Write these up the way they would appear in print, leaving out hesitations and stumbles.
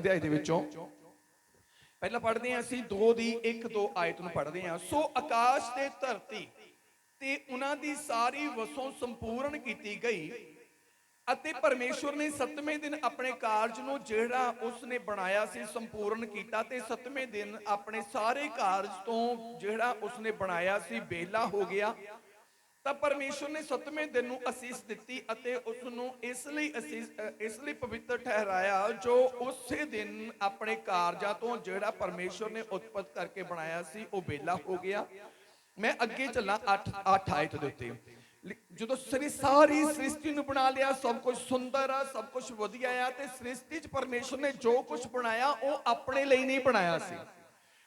ਅਧਿਆਇ ਦੇ ਵਿੱਚੋਂ ਪਹਿਲਾਂ ਪੜ੍ਹਦੇ ਹਾਂ ਅਸੀਂ 2 ਦੀ 1-2 ਆਇਤ ਨੂੰ ਪੜ੍ਹਦੇ ਹਾਂ। ਸੋ ਆਕਾਸ਼ ਤੇ ਧਰਤੀ ਤੇ ਉਹਨਾਂ ਦੀ ਸਾਰੀ ਵਸੋਂ ਸੰਪੂਰਨ ਕੀਤੀ ਗਈ ਅਤੇ ਪਰਮੇਸ਼ਵਰ ਨੇ 7ਵੇਂ ਦਿਨ ਆਪਣੇ ਕਾਰਜ ਨੂੰ ਜਿਹੜਾ ਉਸਨੇ ਬਣਾਇਆ ਸੀ ਸੰਪੂਰਨ ਕੀਤਾ ਤੇ 7ਵੇਂ ਦਿਨ ਆਪਣੇ ਸਾਰੇ ਕਾਰਜ ਤੋਂ ਜਿਹੜਾ ਉਸਨੇ ਬਣਾਇਆ ਸੀ ਵਿਹਲਾ ਹੋ ਗਿਆ। ਤਾਂ ਪਰਮੇਸ਼ਵਰ ਨੇ 7ਵੇਂ ਦਿਨ ਨੂੰ ਅਸੀਸ ਦਿੱਤੀ ਅਤੇ ਉਸ ਨੂੰ ਇਸ ਲਈ ਪਵਿੱਤਰ ਠਹਿਰਾਇਆ ਜੋ ਉਸੇ ਦਿਨ ਆਪਣੇ ਕਾਰਜਾਂ ਤੋਂ ਜਿਹੜਾ ਪਰਮੇਸ਼ਵਰ ਨੇ ਉਤਪਤ ਕਰਕੇ ਬਣਾਇਆ ਸੀ ਉਹ ਵਿਹਲਾ ਹੋ ਗਿਆ। ਮੈਂ ਅੱਗੇ ਚੱਲਾਂ 8 ਆਇਤ ਦੇ ਉੱਤੇ। ਜਦੋਂ ਸਾਰੀ ਸ੍ਰਿਸ਼ਟੀ ਨੂੰ ਬਣਾ ਲਿਆ, ਸਭ ਕੁਝ ਸੁੰਦਰ ਆ, ਸਭ ਕੁਝ ਵਧੀਆ ਆ, ਤੇ ਸ੍ਰਿਸ਼ਟੀ 'ਚ ਪਰਮੇਸ਼ਵਰ ਨੇ ਜੋ ਕੁਝ ਬਣਾਇਆ ਉਹ ਆਪਣੇ ਲਈ ਨਹੀਂ ਬਣਾਇਆ ਸੀ।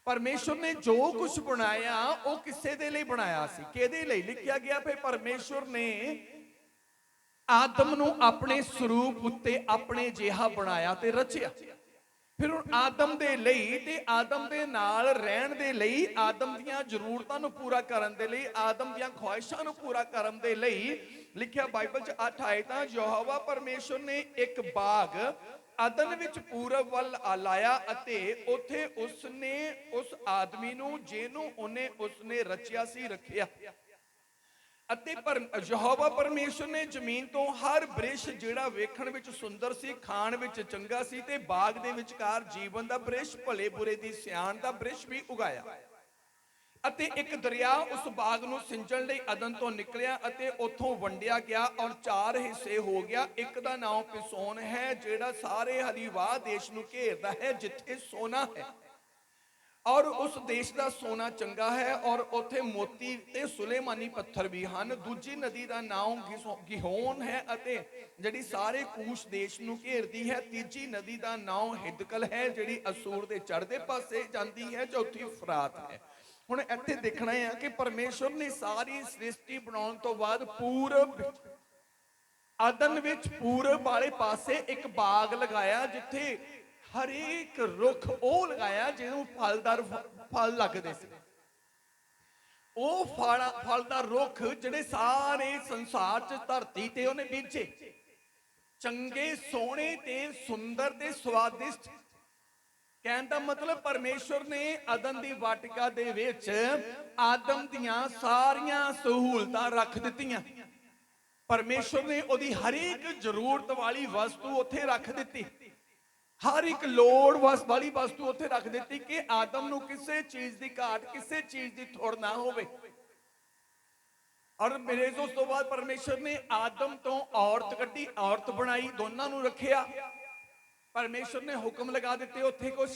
ਪਰਮੇਸ਼ਵਰ ਨੇ ਜੋ ਕੁਝ ਬਣਾਇਆ ਉਹ ਕਿਸੇ ਦੇ ਲਈ ਬਣਾਇਆ ਸੀ। ਕਿਹਦੇ ਲਈ? ਲਿਖਿਆ ਗਿਆ ਫਿਰ ਪਰਮੇਸ਼ਵਰ ਨੇ ਆਦਮ ਨੂੰ ਆਪਣੇ ਸਰੂਪ ਉੱਤੇ ਆਪਣੇ ਜਿਹਾ ਬਣਾਇਆ ਤੇ ਰਚਿਆ। ਫਿਰ ਹੁਣ ਆਦਮ ਦੇ ਲਈ ਤੇ ਆਦਮ ਦੇ ਨਾਲ ਰਹਿਣ ਦੇ ਲਈ, ਆਦਮ ਦੀਆਂ ਜ਼ਰੂਰਤਾਂ ਨੂੰ ਪੂਰਾ ਕਰਨ ਦੇ ਲਈ, ਆਦਮ ਦੀਆਂ ਖੁਆਇਸ਼ਾਂ ਨੂੰ ਪੂਰਾ ਕਰਨ ਦੇ ਲਈ ਲਿਖਿਆ ਬਾਈਬਲ 'ਚ 8 ਆਇਤਾਂ, ਯਹੋਵਾ ਪਰਮੇਸ਼ਵਰ ਨੇ ਇੱਕ ਬਾਗ ਅਦਨ ਵਿੱਚ ਪੂਰਬ ਵੱਲ ਲਾਇਆ ਅਤੇ ਉੱਥੇ ਉਸਨੇ ਉਸ ਆਦਮੀ ਨੂੰ ਜਿਹਨੂੰ ਉਸਨੇ ਰਚਿਆ ਸੀ ਰੱਖਿਆ। ਅਤੇ ਯਹੋਵਾ ਪਰਮੇਸ਼ਵਰ ਨੇ ਜ਼ਮੀਨ ਤੋਂ ਹਰ ਬ੍ਰਿਸ਼ ਜਿਹੜਾ ਵੇਖਣ ਵਿੱਚ ਸੁੰਦਰ ਸੀ, ਖਾਣ ਵਿੱਚ ਚੰਗਾ ਸੀ ਤੇ ਬਾਗ ਦੇ ਵਿਚਕਾਰ ਜੀਵਨ ਦਾ ਬ੍ਰਿਸ਼, ਭਲੇ ਬੁਰੇ ਦੀ ਸਿਆਣ ਦਾ ਬ੍ਰਿਸ਼ ਵੀ ਉਗਾਇਆ। ਅਤੇ ਇੱਕ ਦਰਿਆ ਉਸ ਬਾਗ ਨੂੰ ਸਿੰਜਣ ਲਈ ਅਦਨ ਤੋਂ ਨਿਕਲਿਆ ਅਤੇ ਉੱਥੋਂ ਵੰਡਿਆ ਗਿਆ ਔਰ 4 ਹਿੱਸੇ ਹੋ ਗਿਆ। ਇੱਕ ਦਾ ਨਾਮ ਪਿਸੋਨ ਹੈ ਜਿਹੜਾ ਸਾਰੇ ਹਰੀਵਾਹ ਦੇਸ਼ ਨੂੰ ਘੇਰਦਾ ਹੈ ਜਿੱਥੇ ਸੋਨਾ ਹੈ ਔਰ ਉਸ ਦੇਸ਼ ਦਾ ਸੋਨਾ ਚੰਗਾ ਹੈ ਔਰ ਉੱਥੇ ਮੋਤੀ ਤੇ ਸੁਲੇਮਾਨੀ ਪੱਥਰ ਵੀ ਹਨ। ਦੂਜੀ ਨਦੀ ਦਾ ਨਾਮ ਗਿਹੋਨ ਹੈ ਅਤੇ ਜਿਹੜੀ ਸਾਰੇ ਕੂਸ਼ ਦੇਸ਼ ਨੂੰ ਘੇਰਦੀ ਹੈ। ਤੀਜੀ ਨਦੀ ਦਾ ਨਾਮ ਹਿਦਕਲ ਹੈ ਜਿਹੜੀ ਅਸੂਰ ਦੇ ਚੜ੍ਹਦੇ ਪਾਸੇ ਜਾਂਦੀ ਹੈ। ਚੌਥੀ ਫਰਾਤ ਹੈ। ਹੁਣ ਇੱਥੇ ਦੇਖਣਾ ਹੈ ਕਿ ਪਰਮੇਸ਼ਵਰ ਨੇ ਸਾਰੀ ਸ੍ਰਿਸ਼ਟੀ ਬਣਾਉਣ ਤੋਂ ਬਾਅਦ ਪੂਰਬ ਅਦਨ ਵਿੱਚ ਪੂਰਬ ਵਾਲੇ ਪਾਸੇ ਇੱਕ ਬਾਗ ਲਗਾਇਆ ਜਿੱਥੇ ਹਰੇਕ ਰੁੱਖ ਉਹ ਲਗਾਇਆ ਜਿਹਨੂੰ ਫਲਦਾਰ ਫਲ ਲੱਗਦੇ ਸੀ। ਉਹ ਫਲਦਾਰ ਰੁੱਖ ਜਿਹੜੇ ਸਾਰੇ ਸੰਸਾਰ 'ਚ ਧਰਤੀ ਤੇ ਉਹਨੇ ਬੀਜੇ, ਚੰਗੇ, ਸੋਹਣੇ ਤੇ ਸੁੰਦਰ ਤੇ ਸਵਾਦਿਸ਼ਟ। ਕਹਿਣ ਦਾ ਮਤਲਬ ਪਰਮੇਸ਼ਵਰ ਨੇ ਅਦਨ ਦੀ ਵਾਟਿਕਾ ਦੇ ਵਿੱਚ ਆਦਮ ਦੀਆਂ ਸਾਰੀਆਂ ਸਹੂਲਤਾਂ ਰੱਖ ਦਿੱਤੀਆਂ। ਪਰਮੇਸ਼ਵਰ ਨੇ ਉਹਦੀ ਹਰੇਕ ਜ਼ਰੂਰਤ ਵਾਲੀ ਵਸਤੂ ਉੱਥੇ ਰੱਖ ਦਿੱਤੀ, ਹਰ ਇੱਕ ਲੋੜ ਵਾਲੀ ਵਸਤੂ ਉੱਥੇ ਰੱਖ ਦਿੱਤੀ ਕਿ ਆਦਮ ਨੂੰ ਕਿਸੇ ਚੀਜ਼ ਦੀ ਘਾਟ, ਕਿਸੇ ਚੀਜ਼ ਦੀ ਥੋੜ ਨਾ ਹੋਵੇ। ਔਰ ਮੇਰੇ ਉਸ ਤੋਂ ਬਾਅਦ ਪਰਮੇਸ਼ਵਰ ਨੇ ਆਦਮ ਤੋਂ ਔਰਤ ਕੱਢੀ, ਔਰਤ ਬਣਾਈ, ਦੋਨਾਂ ਨੂੰ ਰੱਖਿਆ। ਪਰਮੇਸ਼ਵਰ ਨੇ ਹੁਕਮ ਲਗਾ ਦਿੱਤੇ ਉੱਥੇ ਕੁਝ।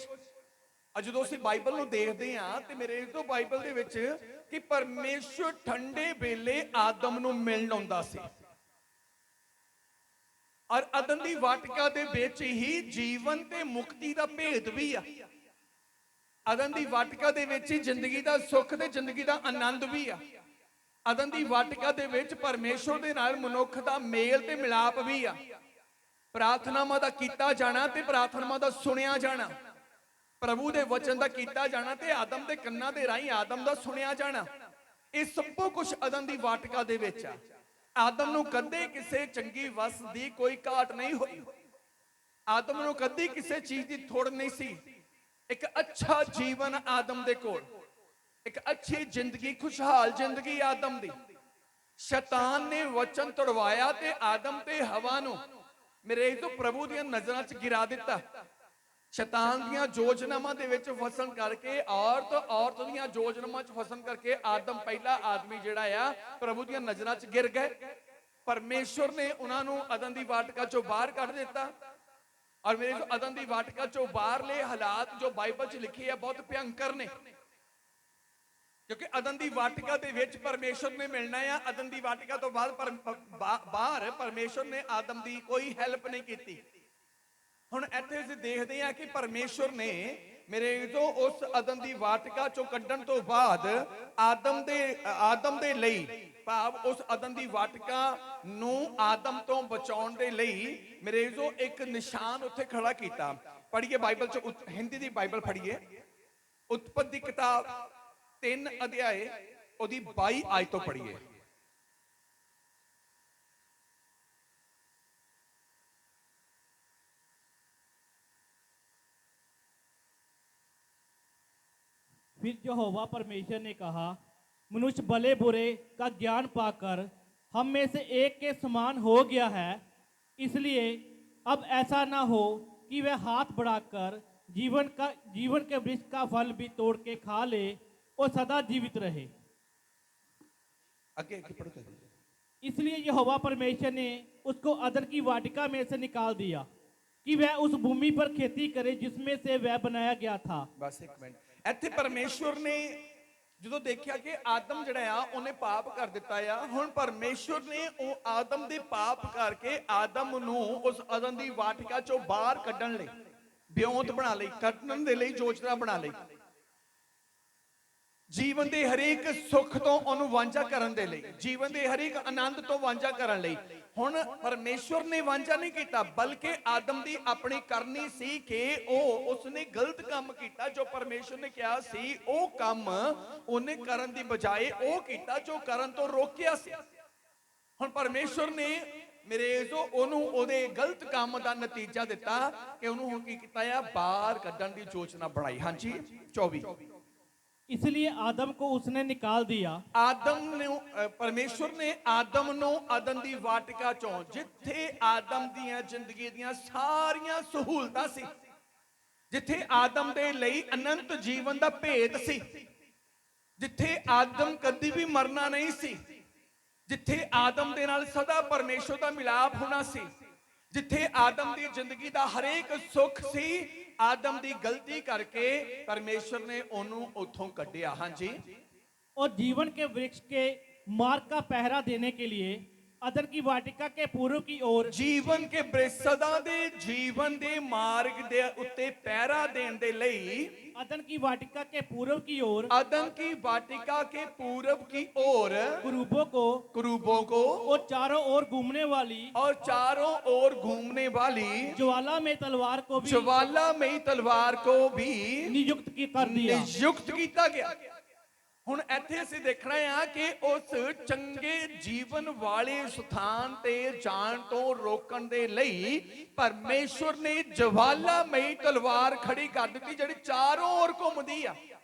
ਜਦੋਂ ਅਸੀਂ ਬਾਈਬਲ ਨੂੰ ਦੇਖਦੇ ਹਾਂ ਤੇ ਮੇਰੇ ਤੋਂ ਬਾਈਬਲ ਦੇ ਵਿੱਚ ਕਿ ਪਰਮੇਸ਼ਵਰ ਠੰਡੇ ਵੇਲੇ ਆਦਮ ਨੂੰ ਮਿਲਣ ਆਉਂਦਾ ਸੀ ਔਰ ਅਦਨ ਦੀ ਵਾਟਿਕਾ ਦੇ ਵਿੱਚ ਹੀ ਜੀਵਨ ਤੇ ਮੁਕਤੀ ਦਾ ਭੇਦ ਵੀ ਆ। ਅਦਨ ਦੀ ਵਾਟਿਕਾ ਦੇ ਵਿੱਚ ਹੀ ਜ਼ਿੰਦਗੀ ਦਾ ਸੁੱਖ ਤੇ ਜ਼ਿੰਦਗੀ ਦਾ ਆਨੰਦ ਵੀ ਆ। ਅਦਨ ਦੀ ਵਾਟਿਕਾ ਦੇ ਵਿੱਚ ਪਰਮੇਸ਼ਵਰ ਦੇ ਨਾਲ ਮਨੁੱਖ ਦਾ ਮੇਲ ਤੇ ਮਿਲਾਪ ਵੀ ਆ। ਪ੍ਰਾਰਥਨਾਵਾਂ ਦਾ ਕੀਤਾ ਜਾਣਾ ਤੇ ਪ੍ਰਾਰਥਨਾਵਾਂ ਦਾ ਸੁਣਿਆ ਜਾਣਾ, ਪ੍ਰਭੂ ਦੇ ਵਚਨ ਦਾ ਕੀਤਾ ਜਾਣਾ ਤੇ ਆਦਮ ਦੇ ਕੰਨਾਂ ਦੇ ਰਾਹੀਂ ਆਦਮ ਦਾ ਸੁਣਿਆ ਜਾਣਾ, ਇਹ ਸਭ ਕੁਝ ਅਦਨ ਦੀ ਵਾਟਿਕਾ ਦੇ ਵਿੱਚ ਆ। ਆਦਮ ਨੂੰ ਕਦੇ ਕਿਸੇ ਚੰਗੀ ਵਸਤ ਦੀ ਕੋਈ ਘਾਟ ਨਹੀਂ ਹੋਈ। ਆਦਮ ਨੂੰ ਕਦੇ ਕਿਸੇ ਚੀਜ਼ ਦੀ ਥੋੜ ਨਹੀਂ ਸੀ। ਇੱਕ ਅੱਛਾ ਜੀਵਨ ਆਦਮ ਦੇ ਕੋਲ, ਇੱਕ ਅੱਛੀ ਜ਼ਿੰਦਗੀ, ਖੁਸ਼ਹਾਲ ਜ਼ਿੰਦਗੀ ਆਦਮ ਦੀ। ਸ਼ੈਤਾਨ ਨੇ ਵਚਨ ਤੁੜਵਾਇਆ ਤੇ ਆਦਮ ਤੇ ਹਵਾ ਨੂੰ ਮੇਰੇ ਤੋਂ ਪ੍ਰਭੂ ਦੀਆਂ ਨਜ਼ਰਾਂ 'ਚ ਗਿਰਾ ਦਿੱਤਾ। ਸ਼ੈਤਾਨ ਦੀਆਂ ਯੋਜਨਾਵਾਂ ਦੇ ਵਿੱਚ ਫਸਣ ਕਰਕੇ, ਔਰਤ ਦੀਆਂ ਯੋਜਨਾਵਾਂ 'ਚ ਫਸਣ ਕਰਕੇ ਆਦਮ ਪਹਿਲਾ ਆਦਮੀ ਜਿਹੜਾ ਆ ਪ੍ਰਭੂ ਦੀਆਂ ਨਜ਼ਰਾਂ 'ਚ ਗਿਰ ਗਏ। ਪਰਮੇਸ਼ਵਰ ਨੇ ਉਹਨਾਂ ਨੂੰ ਅਦਨ ਦੀ ਵਾਟਿਕਾ 'ਚੋਂ ਬਾਹਰ ਕੱਢ ਦਿੱਤਾ। ਔਰ ਮੇਰੇ ਅਦਨ ਦੀ ਵਾਟਿਕਾ 'ਚੋਂ ਬਾਹਰਲੇ ਹਾਲਾਤ ਜੋ ਬਾਈਬਲ 'ਚ ਲਿਖੇ ਆ ਬਹੁਤ ਭਿਅੰਕਰ ਨੇ, ਕਿਉਂਕਿ ਅਦਨ ਦੀ ਵਾਟਿਕਾ ਦੇ ਵਿੱਚ ਪਰਮੇਸ਼ਵਰ ਨੇ ਮਿਲਣਾ ਆ। ਅਦਨ ਦੀ ਵਾਟਿਕਾ ਤੋਂ ਬਾਹਰ ਪਰਮੇਸ਼ਵਰ ਨੇ ਆਦਮ ਦੀ ਕੋਈ ਹੈਲਪ ਨਹੀਂ ਕੀਤੀ। ਹੁਣ ਇੱਥੇ ਅਸੀਂ ਦੇਖਦੇ ਹਾਂ ਕਿ ਪਰਮੇਸ਼ਵਰ ਨੇ ਮੇਰੇ ਤੋਂ ਉਸ ਅਦਨ ਦੀ ਵਾਟਿਕਾ ਚੋਂ ਕੱਢਣ ਤੋਂ ਬਾਅਦ ਆਦਮ ਦੇ ਲਈ, ਭਾਵ ਉਸ ਅਦਨ ਦੀ ਵਾਟਿਕਾ ਨੂੰ ਆਦਮ ਤੋਂ ਬਚਾਉਣ ਦੇ ਲਈ ਮੇਰੇ ਤੋਂ ਇੱਕ ਨਿਸ਼ਾਨ ਉੱਥੇ ਖੜਾ ਕੀਤਾ। ਪੜ੍ਹੀਏ ਬਾਈਬਲ 'ਚ, ਹਿੰਦੀ ਦੀ ਬਾਈਬਲ ਪੜ੍ਹੀਏ, ਉਤਪਤੀ ਦੀ ਕਿਤਾਬ 3 ਅਧਿਆਏ ਉਹਦੀ 22 ਆਇਤ ਤੋਂ ਪੜ੍ਹੀਏ। फिर यहोवा परमेश्वर ने कहा, मनुष्य भले बुरे का ज्ञान पाकर हम में से एक के समान हो गया है, इसलिए अब ऐसा ना हो कि वह हाथ बढ़ाकर जीवन के वृक्ष का फल भी तोड़ के खा ले और सदा जीवित रहे। आगे आगे पढ़ो। इसलिए यहोवा परमेश्वर ने उसको अदन की वाटिका में से निकाल दिया कि वह उस भूमि पर खेती करे जिसमें से वह बनाया गया था। बस एक मिनट, ਇੱਥੇ ਪਰਮੇਸ਼ਵਰ ਨੇ ਜਦੋਂ ਦੇਖਿਆ ਕਿ ਆਦਮ ਜਿਹੜਾ ਆ ਉਹਨੇ ਪਾਪ ਕਰ ਦਿੱਤਾ ਆ, ਹੁਣ ਪਰਮੇਸ਼ਵਰ ਨੇ ਉਹ ਆਦਮ ਦੇ ਪਾਪ ਕਰਕੇ ਆਦਮ ਨੂੰ ਉਸ ਅਦਨ ਦੀ ਵਾਟਿਕਾ ਚੋਂ ਬਾਹਰ ਕੱਢਣ ਲਈ ਵਿਉਂਤ ਬਣਾ ਲਈ, ਕੱਢਣ ਦੇ ਲਈ ਯੋਜਨਾ ਬਣਾ ਲਈ, ਜੀਵਨ ਦੇ ਹਰੇਕ ਸੁੱਖ ਤੋਂ ਉਹਨੂੰ ਵਾਂਝਾ ਕਰਨ ਦੇ ਲਈ, ਜੀਵਨ ਦੇ ਹਰੇਕ ਆਨੰਦ ਤੋਂ ਵਾਂਝਾ ਕਰਨ ਲਈ। ਹੁਣ ਪਰਮੇਸ਼ਵਰ ਨੇ ਵਾਂਝਾ ਨਹੀਂ ਕੀਤਾ, ਬਲਕਿ ਆਦਮ ਦੀ ਆਪਣੀ ਕਰਨੀ ਸੀ ਕਿ ਉਸਨੇ ਗਲਤ ਕੰਮ ਕੀਤਾ। ਜੋ ਪਰਮੇਸ਼ਵਰ ਨੇ ਕਿਹਾ ਸੀ ਉਹ ਕੰਮ ਉਹਨੇ ਕਰਨ ਦੀ ਬਜਾਏ ਉਹ ਕੀਤਾ ਜੋ ਕਰਨ ਤੋਂ ਰੋਕਿਆ ਸੀ। ਹੁਣ ਪਰਮੇਸ਼ਵਰ ਨੇ ਉਹਨੂੰ ਉਹਦੇ ਗਲਤ ਕੰਮ ਦਾ ਨਤੀਜਾ ਦਿੱਤਾ ਕਿ ਉਹਨੂੰ ਹੁਣ ਕੀ ਕੀਤਾ ਆ, ਬਾਹਰ ਕੱਢਣ ਦੀ ਯੋਜਨਾ ਬਣਾਈ। ਹਾਂਜੀ 24। इसलिए आदम को उसने निकाल दिया। ਆਦਮ ਨੂੰ ਪਰਮੇਸ਼ਵਰ ਨੇ ਆਦਮ ਨੂੰ ਅਦਨ ਦੀ ਵਾਟਿਕਾ ਚੋਂ, ਜਿੱਥੇ ਆਦਮ ਦੀਆਂ ਜ਼ਿੰਦਗੀ ਦੀਆਂ ਸਾਰੀਆਂ ਸਹੂਲਤਾਂ ਸੀ, ਜਿੱਥੇ ਆਦਮ ਦੇ ਲਈ ਅਨੰਤ ਜੀਵਨ ਦਾ ਭੇਦ ਸੀ, ਜਿੱਥੇ ਆਦਮ ਕਦੀ ਵੀ ਮਰਨਾ ਨਹੀਂ ਸੀ, ਜਿੱਥੇ ਆਦਮ ਦੇ ਨਾਲ ਸਦਾ ਪਰਮੇਸ਼ਵਰ ਦਾ ਮਿਲਾਪ ਹੋਣਾ ਸੀ, ਜਿੱਥੇ ਆਦਮ ਦੀ ਜ਼ਿੰਦਗੀ ਦਾ ਹਰੇਕ ਸੁੱਖ ਸੀ, आदम दी गलती करके परमेश्वर ने ओनू उथों कढ़िया। हाँ जी। और जीवन के वृक्ष के मार्ग का पहरा देने के लिए अदन की वाटिका के पूर्व की ओर, जीवन के वृक्ष सदा दे जीवन दे मार्ग दे उत्ते पहरा देने दे लई अदन की वाटिका के पूर्व की ओर, अदन की वाटिका के पूरब की ओर कुरूबों को और चारों ओर घूमने वाली ज्वाला में तलवार को भी नियुक्त किया गया। ਹੁਣ ਇੱਥੇ ਅਸੀਂ ਦੇਖਣਾ ਆ ਕਿ ਉਸ ਚੰਗੇ ਜੀਵਨ ਵਾਲੇ ਸਥਾਨ ਤੇ ਜਾਣ ਤੋਂ ਰੋਕਣ ਦੇ ਲਈ ਪਰਮੇਸ਼ਵਰ ਨੇ ਜਵਾਲਾਮਈ ਤਲਵਾਰ ਖੜੀ ਕਰ ਦਿੱਤੀ, ਜਿਹੜੀ ਚਾਰੋਂ ओर ਘੁੰਮਦੀ ਆ।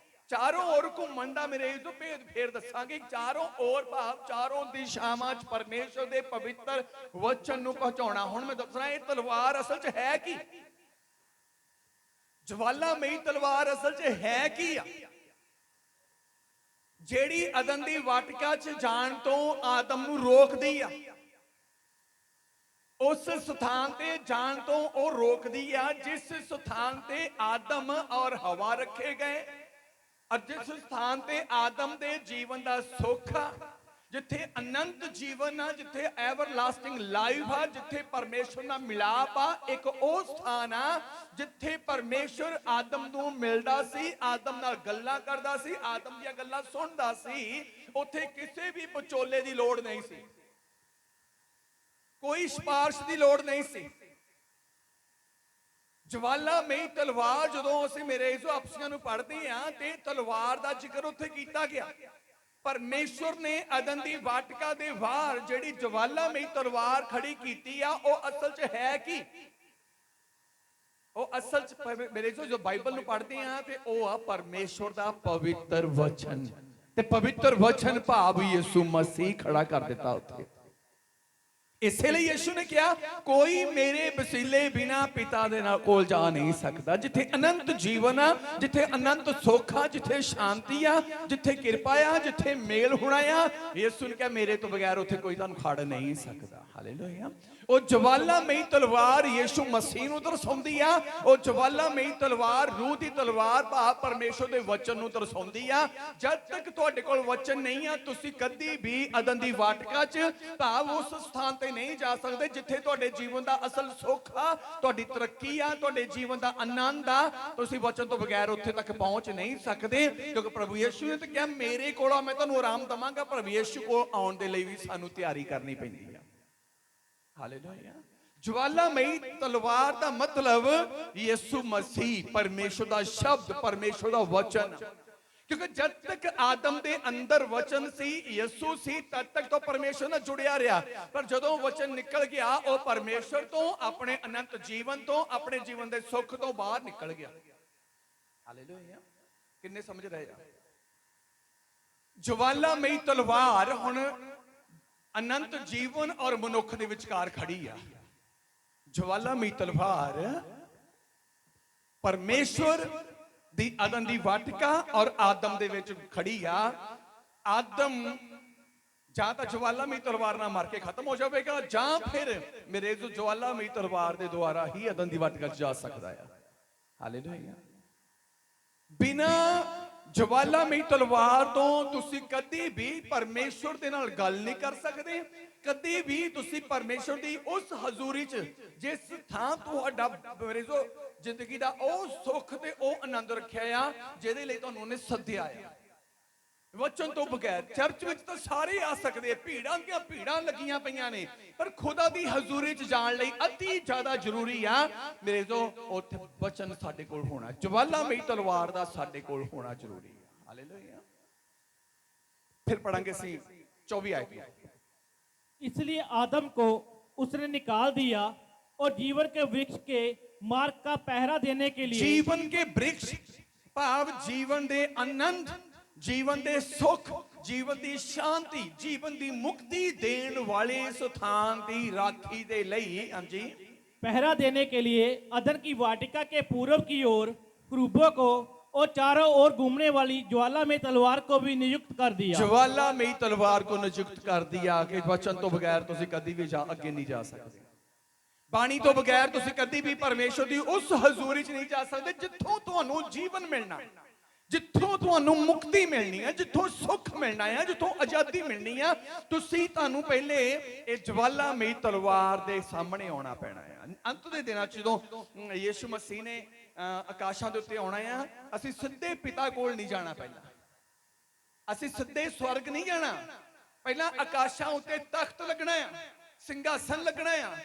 ਚਾਰੋਂ ओर ਘੁੰਮਣ ਦਾ ਮੇਰੇ ਤੋਂ ਭੇਦ ਫੇਰ ਦੱਸਾਂਗੇ। ਚਾਰੋਂ ओर ਭਾਵ ਚਾਰੋਂ ਦਿਸ਼ਾਵਾਂ 'ਚ ਪਰਮੇਸ਼ਵਰ ਦੇ ਪਵਿੱਤਰ ਵਚਨ ਨੂੰ ਪਹੁੰਚਾਉਣਾ। ਹੁਣ ਮੈਂ ਦੱਸਣਾ ਇਹ ਤਲਵਾਰ ਅਸਲ 'ਚ ਹੈ ਕੀ, ਜਵਾਲਾਮਈ ਤਲਵਾਰ ਅਸਲ 'ਚ ਹੈ ਕੀ ਆ, ਜਿਹੜੀ ਅਦਨ ਦੀ ਵਾਟਿਕਾ 'ਚ ਜਾਣ ਤੋਂ ਆਦਮ ਨੂੰ ਰੋਕਦੀ ਆ। ਉਸ ਸਥਾਨ ਤੇ ਜਾਣ ਤੋਂ ਉਹ ਰੋਕਦੀ ਆ ਜਿਸ ਸਥਾਨ ਤੇ ਆਦਮ ਔਰ ਹਵਾ ਰੱਖੇ ਗਏ, ਔਰ ਜਿਸ ਸਥਾਨ ਤੇ ਆਦਮ ਦੇ ਜੀਵਨ ਦਾ ਸੁੱਖ ਆ, ਜਿੱਥੇ ਅਨੰਤ ਜੀਵਨ ਆ, ਜਿੱਥੇ ਐਵਰਲਾਸਟਿੰਗ ਲਾਈਫ ਆ, ਜਿੱਥੇ ਪਰਮੇਸ਼ਵਰ ਨਾਲ ਮਿਲਾਪ ਆ। ਇੱਕ ਉਹ ਸਥਾਨ ਆ ਜਿੱਥੇ ਪਰਮੇਸ਼ਵਰ ਆਦਮ ਨੂੰ ਮਿਲਦਾ ਸੀ, ਆਦਮ ਨਾਲ ਗੱਲਾਂ ਕਰਦਾ ਸੀ, ਆਦਮ ਦੀਆਂ ਗੱਲਾਂ ਸੁਣਦਾ ਸੀ। ਉੱਥੇ ਕਿਸੇ ਵੀ ਵਿਚੋਲੇ ਦੀ ਲੋੜ ਨਹੀਂ ਸੀ, ਕੋਈ ਸਿਫਾਰਿਸ਼ ਦੀ ਲੋੜ ਨਹੀਂ ਸੀ। ਜਵਾਲਾਮਈ ਤਲਵਾਰ ਜਦੋਂ ਅਸੀਂ ਮੇਰੇ ਇਸ ਆਪਸੀਆਂ ਨੂੰ ਪੜ੍ਹਦੇ ਆ ਤੇ ਤਲਵਾਰ ਦਾ ਜ਼ਿਕਰ ਉੱਥੇ ਕੀਤਾ ਗਿਆ। ਪਰਮੇਸ਼ਵਰ ਨੇ ਅਦਨ ਦੀ ਵਾਟਿਕਾ ਦੇ ਬਾਹਰ ਜਿਹੜੀ ਜਵਾਲਾਮਈ ਤਲਵਾਰ ਖੜੀ ਕੀਤੀ ਆ, ਉਹ ਅਸਲ 'ਚ ਹੈ ਕੀ, ਉਹ ਅਸਲ 'ਚ ਮੇਰੇ ਜੋ ਬਾਈਬਲ ਨੂੰ ਪੜ੍ਹਦੇ ਆ ਤੇ ਉਹ ਆ ਪਰਮੇਸ਼ਵਰ ਦਾ ਪਵਿੱਤਰ ਵਚਨ। ਤੇ ਪਵਿੱਤਰ ਵਚਨ ਭਾਵ ਯਿਸੂ ਮਸੀਹ ਖੜਾ ਕਰ ਦਿੱਤਾ ਉੱਥੇ। ਇਸੇ ਲਈ ਯਿਸੂ ਨੇ ਕਿਹਾ ਕੋਈ ਮੇਰੇ ਵਸੀਲੇ ਬਿਨਾ ਪਿਤਾ ਦੇ ਨਾਲ ਕੋਲ ਜਾ ਨਹੀਂ ਸਕਦਾ। ਜਿੱਥੇ ਅਨੰਤ ਜੀਵਨ ਆ, ਜਿੱਥੇ ਅਨੰਤ ਸੁੱਖ ਆ, ਜਿੱਥੇ ਸ਼ਾਂਤੀ ਆ, ਜਿੱਥੇ ਕਿਰਪਾ ਆ, ਜਿੱਥੇ ਮੇਲ ਹੋਣਾ ਆ, ਯਿਸੂ ਨੇ ਕਿਹਾ ਮੇਰੇ ਤੋਂ ਬਗੈਰ ਉੱਥੇ ਕੋਈ ਤੁਹਾਨੂੰ ਖੜ ਨਹੀਂ ਸਕਦਾ। ਹਾਲੇਲੂਇਆ। ਉਹ ਜਵਾਲਾਮਈ ਤਲਵਾਰ ਯਿਸੂ ਮਸੀਹ ਨੂੰ ਦਰਸਾਉਂਦੀ ਆ। ਉਹ ਜਵਾਲਾਮਈ ਤਲਵਾਰ ਰੂਹ ਦੀ ਤਲਵਾਰ ਭਾਵ ਪਰਮੇਸ਼ਵਰ ਦੇ ਵਚਨ ਨੂੰ ਦਰਸਾਉਂਦੀ ਆ। ਜਦ ਤੱਕ ਤੁਹਾਡੇ ਕੋਲ ਵਚਨ ਨਹੀਂ ਆ, ਤੁਸੀਂ ਕਦੀ ਵੀ ਅਦਨ ਦੀ ਵਾਟਿਕਾ 'ਚ ਭਾਵ ਉਸ ਸਥਾਨ ਤੇ ਨਹੀਂ ਜਾ ਸਕਦੇ ਜਿੱਥੇ ਤੁਹਾਡੇ ਜੀਵਨ ਦਾ ਅਸਲ ਸੁੱਖ ਆ, ਤੁਹਾਡੀ ਤਰੱਕੀ ਆ, ਤੁਹਾਡੇ ਜੀਵਨ ਦਾ ਆਨੰਦ ਆ। ਤੁਸੀਂ ਵਚਨ ਤੋਂ ਬਗੈਰ ਉੱਥੇ ਤੱਕ ਪਹੁੰਚ ਨਹੀਂ ਸਕਦੇ, ਕਿਉਂਕਿ ਪ੍ਰਭੂ ਯਿਸੂ ਨੇ ਤਾਂ ਕਿਹਾ ਮੇਰੇ ਕੋਲ ਮੈਂ ਤੁਹਾਨੂੰ ਆਰਾਮ ਦਵਾਂਗਾ। ਪ੍ਰਭੂ ਯਿਸੂ ਕੋਲ ਆਉਣ ਦੇ ਲਈ ਵੀ ਸਾਨੂੰ ਤਿਆਰੀ ਕਰਨੀ ਪੈਂਦੀ ਆ। ਹਾਲੇਲੂਇਆ। ਜਵਾਲਾਮਈ ਤਲਵਾਰ ਦਾ ਮਤਲਬ ਯਿਸੂ ਮਸੀਹ, ਪਰਮੇਸ਼ਵਰ ਦਾ ਸ਼ਬਦ, ਪਰਮੇਸ਼ਵਰ ਦਾ ਵਚਨ। ਕਿਉਂਕਿ ਜਦ ਤੱਕ ਆਦਮ ਦੇ ਅੰਦਰ ਵਚਨ ਸੀ, ਯਿਸੂ ਸੀ, ਤਦ ਤੱਕ ਤਾਂ ਪਰਮੇਸ਼ਵਰ ਨਾਲ ਜੁੜਿਆ ਰਿਹਾ। ਪਰ ਜਦੋਂ ਵਚਨ ਨਿਕਲ ਗਿਆ, ਉਹ ਪਰਮੇਸ਼ਵਰ ਤੋਂ, ਆਪਣੇ ਅਨੰਤ ਜੀਵਨ ਤੋਂ, ਆਪਣੇ ਜੀਵਨ ਦੇ ਸੁੱਖ ਤੋਂ ਬਾਹਰ ਨਿਕਲ ਗਿਆ। ਹਾਲੇਲੂਇਆ। ਕਿੰਨੇ ਸਮਝ ਰਹੇ ਆ? ਜਵਾਲਾਮਈ ਤਲਵਾਰ ਹੁਣ ਅਨੰਤ ਜੀਵਨ ਔਰ ਮਨੁੱਖ ਦੇ ਵਿਚਕਾਰ ਖੜੀ ਆ। ਜਵਾਲਾਮਈ ਤਲਵਾਰ ਪਰਮੇਸ਼ਵਰ ਦੀ ਅਦਨ ਦੀ ਵਾਟਿਕਾ ਔਰ ਆਦਮ ਦੇ ਵਿੱਚ ਖੜੀ ਆ। ਆਦਮ ਜਾਂ ਤਾਂ ਜਵਾਲਾਮਈ ਤਲਵਾਰ ਨਾਲ ਮਾਰ ਕੇ ਖਤਮ ਹੋ ਜਾਵੇਗਾ, ਜਾਂ ਫਿਰ ਮੇਰੇ ਜੋ ਜਵਾਲਾਮਈ ਤਲਵਾਰ ਦੇ ਦੁਆਰਾ ਹੀ ਅਦਨ ਦੀ ਵਾਟਿਕਾ 'ਚ ਜਾ ਸਕਦਾ ਆ। ਹਾਲੇਲੂਇਆ। ਬਿਨਾ ਜਵਾਲਾਮਈ ਤਲਵਾਰ ਤੋਂ ਤੁਸੀਂ ਕਦੀ ਵੀ ਪਰਮੇਸ਼ਵਰ ਦੇ ਨਾਲ ਗੱਲ ਨਹੀਂ ਕਰ ਸਕਦੇ। ਕਦੀ ਵੀ ਤੁਸੀਂ ਪਰਮੇਸ਼ਵਰ ਦੀ ਉਸ ਹਜ਼ੂਰੀ 'ਚ, ਜਿਸ ਥਾਂ ਤੁਹਾਡਾ ਮੇਰੇ ਜੋ ਜ਼ਿੰਦਗੀ ਦਾ ਉਹ ਸੁੱਖ ਤੇ ਉਹ ਆਨੰਦ ਰੱਖਿਆ ਆ ਜਿਹਦੇ ਲਈ ਤੁਹਾਨੂੰ ਉਹਨੇ ਸੱਦਿਆ ਆ। ਵਚਨ ਤੋਂ ਬਗੈਰ ਚਰਚ ਵਿੱਚ ਤਾਂ ਸਾਰੇ ਆ ਸਕਦੇ, ਭੀੜਾਂ ਦੀਆਂ ਭੀੜਾਂ ਲੱਗੀਆਂ ਪਈਆਂ ਨੇ, ਪਰ ਖੁਦਾ ਦੀ ਹਜ਼ੂਰੀ 'ਚ ਜਾਣ ਲਈ ਅਤੀ ਜ਼ਿਆਦਾ ਜ਼ਰੂਰੀ ਆ ਮੇਰੇ ਜੋ ਉੱਥੇ ਵਚਨ ਸਾਡੇ ਕੋਲ ਹੋਣਾ, ਜਵਾਲਾਮਈ ਤਲਵਾਰ ਦਾ ਸਾਡੇ ਕੋਲ ਹੋਣਾ ਜ਼ਰੂਰੀ ਆ। ਹਾਲੇਲੂਇਆ। ਫਿਰ ਪੜਾਂਗੇ ਅਸੀਂ 24 आयत। इसलिए आदम को उसने निकाल दिया और जीवन के वृक्ष के मार्ग का पहरा देने के लिए, ਜੀਵਨ ਕੇ ਬ੍ਰਿਕਸ਼ ਭਾਵ ਜੀਵਨ ਦੇ ਆਨੰਦ, ਜੀਵਨ ਦੇ ਸੁੱਖ, ਜੀਵਨ ਦੀ ਸ਼ਾਂਤੀ, ਜੀਵਨ ਦੀ ਮੁਕਤੀ ਦੇਣ ਵਾਲੇ ਸਥਾਨ ਦੀ ਰਾਖੀ ਦੇ ਲਈ, ਹਾਂਜੀ, पहरा देने के लिए अदन की वाटिका के पूर्व की ओर क्रूबों को और चारों ओर घूमने वाली ज्वाला में तलवार को भी नियुक्त कर दिया। ਜਵਾਲਾਮਈ ਤਲਵਾਰ को नियुक्त कर दिया कि वचन ਤੋਂ ਬਗੈਰ ਤੁਸੀਂ ਕਦੀ ਵੀ ਅੱਗੇ ਨਹੀਂ ਜਾ ਸਕਦੇ। ਬਾਣੀ ਤੋਂ ਬਗੈਰ ਤੁਸੀਂ ਕਦੀ ਵੀ ਪਰਮੇਸ਼ਵਰ ਦੀ ਉਸ ਹਜ਼ੂਰੀ 'ਚ ਨਹੀਂ ਜਾ ਸਕਦੇ ਜਿੱਥੋਂ ਤੁਹਾਨੂੰ ਜੀਵਨ ਮਿਲਣਾ, ਜਿੱਥੋਂ ਤੁਹਾਨੂੰ ਮੁਕਤੀ ਮਿਲਣੀ ਹੈ, ਜਿੱਥੋਂ ਸੁੱਖ ਮਿਲਣਾ ਹੈ, ਜਿੱਥੋਂ ਆਜ਼ਾਦੀ ਮਿਲਣੀ ਆ। ਤੁਸੀਂ ਤੁਹਾਨੂੰ ਪਹਿਲੇ ਇਹ ਜਵਾਲਾਮਈ ਤਲਵਾਰ ਦੇ ਸਾਹਮਣੇ ਆਉਣਾ ਪੈਣਾ ਹੈ। ਅੰਤ ਦੇ ਦਿਨਾਂ 'ਚ ਜਦੋਂ ਯਿਸੂ ਮਸੀਹ ਨੇ ਆਕਾਸ਼ਾਂ ਦੇ ਉੱਤੇ ਆਉਣਾ ਆ, ਅਸੀਂ ਸਿੱਧੇ ਪਿਤਾ ਕੋਲ ਨਹੀਂ ਜਾਣਾ, ਪਹਿਲਾਂ ਅਸੀਂ ਸਿੱਧੇ ਸਵਰਗ ਨਹੀਂ ਜਾਣਾ। ਪਹਿਲਾਂ ਆਕਾਸ਼ਾਂ ਉੱਤੇ ਤਖਤ ਲੱਗਣਾ ਆ, ਸਿੰਘਾਸਨ ਲੱਗਣਾ ਆ।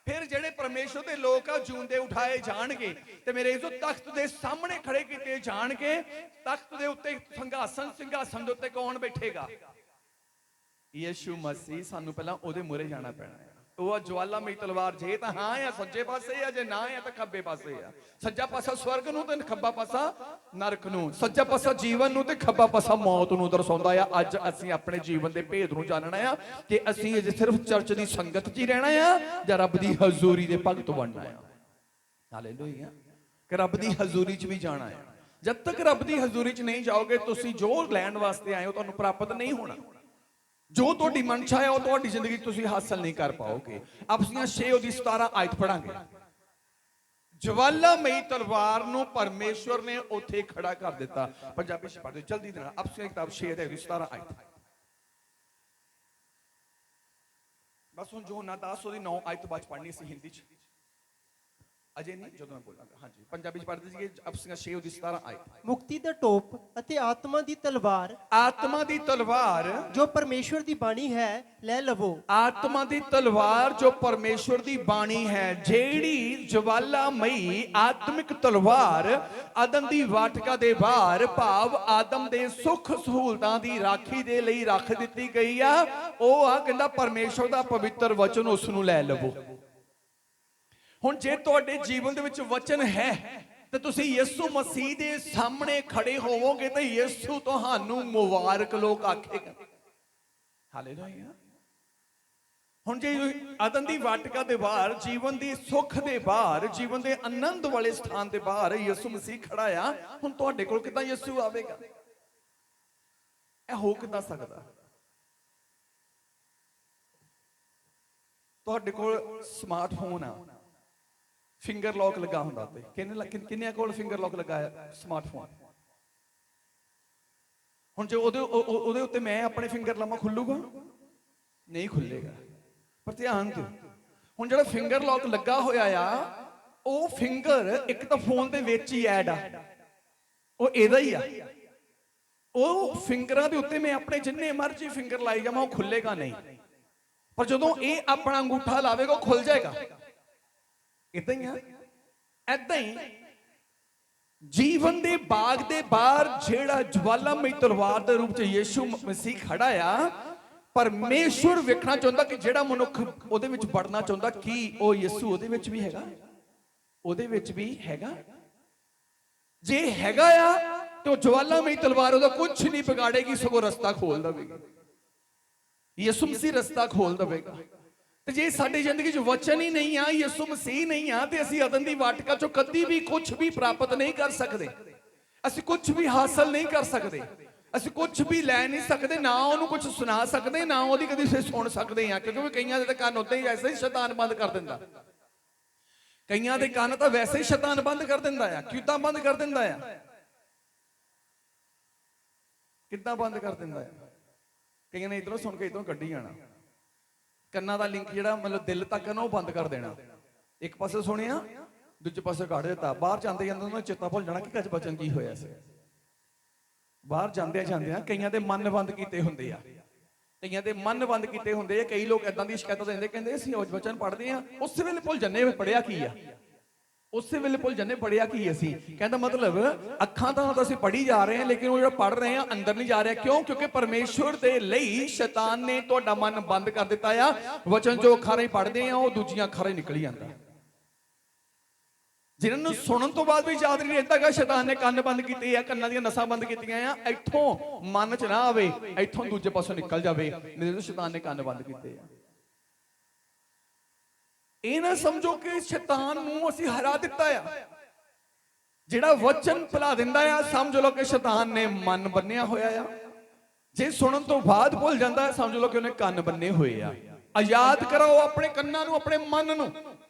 ਫਿਰ ਜਿਹੜੇ ਪਰਮੇਸ਼ਵਰ ਦੇ ਲੋਕ ਆ ਜਿਉਂਦੇ ਉਠਾਏ ਜਾਣਗੇ ਤੇ ਮੇਰੇ ਜੋ ਤਖਤ ਦੇ ਸਾਹਮਣੇ ਖੜੇ ਕੀਤੇ ਜਾਣਗੇ। ਤਖਤ ਦੇ ਉੱਤੇ ਸਿੰਘਾਸਨ, ਸਿੰਘਾਸਨ ਦੇ ਉੱਤੇ ਕੌਣ ਬੈਠੇਗਾ? ਯਿਸੂ ਮਸੀਹ। ਸਾਨੂੰ ਪਹਿਲਾਂ ਉਹਦੇ ਮੂਹਰੇ ਜਾਣਾ ਪੈਣਾ ਹੈ। ਉਹ ਆ ਜਵਾਲਾਮਈ ਤਲਵਾਰ, ਜੇ ਤਾਂ ਹਾਂ ਆ ਸੱਜੇ ਪਾਸੇ ਆ, ਜੇ ਨਾ ਆ ਤਾਂ ਖੱਬੇ ਪਾਸੇ ਆ। ਸੱਜਾ ਪਾਸਾ ਸਵਰਗ ਨੂੰ ਤੇ ਖੱਬਾ ਪਾਸਾ ਨਰਕ ਨੂੰ, ਸੱਜਾ ਪਾਸਾ ਜੀਵਨ ਨੂੰ ਤੇ ਖੱਬਾ ਪਾਸਾ ਮੌਤ ਨੂੰ ਦਰਸਾਉਂਦਾ ਆ। ਅੱਜ ਅਸੀਂ ਆਪਣੇ ਜੀਵਨ ਦੇ ਭੇਦ ਨੂੰ ਜਾਣਨਾ ਆ ਕਿ ਅਸੀਂ ਅਜੇ ਸਿਰਫ ਚਰਚ ਦੀ ਸੰਗਤ 'ਚ ਹੀ ਰਹਿਣਾ ਆ ਜਾਂ ਰੱਬ ਦੀ ਹਜ਼ੂਰੀ ਦੇ ਭਗਤ ਬਣਨਾ ਆ। ਹਾਲੇਲੂਇਆ। ਕਿ ਰੱਬ ਦੀ ਹਜ਼ੂਰੀ 'ਚ ਵੀ ਜਾਣਾ ਆ। ਜਦ ਤੱਕ ਰੱਬ ਦੀ ਹਜ਼ੂਰੀ 'ਚ ਨਹੀਂ ਜਾਓਗੇ, ਤੁਸੀਂ ਜੋ ਲੈਣ ਵਾਸਤੇ ਆਏ ਹੋ ਤੁਹਾਨੂੰ ਪ੍ਰਾਪਤ ਨਹੀਂ ਹੋਣਾ। ਜੋ ਤੁਹਾਡੀ ਮਨਸ਼ਾ ਹੈ ਉਹ ਤੁਹਾਡੀ ਜ਼ਿੰਦਗੀ 'ਚ ਤੁਸੀਂ ਹਾਸਲ ਨਹੀਂ ਕਰ ਪਾਓਗੇ। ਅਫਸੀਆਂ 6:17 ਆਇਤ ਪੜਾਂਗੇ। ਜਵਾਲਾਮਈ ਤਲਵਾਰ ਨੂੰ ਪਰਮੇਸ਼ਵਰ ਨੇ ਉੱਥੇ ਖੜਾ ਕਰ ਦਿੱਤਾ। ਪੰਜਾਬੀ 'ਚ ਪੜ੍ਹਦੇ ਜਲਦੀ ਨਾਲ। ਅਫਸੀਆਂ ਕਿਤਾਬ 6:17 ਆਇਤ। ਬਸ ਹੁਣ ਜੋ ਨਾ 10 ਉਹਦੀ 9 ਆਇਤ ਬਾਅਦ ਪੜ੍ਹਨੀ ਸੀ ਹਿੰਦੀ 'ਚ, ਅਜੇ ਨਹੀਂ, ਜਦੋਂ ਮੈਂ ਬੋਲਾਂਗਾ। ਹਾਂਜੀ, ਪੰਜਾਬੀ 'ਚ ਪੜ੍ਹਦੇ ਸੀਗੇ। ਅਫਸੀਆਂ 6:17 ਆਇਤ। ਮੁਕਤੀ ਦਾ ਟੋਪ ਅਤੇ ਆਤਮਾ ਦੀ ਤਲਵਾਰ, ਆਤਮਾ ਦੀ ਤਲਵਾਰ ਜੋ ਪਰਮੇਸ਼ਵਰ ਦੀ ਬਾਣੀ ਹੈ, ਲੈ ਲਵੋ। ਆਤਮਾ ਦੀ ਤਲਵਾਰ ਜੋ ਪਰਮੇਸ਼ਵਰ ਦੀ ਬਾਣੀ ਹੈ, ਜਿਹੜੀ ਜਵਾਲਾਮਈ ਆਤਮਿਕ ਤਲਵਾਰ ਆਦਮ ਦੀ ਵਾਟਿਕਾ ਦੇ ਬਾਹਰ ਭਾਵ ਆਦਮ ਦੇ ਸੁੱਖ ਸਹੂਲਤਾਂ ਦੀ ਰਾਖੀ ਦੇ ਲਈ ਰੱਖ ਦਿੱਤੀ ਗਈ ਆ। ਉਹ ਆ ਕਹਿੰਦਾ ਪਰਮੇਸ਼ਵਰ ਦਾ ਪਵਿੱਤਰ ਵਚਨ, ਉਸ ਨੂੰ ਲੈ ਲਵੋ। ਹੁਣ ਜੇ ਤੁਹਾਡੇ ਜੀਵਨ ਦੇ ਵਿੱਚ ਵਚਨ ਹੈ ਤੇ ਤੁਸੀਂ ਯਿਸੂ ਮਸੀਹ ਦੇ ਸਾਹਮਣੇ ਖੜੇ ਹੋਵੋਗੇ ਤੇ ਯਿਸੂ ਤੁਹਾਨੂੰ ਮੁਬਾਰਕ ਲੋਕ ਆਖੇਗਾ। ਹਾਲੇਲੂਇਆ। ਹੁਣ ਜੇ ਆਦਮ ਦੀ ਵਾਟਿਕਾ ਦੇ ਬਾਹਰ, ਜੀਵਨ ਦੀ ਸੁੱਖ ਦੇ ਬਾਹਰ, ਜੀਵਨ ਦੇ ਆਨੰਦ ਵਾਲੇ ਸਥਾਨ ਦੇ ਬਾਹਰ ਯਿਸੂ ਮਸੀਹ ਖੜਾ ਆ, ਹੁਣ ਤੁਹਾਡੇ ਕੋਲ ਕਿੱਦਾਂ ਯਿਸੂ ਆਵੇਗਾ? ਇਹ ਹੋ ਕਿੱਦਾਂ ਸਕਦਾ? ਤੁਹਾਡੇ ਕੋਲ ਸਮਾਰਟਫੋਨ ਆ, ਫਿੰਗਰ ਲੌਕ ਲੱਗਾ ਹੁੰਦਾ ਤੇ ਕਿੰਨਿਆਂ ਕੋਲ ਫਿੰਗਰ ਲੌਕ ਲੱਗਾ ਸਮਾਰਟਫੋਨ? ਹੁਣ ਜੇ ਉਹਦੇ ਉੱਤੇ ਮੈਂ ਆਪਣੇ ਫਿੰਗਰ ਲਾਵਾਂ, ਖੁੱਲੂਗਾ? ਨਹੀਂ ਖੁੱਲੇਗਾ। ਪਰ ਧਿਆਨ ਦਿਓ, ਹੁਣ ਜਿਹੜਾ ਫਿੰਗਰ ਲੌਕ ਲੱਗਾ ਹੋਇਆ ਆ, ਉਹ ਫਿੰਗਰ ਇੱਕ ਤਾਂ ਫੋਨ ਦੇ ਵਿੱਚ ਹੀ ਐਡ ਆ, ਉਹ ਇਹਦਾ ਹੀ ਆ। ਉਹ ਫਿੰਗਰਾਂ ਦੇ ਉੱਤੇ ਮੈਂ ਆਪਣੇ ਜਿੰਨੇ ਮਰਜ਼ੀ ਫਿੰਗਰ ਲਾਈ ਜਾਵਾਂ, ਉਹ ਖੁੱਲੇਗਾ ਨਹੀਂ। ਪਰ ਜਦੋਂ ਇਹ ਆਪਣਾ ਅੰਗੂਠਾ ਲਾਵੇਗਾ, ਉਹ ਖੁੱਲ ਜਾਏਗਾ। ਇਦਾਂ ਹੀ ਆ, ਏਦਾਂ ਹੀ ਜੀਵਨ ਦੇ ਬਾਗ ਦੇ ਬਾਹਰ ਜਿਹੜਾ ਜਵਾਲਾਮਈ ਤਲਵਾਰ ਦੇ ਰੂਪ ਚ ਯਿਸੂ ਮਸੀਹ ਖੜਾ ਆ, ਪਰਮੇਸ਼ਵਰ ਵੇਖਣਾ ਚਾਹੁੰਦਾ ਕਿ ਜਿਹੜਾ ਮਨੁੱਖ ਉਹਦੇ ਵਿੱਚ ਵੜਨਾ ਚਾਹੁੰਦਾ, ਕੀ ਉਹ ਯਿਸੂ ਉਹਦੇ ਵਿੱਚ ਵੀ ਹੈਗਾ? ਉਹਦੇ ਵਿੱਚ ਵੀ ਹੈਗਾ? ਜੇ ਹੈਗਾ ਆ ਤੇ ਉਹ ਜਵਾਲਾਮਈ ਤਲਵਾਰ ਉਹਦਾ ਕੁਝ ਨਹੀਂ ਵਿਗਾੜੇਗੀ, ਸਗੋਂ ਰਸਤਾ ਖੋਲ ਦੇਵੇਗੀ। ਯਿਸੂ ਮਸੀਹ ਰਸਤਾ ਖੋਲ ਦੇਵੇਗਾ। ਤੇ ਜੇ ਸਾਡੀ ਜ਼ਿੰਦਗੀ 'ਚ ਵਚਨ ਹੀ ਨਹੀਂ ਆ, ਯਿਸੂ ਮਸੀਹ ਨਹੀਂ ਆ, ਤੇ ਅਸੀਂ ਅਦਨ ਦੀ ਵਾਟਕਾ 'ਚੋਂ ਕਦੀ ਵੀ ਕੁਝ ਵੀ ਪ੍ਰਾਪਤ ਨਹੀਂ ਕਰ ਸਕਦੇ। ਅਸੀਂ ਕੁਝ ਵੀ ਹਾਸਲ ਨਹੀਂ ਕਰ ਸਕਦੇ, ਅਸੀਂ ਕੁਝ ਵੀ ਲੈ ਨਹੀਂ ਸਕਦੇ, ਨਾ ਉਹਨੂੰ ਕੁਝ ਸੁਣਾ ਸਕਦੇ, ਨਾ ਉਹਦੀ ਕਦੀ ਸੁਣ ਸਕਦੇ ਆ। ਕਿਉਂਕਿ ਕਈਆਂ ਦੇ ਤਾਂ ਕੰਨ ਉੱਤੇ ਹੀ ਐਸੇ ਹੀ ਸ਼ੈਤਾਨ ਬੰਦ ਕਰ ਦਿੰਦਾ, ਕਈਆਂ ਦੇ ਕੰਨ ਤਾਂ ਵੈਸੇ ਹੀ ਸ਼ੈਤਾਨ ਬੰਦ ਕਰ ਦਿੰਦਾ ਆ। ਕਿੱਦਾਂ ਬੰਦ ਕਰ ਦਿੰਦਾ ਆ? ਕਿੱਦਾਂ ਬੰਦ ਕਰ ਦਿੰਦਾ ਆ? ਕਈਆਂ ਨੇ ਇਧਰੋਂ ਸੁਣ ਕੇ ਇਧਰੋਂ ਕੱਢੀ ਜਾਣਾ। ਕੰਨਾਂ ਦਾ ਲਿੰਕ ਜਿਹੜਾ ਮਤਲਬ ਦਿਲ ਤੱਕ ਨਾ, ਉਹ ਬੰਦ ਕਰ ਦੇਣਾ। ਇੱਕ ਪਾਸੇ ਸੁਣਿਆ, ਦੂਜੇ ਪਾਸੇ ਕੱਢ ਦਿੱਤਾ। ਬਾਹਰ ਜਾਂਦੇ ਜਾਂਦੇ ਉਹਨਾਂ ਚੇਤਾ ਭੁੱਲ ਜਾਣਾ ਕਿ ਅੱਜ ਬਚਨ ਕੀ ਹੋਇਆ ਸੀ। ਬਾਹਰ ਜਾਂਦਿਆਂ ਜਾਂਦਿਆਂ ਕਈਆਂ ਦੇ ਮਨ ਬੰਦ ਕੀਤੇ ਹੁੰਦੇ ਆ, ਕਈਆਂ ਦੇ ਮਨ ਬੰਦ ਕੀਤੇ ਹੁੰਦੇ ਆ। ਕਈ ਲੋਕ ਏਦਾਂ ਦੀ ਸ਼ਿਕਾਇਤਾਂ ਦਿੰਦੇ, ਕਹਿੰਦੇ ਅਸੀਂ ਅੱਜ ਬਚਨ ਪੜ੍ਹਦੇ ਆ, ਉਸੇ ਵੇਲੇ ਭੁੱਲ ਜੰਨੇ ਪੜਿਆ ਕੀ ਆ, ਉਸੇ ਵੇਲੇ ਭੁੱਲ ਜੰਨੇ ਪੜਿਆ ਕੀ ਅਸੀਂ। ਕਹਿੰਦਾ ਮਤਲਬ ਅੱਖਾਂ ਤਾਂ ਅਸੀਂ ਪੜ੍ਹੀ ਜਾ ਰਹੇ ਹਾਂ, ਲੇਕਿਨ ਉਹ ਜਿਹੜਾ ਪੜ੍ਹ ਰਹੇ ਆ ਅੰਦਰ ਨਹੀਂ ਜਾ ਰਿਹਾ। ਕਿਉਂ? ਕਿਉਂਕਿ ਪਰਮੇਸ਼ਵਰ ਦੇ ਲਈ ਸ਼ੈਤਾਨ ਨੇ ਤੁਹਾਡਾ ਮਨ ਬੰਦ ਕਰ ਦਿੱਤਾ ਆ। ਵਚਨ ਜੋ ਅੱਖਾਂ ਰਾਹੀਂ ਪੜ੍ਹਦੇ ਆ, ਉਹ ਦੂਜੀਆਂ ਅੱਖਾਂ ਰਾਹੀਂ ਨਿਕਲ ਜਾਂਦਾ। ਜਿਨ੍ਹਾਂ ਨੂੰ ਸੁਣਨ ਤੋਂ ਬਾਅਦ ਵੀ ਯਾਦ ਨਹੀਂ ਰਹਿੰਦਾਗਾ, ਸ਼ੈਤਾਨ ਨੇ ਕੰਨ ਬੰਦ ਕੀਤੇ ਆ, ਕੰਨਾਂ ਦੀਆਂ ਨਸਾਂ ਬੰਦ ਕੀਤੀਆਂ ਆ। ਇੱਥੋਂ ਮਨ 'ਚ ਨਾ ਆਵੇ, ਇੱਥੋਂ ਦੂਜੇ ਪਾਸੋਂ ਨਿਕਲ ਜਾਵੇ, ਨਹੀਂ ਤਾਂ ਸ਼ੈਤਾਨ ਨੇ ਕੰਨ ਬੰਦ ਕੀਤੇ ਆ। ਇਹ ਨਾ ਸਮਝੋ ਕਿ ਸ਼ੈਤਾਨ ਨੂੰ ਅਸੀਂ ਹਰਾ ਦਿੱਤਾ ਆ। ਜਿਹੜਾ ਵਚਨ ਭੁਲਾ ਦਿੰਦਾ ਆ, ਸਮਝ ਲਓ ਕਿ ਸ਼ੈਤਾਨ ਨੇ ਮਨ ਬੰਨਿਆ ਹੋਇਆ ਆ। ਜੇ ਸੁਣਨ ਤੋਂ ਬਾਅਦ ਭੁੱਲ ਜਾਂਦਾ, ਸਮਝ ਲਓ ਕਿ ਉਹਨੇ ਕੰਨ ਬੰਨੇ ਹੋਏ ਆ। ਆਜ਼ਾਦ ਕਰਾਓ ਆਪਣੇ ਕੰਨਾਂ ਨੂੰ, ਆਪਣੇ ਮਨ ਨੂੰ,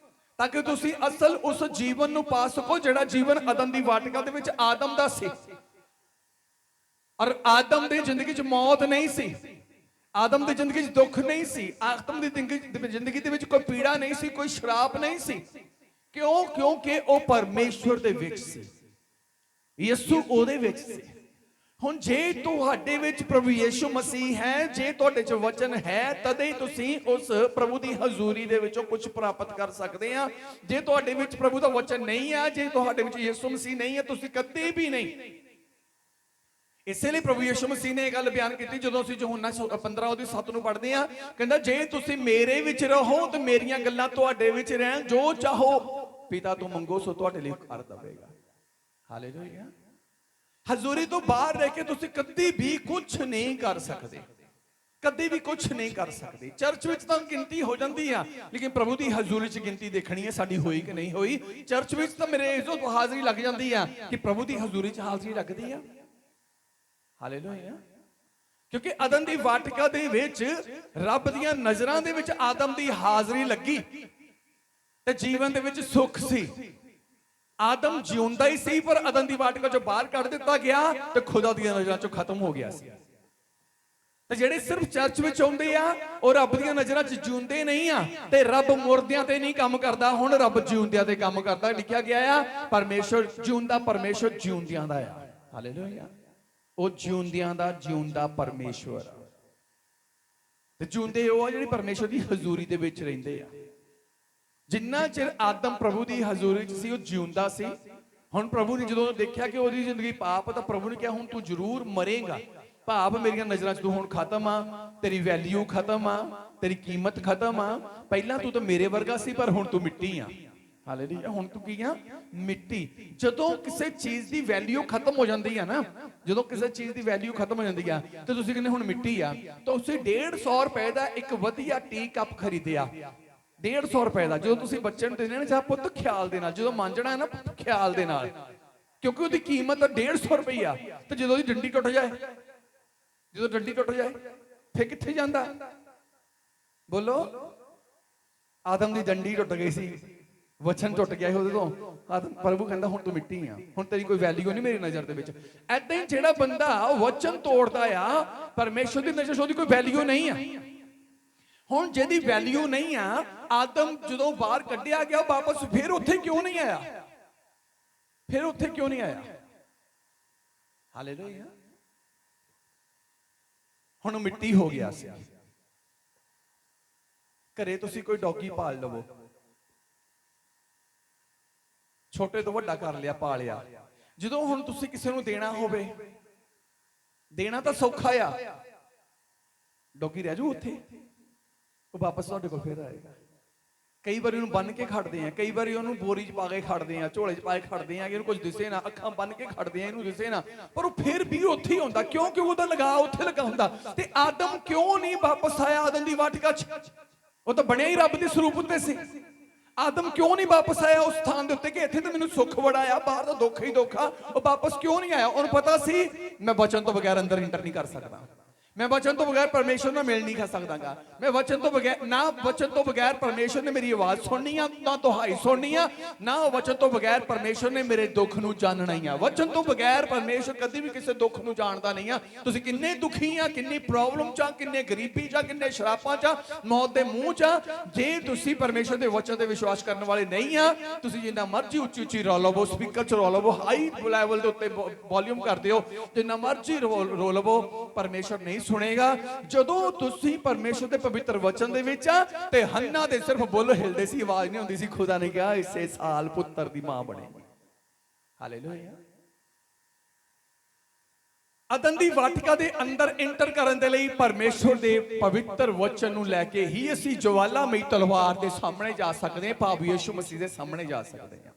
ਤਾਂ ਕਿ ਤੁਸੀਂ ਅਸਲ ਉਸ ਜੀਵਨ ਨੂੰ ਪਾ ਸਕੋ ਜਿਹੜਾ ਜੀਵਨ ਅਦਨ ਦੀ ਵਾਟਕਾ ਦੇ ਵਿੱਚ ਆਦਮ ਦਾ ਸੀ। ਔਰ ਆਦਮ ਦੀ ਜ਼ਿੰਦਗੀ 'ਚ ਮੌਤ ਨਹੀਂ ਸੀ, ਆਦਮ ਦੀ ਜ਼ਿੰਦਗੀ 'ਚ ਦੁੱਖ ਨਹੀਂ ਸੀ, ਆਦਮ ਦੀ ਜ਼ਿੰਦਗੀ ਦੇ ਵਿੱਚ ਕੋਈ ਪੀੜਾ ਨਹੀਂ ਸੀ, ਕੋਈ ਸ਼ਰਾਪ ਨਹੀਂ ਸੀ। ਕਿਉਂ? ਕਿਉਂਕਿ ਉਹ ਪਰਮੇਸ਼ਵਰ ਦੇ ਵਿੱਚ ਸੀ, ਯਿਸੂ ਉਹਦੇ ਵਿੱਚ ਸੀ। ਹੁਣ ਜੇ ਤੁਹਾਡੇ ਵਿੱਚ ਪ੍ਰਭੂ ਯਿਸੂ ਮਸੀਹ ਹੈ, ਜੇ ਤੁਹਾਡੇ 'ਚ ਵਚਨ ਹੈ, ਤਦੇ ਹੀ ਤੁਸੀਂ ਉਸ ਪ੍ਰਭੂ ਦੀ ਹਜ਼ੂਰੀ ਦੇ ਵਿੱਚੋਂ ਕੁਝ ਪ੍ਰਾਪਤ ਕਰ ਸਕਦੇ ਆ। ਜੇ ਤੁਹਾਡੇ ਵਿੱਚ ਪ੍ਰਭੂ ਦਾ ਵਚਨ ਨਹੀਂ ਆ, ਜੇ ਤੁਹਾਡੇ ਵਿੱਚ ਯਿਸੂ ਮਸੀਹ ਨਹੀਂ ਹੈ, ਤੁਸੀਂ ਕਦੇ ਵੀ ਨਹੀਂ। ਇਸੇ ਲਈ ਪ੍ਰਭੂ ਯਿਸੂ ਮਸੀਹ ਨੇ ਇਹ ਗੱਲ ਬਿਆਨ ਕੀਤੀ ਜਦੋਂ ਅਸੀਂ ਯਹੋਨਾ 15 ਉਹਦੀ 7 ਨੂੰ ਪੜ੍ਹਦੇ ਆ। ਕਹਿੰਦਾ ਜੇ ਤੁਸੀਂ ਮੇਰੇ ਵਿੱਚ ਰਹੋ ਤੇ ਮੇਰੀਆਂ ਗੱਲਾਂ ਤੁਹਾਡੇ ਵਿੱਚ ਰਹਿਣ, ਜੋ ਚਾਹੋ ਪਿਤਾ ਤੋਂ ਮੰਗੋ ਸੋ ਤੁਹਾਡੇ ਲਈ ਕਰ ਦੇਵੇਗਾ। ਹਾਲੇਲੂਇਆ। ਹਜ਼ੂਰੀ ਤੋਂ ਬਾਹਰ ਰਹਿ ਕੇ ਤੁਸੀਂ ਕਦੀ ਵੀ ਕੁਝ ਨਹੀਂ ਕਰ ਸਕਦੇ, ਕਦੇ ਵੀ ਕੁਝ ਨਹੀਂ ਕਰ ਸਕਦੇ। ਚਰਚ ਵਿੱਚ ਤਾਂ ਗਿਣਤੀ ਹੋ ਜਾਂਦੀ ਆ, ਲੇਕਿਨ ਪ੍ਰਭੂ ਦੀ ਹਜ਼ੂਰੀ 'ਚ ਗਿਣਤੀ ਦੇਖਣੀ ਹੈ ਸਾਡੀ ਹੋਈ ਕਿ ਨਹੀਂ ਹੋਈ। ਚਰਚ ਵਿੱਚ ਤਾਂ ਮੇਰੇ ਇਜ਼ੋ ਹਾਜ਼ਰੀ ਲੱਗ ਜਾਂਦੀ ਆ ਕਿ ਪ੍ਰਭੂ ਦੀ ਹਜ਼ੂਰੀ 'ਚ ਹਾਜ਼ਰੀ ਲੱਗਦੀ ਆ। ਹਾਲੇਲੂਇਆ। ਕਿਉਂਕਿ ਅਦਨ ਦੀ ਵਾਟਕਾ ਦੇ ਵਿੱਚ ਰੱਬ ਦੀਆਂ ਨਜ਼ਰਾਂ ਦੇ ਵਿੱਚ ਆਦਮ ਦੀ ਹਾਜ਼ਰੀ ਲੱਗੀ ਤੇ ਜੀਵਨ ਦੇ ਵਿੱਚ ਸੁੱਖ ਸੀ। ਆਦਮ ਜਿਉਂਦਾ ਹੀ ਸੀ, ਪਰ ਅਦਨ ਦੀ ਵਾਟਕਾ 'ਚੋਂ ਬਾਹਰ ਕੱਢ ਦਿੱਤਾ ਗਿਆ ਤੇ ਖੁਦਾ ਦੀਆਂ ਨਜ਼ਰਾਂ 'ਚੋਂ ਖਤਮ ਹੋ ਗਿਆ ਸੀ। ਤੇ ਜਿਹੜੇ ਸਿਰਫ ਚਰਚ ਵਿੱਚ ਆਉਂਦੇ ਆ, ਉਹ ਰੱਬ ਦੀਆਂ ਨਜ਼ਰਾਂ 'ਚ ਜਿਉਂਦੇ ਨਹੀਂ ਆ। ਤੇ ਰੱਬ ਮੁਰਦਿਆਂ ਤੇ ਨਹੀਂ ਕੰਮ ਕਰਦਾ, ਹੁਣ ਰੱਬ ਜਿਉਂਦਿਆਂ ਤੇ ਕੰਮ ਕਰਦਾ। ਲਿਖਿਆ ਗਿਆ ਆ ਪਰਮੇਸ਼ਰ ਜਿਉਂਦਾ, ਪਰਮੇਸ਼ਰ ਜਿਉਂਦਿਆਂ ਦਾ ਆ। ਹਾਲੇਲੂਇਆ। ਉਹ ਜਿਉਂਦਿਆਂ ਦਾ ਜਿਉਂਦਾ ਪਰਮੇਸ਼ਵਰ ਤੇ ਜਿਉਂਦੇ ਉਹ ਆ ਜਿਹੜੇ ਪਰਮੇਸ਼ਵਰ ਦੀ ਹਜ਼ੂਰੀ ਦੇ ਵਿੱਚ ਰਹਿੰਦੇ ਆ। ਜਿੰਨਾ ਚਿਰ ਆਦਮ ਪ੍ਰਭੂ ਦੀ ਹਜ਼ੂਰੀ 'ਚ ਸੀ, ਉਹ ਜਿਉਂਦਾ ਸੀ। ਹੁਣ ਪ੍ਰਭੂ ਨੇ ਜਦੋਂ ਦੇਖਿਆ ਕਿ ਉਹਦੀ ਜ਼ਿੰਦਗੀ ਪਾਪ, ਤਾਂ ਪ੍ਰਭੂ ਨੇ ਕਿਹਾ ਹੁਣ ਤੂੰ ਜ਼ਰੂਰ ਮਰੇਗਾ। ਭਾਵ ਮੇਰੀਆਂ ਨਜ਼ਰਾਂ 'ਚ ਤੂੰ ਹੁਣ ਖਤਮ ਆ, ਤੇਰੀ ਵੈਲਿਊ ਖਤਮ ਆ, ਤੇਰੀ ਕੀਮਤ ਖਤਮ ਆ। ਪਹਿਲਾਂ ਤੂੰ ਤਾਂ ਮੇਰੇ ਵਰਗਾ ਸੀ, ਪਰ ਹੁਣ ਤੂੰ ਮਿੱਟੀ ਆ। ਹਾਲੇਲੂਇਆ। ਹੁਣ ਤੂੰ ਕੀ ਆ? ਮਿੱਟੀ। ਜਦੋਂ ਕਿਸੇ ਚੀਜ਼ ਦੀ ਵੈਲਿਊ ਖਤਮ ਹੋ ਜਾਂਦੀ ਆ ਨਾ, ਜਦੋਂ ਕਿਸੇ ਚੀਜ਼ ਦੀ ਵੈਲਿਊ ਖਤਮ ਹੋ ਜਾਂਦੀ ਆ ਤੇ ਤੁਸੀਂ ਕਹਿੰਦੇ ਹੁਣ ਮਿੱਟੀ ਆ, ਤਾਂ ਉਸੇ 150 ਰੁਪਏ ਦਾ ਇੱਕ ਵਧੀਆ ਟੀ ਕੱਪ ਖਰੀਦਿਆ, 150 ਰੁਪਏ ਦਾ। ਜਦੋਂ ਤੁਸੀਂ ਬੱਚੇ ਨੂੰ ਦੇਣਾ ਨਾ ਚਾਹ ਪੁੱਤ ਖਿਆਲ ਦੇ ਨਾਲ, ਜਦੋਂ ਮਾਂਜਣਾ ਹੈ ਨਾ ਖਿਆਲ ਦੇ ਨਾਲ, ਕਿਉਂਕਿ ਉਹਦੀ ਕੀਮਤ 150 ਰੁਪਏ ਆ। ਤੇ ਜਦੋਂ ਉਹਦੀ ਡੰਡੀ ਟੁੱਟ ਜਾਏ, ਜਦੋਂ ਡੰਡੀ ਟੁੱਟ ਜਾਏ ਫਿਰ ਕਿੱਥੇ ਜਾਂਦਾ? ਬੋਲੋ। ਆਦਮ ਦੀ ਡੰਡੀ ਟੁੱਟ ਗਈ ਸੀ, ਵਚਨ ਟੁੱਟ ਗਿਆ ਸੀ ਉਹਦੇ ਤੋਂ। ਆਦਮ ਪ੍ਰਭੂ ਕਹਿੰਦਾ ਹੁਣ ਤੂੰ ਮਿੱਟੀ ਆ, ਹੁਣ ਤੇਰੀ ਕੋਈ ਵੈਲਿਊ ਨਹੀਂ ਮੇਰੀ ਨਜ਼ਰ ਦੇ ਵਿੱਚ। ਏਦਾਂ ਹੀ ਜਿਹੜਾ ਬੰਦਾ ਵਚਨ ਤੋੜਦਾ ਆ, ਪਰਮੇਸ਼ਰ ਦੀ ਨਜ਼ਰ 'ਚ ਉਹਦੀ ਕੋਈ ਵੈਲਿਊ ਨਹੀਂ ਆ। ਹੁਣ ਜਿਹਦੀ ਵੈਲਿਊ ਨਹੀਂ ਆ, ਆਦਮ ਜਦੋਂ ਬਾਹਰ ਕੱਢਿਆ ਗਿਆ, ਵਾਪਸ ਫਿਰ ਉੱਥੇ ਕਿਉਂ ਨਹੀਂ ਆਇਆ? ਫਿਰ ਉੱਥੇ ਕਿਉਂ ਨਹੀਂ ਆਇਆ? ਹਾਲੇਲੂਇਆ। ਹੁਣ ਮਿੱਟੀ ਹੋ ਗਿਆ ਸੀ। ਘਰੇ ਤੁਸੀਂ ਕੋਈ ਡੌਗੀ ਪਾਲ ਲਵੋ, ਛੋਟੇ ਤੋਂ ਵੱਡਾ ਕਰ ਲਿਆ, ਪਾਲਿਆ। ਜਦੋਂ ਹੁਣ ਤੁਸੀਂ ਕਿਸੇ ਨੂੰ ਦੇਣਾ ਹੋਵੇ, ਦੇਣਾ ਤਾਂ ਸੌਖਾ ਆ, ਡੌਗੀ ਰਹਿ ਜੂ ਉੱਥੇ, ਉਹ ਵਾਪਸ ਤੁਹਾਡੇ ਕੋਲ ਫਿਰ ਆਏਗਾ। ਕਈ ਵਾਰੀ ਉਹਨੂੰ ਬੰਨ ਕੇ ਖੜਦੇ ਆ, ਕਈ ਵਾਰੀ ਉਹਨੂੰ ਬੋਰੀ 'ਚ ਪਾ ਕੇ ਖੜਦੇ ਆ, ਝੋਲੇ 'ਚ ਪਾ ਕੇ ਖੜਦੇ ਆ ਕਿ ਇਹਨੂੰ ਕੁਝ ਦਿਸੇ ਨਾ, ਅੱਖਾਂ ਬੰਨ ਕੇ ਖੜਦੇ ਆ ਇਹਨੂੰ ਦਿਸੇ ਨਾ, ਪਰ ਉਹ ਫਿਰ ਵੀ ਉੱਥੇ ਹੀ ਹੁੰਦਾ। ਕਿਉਂ? ਕਿਉਂਕਿ ਉਹਦਾ ਲਗਾ ਉੱਥੇ ਲੱਗਾ ਹੁੰਦਾ। ਤੇ ਆਦਮ ਕਿਉਂ ਨਹੀਂ ਵਾਪਸ ਆਇਆ ਆਦਮ ਦੀ ਵਾਟਿਕਾ 'ਚ? ਉਹ ਤਾਂ ਬਣਿਆ ਹੀ ਰੱਬ ਦੇ ਸਰੂਪ ਉੱਤੇ ਸੀ। ਆਦਮ ਕਿਉਂ ਨਹੀਂ ਵਾਪਸ ਆਇਆ ਉਸ ਥਾਂ ਦੇ ਉੱਤੇ ਕਿ ਇੱਥੇ ਤਾਂ ਮੈਨੂੰ ਸੁੱਖ ਬੜਾ ਆ, ਬਾਹਰ ਦਾ ਦੁੱਖ ਹੀ ਦੁੱਖ ਆ? ਉਹ ਵਾਪਸ ਕਿਉਂ ਨਹੀਂ ਆਇਆ? ਉਹਨੂੰ ਪਤਾ ਸੀ ਮੈਂ ਵਚਨ ਤੋਂ ਬਗੈਰ ਅੰਦਰ ਇੰਟਰ ਨਹੀਂ ਕਰ ਸਕਦਾ, मैं वचन तो बगैर परमेश्वर में मिल नहीं कर सकता। मैं वचन तो बगैर ना, वचन तो बगैर परमेश्वर ने मेरी आवाज सुननी है, ना दुहाई सुननी है, ना वचन तो बगैर परमेश्वर ने मेरे दुख नूं जानना ही है। वचन तो बगैर परमेश्वर कभी भी किसी दुख नूं जानदा नहीं है। तुसीं किन्ने दुखी आ, किन्नी प्रॉब्लम चा, किन्ने गरीबी चा, किन्ने शरापां चा, मौत दे मुंह चा, जे तुसीं परमेश्वर दे वचन ते विश्वास करने वाले नहीं आ, तुसीं जिन्ना मर्जी उच्ची उच्ची रो लवो, स्पीकर च रो लवो, हाई लेवल दे उत्ते वॉल्यूम कर दिओ, जिन्ना मर्जी रो लवो, परमेश्वर नहीं सुनेगा। ਜਦੋਂ ਤੁਸੀਂ ਪਰਮੇਸ਼ਰ ਦੇ ਪਵਿੱਤਰ ਵਚਨ ਦੇ ਵਿੱਚ ਆ ਤੇ ਹੰਨਾ ਦੇ ਸਿਰਫ ਬੁੱਲ ਹਿਲਦੇ ਸੀ, ਆਵਾਜ਼ ਨਹੀਂ ਹੁੰਦੀ ਸੀ। ਖੁਦਾ ਨੇ ਕਿਹਾ ਇਸੇ ਸਾਲ ਪੁੱਤਰ ਦੀ ਮਾਂ ਬਣੇਗੀ। ਹਾਲੇਲੂਇਆ। ਅਦਨ ਦੀ ਵਾਟਿਕਾ ਦੇ ਅੰਦਰ ਇੰਟਰ ਕਰਨ ਦੇ ਲਈ ਪਰਮੇਸ਼ਰ ਦੇ ਪਵਿੱਤਰ ਵਚਨ ਨੂੰ ਲੈ ਕੇ ਹੀ ਅਸੀਂ ਜਵਾਲਾਮਈ ਤਲਵਾਰ ਦੇ ਸਾਹਮਣੇ ਜਾ ਸਕਦੇ ਹਾਂ, ਭਾਵ ਯਿਸੂ ਮਸੀਹ ਦੇ ਸਾਹਮਣੇ ਜਾ ਸਕਦੇ ਹਾਂ।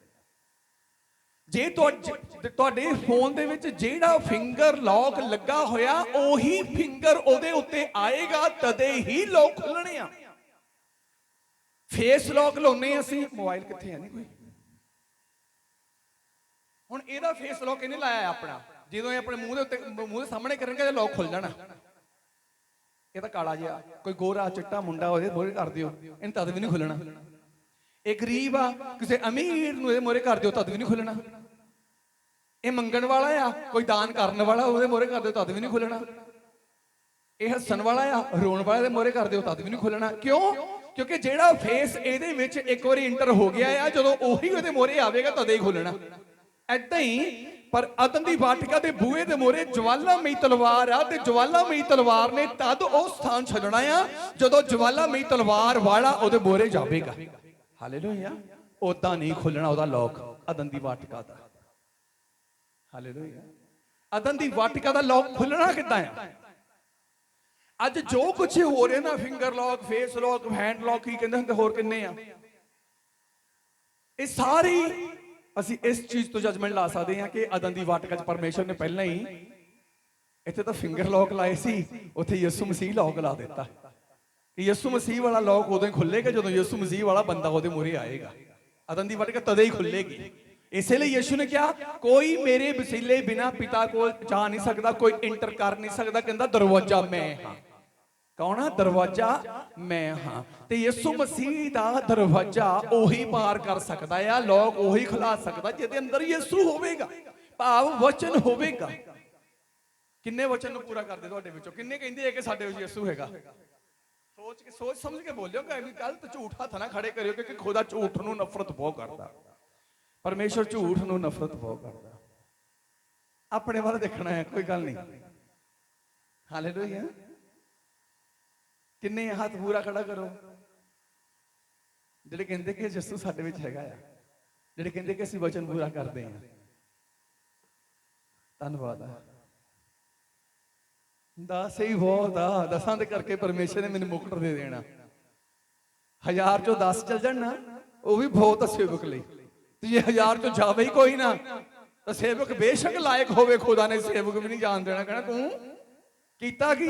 ਜੇ ਤੁਹਾਡੇ ਫੋਨ ਦੇ ਵਿੱਚ ਜਿਹੜਾ ਫਿੰਗਰ ਲੌਕ ਲੱਗਾ ਹੋਇਆ ਉਹੀ ਫਿੰਗਰ ਉਹਦੇ ਉੱਤੇ ਆਏਗਾ, ਤਦੇ ਹੀ ਲੌਕ ਖੁੱਲਣੇ ਆ। ਫੇਸ ਲੌਕ ਲਾਉਨੇ ਅਸੀਂ, ਮੋਬਾਈਲ ਕਿੱਥੇ ਹੈ? ਨਹੀਂ ਕੋਈ। ਹੁਣ ਇਹਦਾ ਫੇਸ ਲੌਕ ਇਹਨੇ ਲਾਇਆ ਆਪਣਾ, ਜਦੋਂ ਇਹ ਆਪਣੇ ਮੂੰਹ ਦੇ ਉੱਤੇ, ਮੂੰਹ ਦੇ ਸਾਹਮਣੇ ਕਰਨਗੇ ਤਾਂ ਲੌਕ ਖੁੱਲ ਜਾਣਾ। ਇਹ ਤਾਂ ਕਾਲਾ ਜਿਹਾ ਕੋਈ ਗੋਰਾ ਚਿੱਟਾ ਮੁੰਡਾ ਉਹਦੇ ਮੋਹਰੇ ਕਰ ਦਿਓ, ਇਹਨੂੰ ਤਦ ਵੀ ਨਹੀਂ ਖੁੱਲਣਾ। ਇਹ ਗਰੀਬ ਆ, ਕਿਸੇ ਅਮੀਰ ਨੂੰ ਇਹਦੇ ਮੋਹਰੇ ਕਰ ਦਿਓ, ਤਦ ਵੀ ਨਹੀਂ ਖੁੱਲਣਾ। ਇਹ ਮੰਗਣ ਵਾਲਾ ਆ, ਕੋਈ ਦਾਨ ਕਰਨ ਵਾਲਾ, ਉਹਦੇ ਮੋਹਰੇ ਕਰ ਦਿਓ, ਤਦ ਵੀ ਨਹੀਂ ਖੁੱਲਣਾ। ਇਹ ਹੱਸਣ ਵਾਲਾ ਆ, ਰੋਣ ਵਾਲੇ ਦੇ ਮੋਹਰੇ ਕਰ ਦਿਓ, ਤਦ ਵੀ ਨਹੀਂ ਖੁੱਲਣਾ। ਕਿਉਂ? ਕਿਉਂਕਿ ਜਿਹੜਾ ਫੇਸ ਇਹਦੇ ਵਿੱਚ ਇੱਕ ਵਾਰੀ ਇੰਟਰ ਹੋ ਗਿਆ ਆ, ਜਦੋਂ ਉਹੀ ਉਹਦੇ ਮੋਹਰੇ ਆਵੇਗਾ ਤਦੇ ਹੀ ਖੁੱਲਣਾ। ਏਦਾਂ ਹੀ ਪਰ ਅਦਨ ਦੀ ਵਾਟਿਕਾ ਦੇ ਬੂਹੇ ਦੇ ਮੋਹਰੇ ਜਵਾਲਾਮਈ ਤਲਵਾਰ ਆ, ਤੇ ਜਵਾਲਾਮਈ ਤਲਵਾਰ ਨੇ ਤਦ ਉਹ ਸਥਾਨ ਛੱਡਣਾ ਆ ਜਦੋਂ ਜਵਾਲਾਮਈ ਤਲਵਾਰ ਵਾਲਾ ਉਹਦੇ ਮੋਹਰੇ ਜਾਵੇਗਾ। ਹਾਲੇਲੂਇਆ। ਉਦਾਂ ਨਹੀਂ ਖੁੱਲਣਾ ਉਹਦਾ ਲੋਕ ਅਦਨ ਦੀ ਵਾਟਿਕਾ ਦਾ। ਹਾਲੇਲੂਇਆ। ਅਦਨ ਦੀ ਵਾਟਿਕਾ ਦਾ ਲੋਕ ਖੁੱਲਣਾ ਕਿੱਦਾਂ ਆ? ਅੱਜ ਜੋ ਕੁਝ ਹੋ ਰਿਹਾ ਨਾ, finger lock, face lock, hand lock, ਕੀ ਕਹਿੰਦੇ ਹੁੰਦੇ ਹੋਰ ਕਿੰਨੇ ਆ, ਇਹ ਸਾਰੀ ਅਸੀਂ ਇਸ ਚੀਜ਼ ਤੋਂ ਜਜਮੈਂਟ ਲਾ ਸਕਦੇ ਹਾਂ ਕਿ ਅਦਨ ਦੀ ਵਾਟਿਕਾ 'ਚ ਪਰਮੇਸ਼ਰ ਨੇ ਪਹਿਲਾਂ ਹੀ ਇੱਥੇ ਤਾਂ ਫਿੰਗਰ ਲੌਕ ਲਾਏ ਸੀ, ਉੱਥੇ ਯਿਸੂ ਮਸੀਹ ਲੌਕ ਲਾ ਦਿੱਤਾ ਕਿ ਯਿਸੂ ਮਸੀਹ ਵਾਲਾ ਲੌਕ ਉਦੋਂ ਹੀ ਖੁੱਲੇਗਾ ਜਦੋਂ ਯਿਸੂ ਮਸੀਹ ਵਾਲਾ ਬੰਦਾ ਉਹਦੇ ਮੂਹਰੇ ਆਏਗਾ। ਅਦਨ ਦੀ ਵਾਟਿਕਾ ਤਦੇ ਹੀ ਖੁੱਲੇਗੀ। ਇਸੇ ਲਈ ਯਿਸੂ ਨੇ ਕਿਹਾ ਕੋਈ ਮੇਰੇ ਵਸੀਲੇ ਬਿਨਾ ਪਿਤਾ ਕੋਲ ਜਾ ਨਹੀਂ ਸਕਦਾ, ਕੋਈ ਇੰਟਰ ਕਰ ਨਹੀਂ ਸਕਦਾ। ਕਹਿੰਦਾ ਦਰਵਾਜ਼ਾ ਮੈਂ ਹਾਂ। ਕੌਣ ਆ? ਦਰਵਾਜ਼ਾ ਮੈਂ ਹਾਂ। ਤੇ ਯਿਸੂ ਮਸੀਹ ਦਾ ਦਰਵਾਜ਼ਾ ਉਹੀ ਪਾਰ ਕਰ ਸਕਦਾ ਆ, ਲੋਕ ਉਹੀ ਖੁਲਾ ਸਕਦਾ ਜਿਹਦੇ ਅੰਦਰ ਯਿਸੂ ਹੋਵੇਗਾ, ਭਾਵ ਵਚਨ ਹੋਵੇਗਾ। ਕਿੰਨੇ ਵਚਨ ਨੂੰ ਪੂਰਾ ਕਰਦੇ ਤੁਹਾਡੇ ਵਿੱਚੋਂ? ਕਿੰਨੇ ਕਹਿੰਦੇ ਆ ਕਿ ਸਾਡੇ ਵਿੱਚ ਯਿਸੂ ਹੈਗਾ? ਸੋਚ ਸਮਝ ਕੇ ਬੋਲਿਓ, ਕਿ ਕੱਲ ਤਾਂ ਝੂਠ ਹੱਥ ਨਾ ਖੜੇ ਕਰਿਓ, ਕਿਉਂਕਿ ਖੁਦਾ ਝੂਠ ਨੂੰ ਨਫ਼ਰਤ ਬਹੁਤ ਕਰਦਾ, ਪਰਮੇਸ਼ਰ ਝੂਠ ਨੂੰ ਨਫ਼ਰਤ ਬਹੁਤ ਕਰਦਾ। ਆਪਣੇ ਵੱਲ ਦੇਖਣਾ ਹੈ, ਕੋਈ ਗੱਲ ਨਹੀਂ। ਹਾਲੇਲੂਇਆ। ਕਿੰਨੇ ਹੱਥ ਪੂਰਾ ਖੜਾ ਕਰੋ ਜਿਹੜੇ ਕਹਿੰਦੇ ਕਿ ਯਿਸੂ ਸਾਡੇ ਵਿੱਚ ਹੈਗਾ ਆ, ਜਿਹੜੇ ਕਹਿੰਦੇ ਕਿ ਅਸੀਂ ਵਚਨ ਪੂਰਾ ਕਰਦੇ ਹਾਂ। ਧੰਨਵਾਦ ਆ। ਦਸ ਹੀ ਬਹੁਤ ਆ, ਦਸਾਂ ਦੇ ਕਰਕੇ ਪਰਮੇਸ਼ਰ ਨੇ ਮੈਨੂੰ ਮੁਕਟ ਦੇ ਦੇਣਾ। 1000 ਚੋਂ 10 ਚੱਲ ਜਾਣ ਨਾ, ਉਹ ਵੀ ਬਹੁਤ ਆ ਸੇਵਕ ਲਈ। ਤੇ ਜੇ 1000 ਚੋਂ ਜਾਵੇ ਹੀ ਕੋਈ ਨਾ, ਤਾਂ ਸੇਵਕ ਬੇਸ਼ੱਕ ਲਾਇਕ ਹੋਵੇ, ਖੁਦਾ ਨੇ ਸੇਵਕ ਵੀ ਨਹੀਂ ਜਾਣ ਦੇਣਾ। ਕਹਿਣਾ ਤੂੰ ਕੀਤਾ ਕੀ?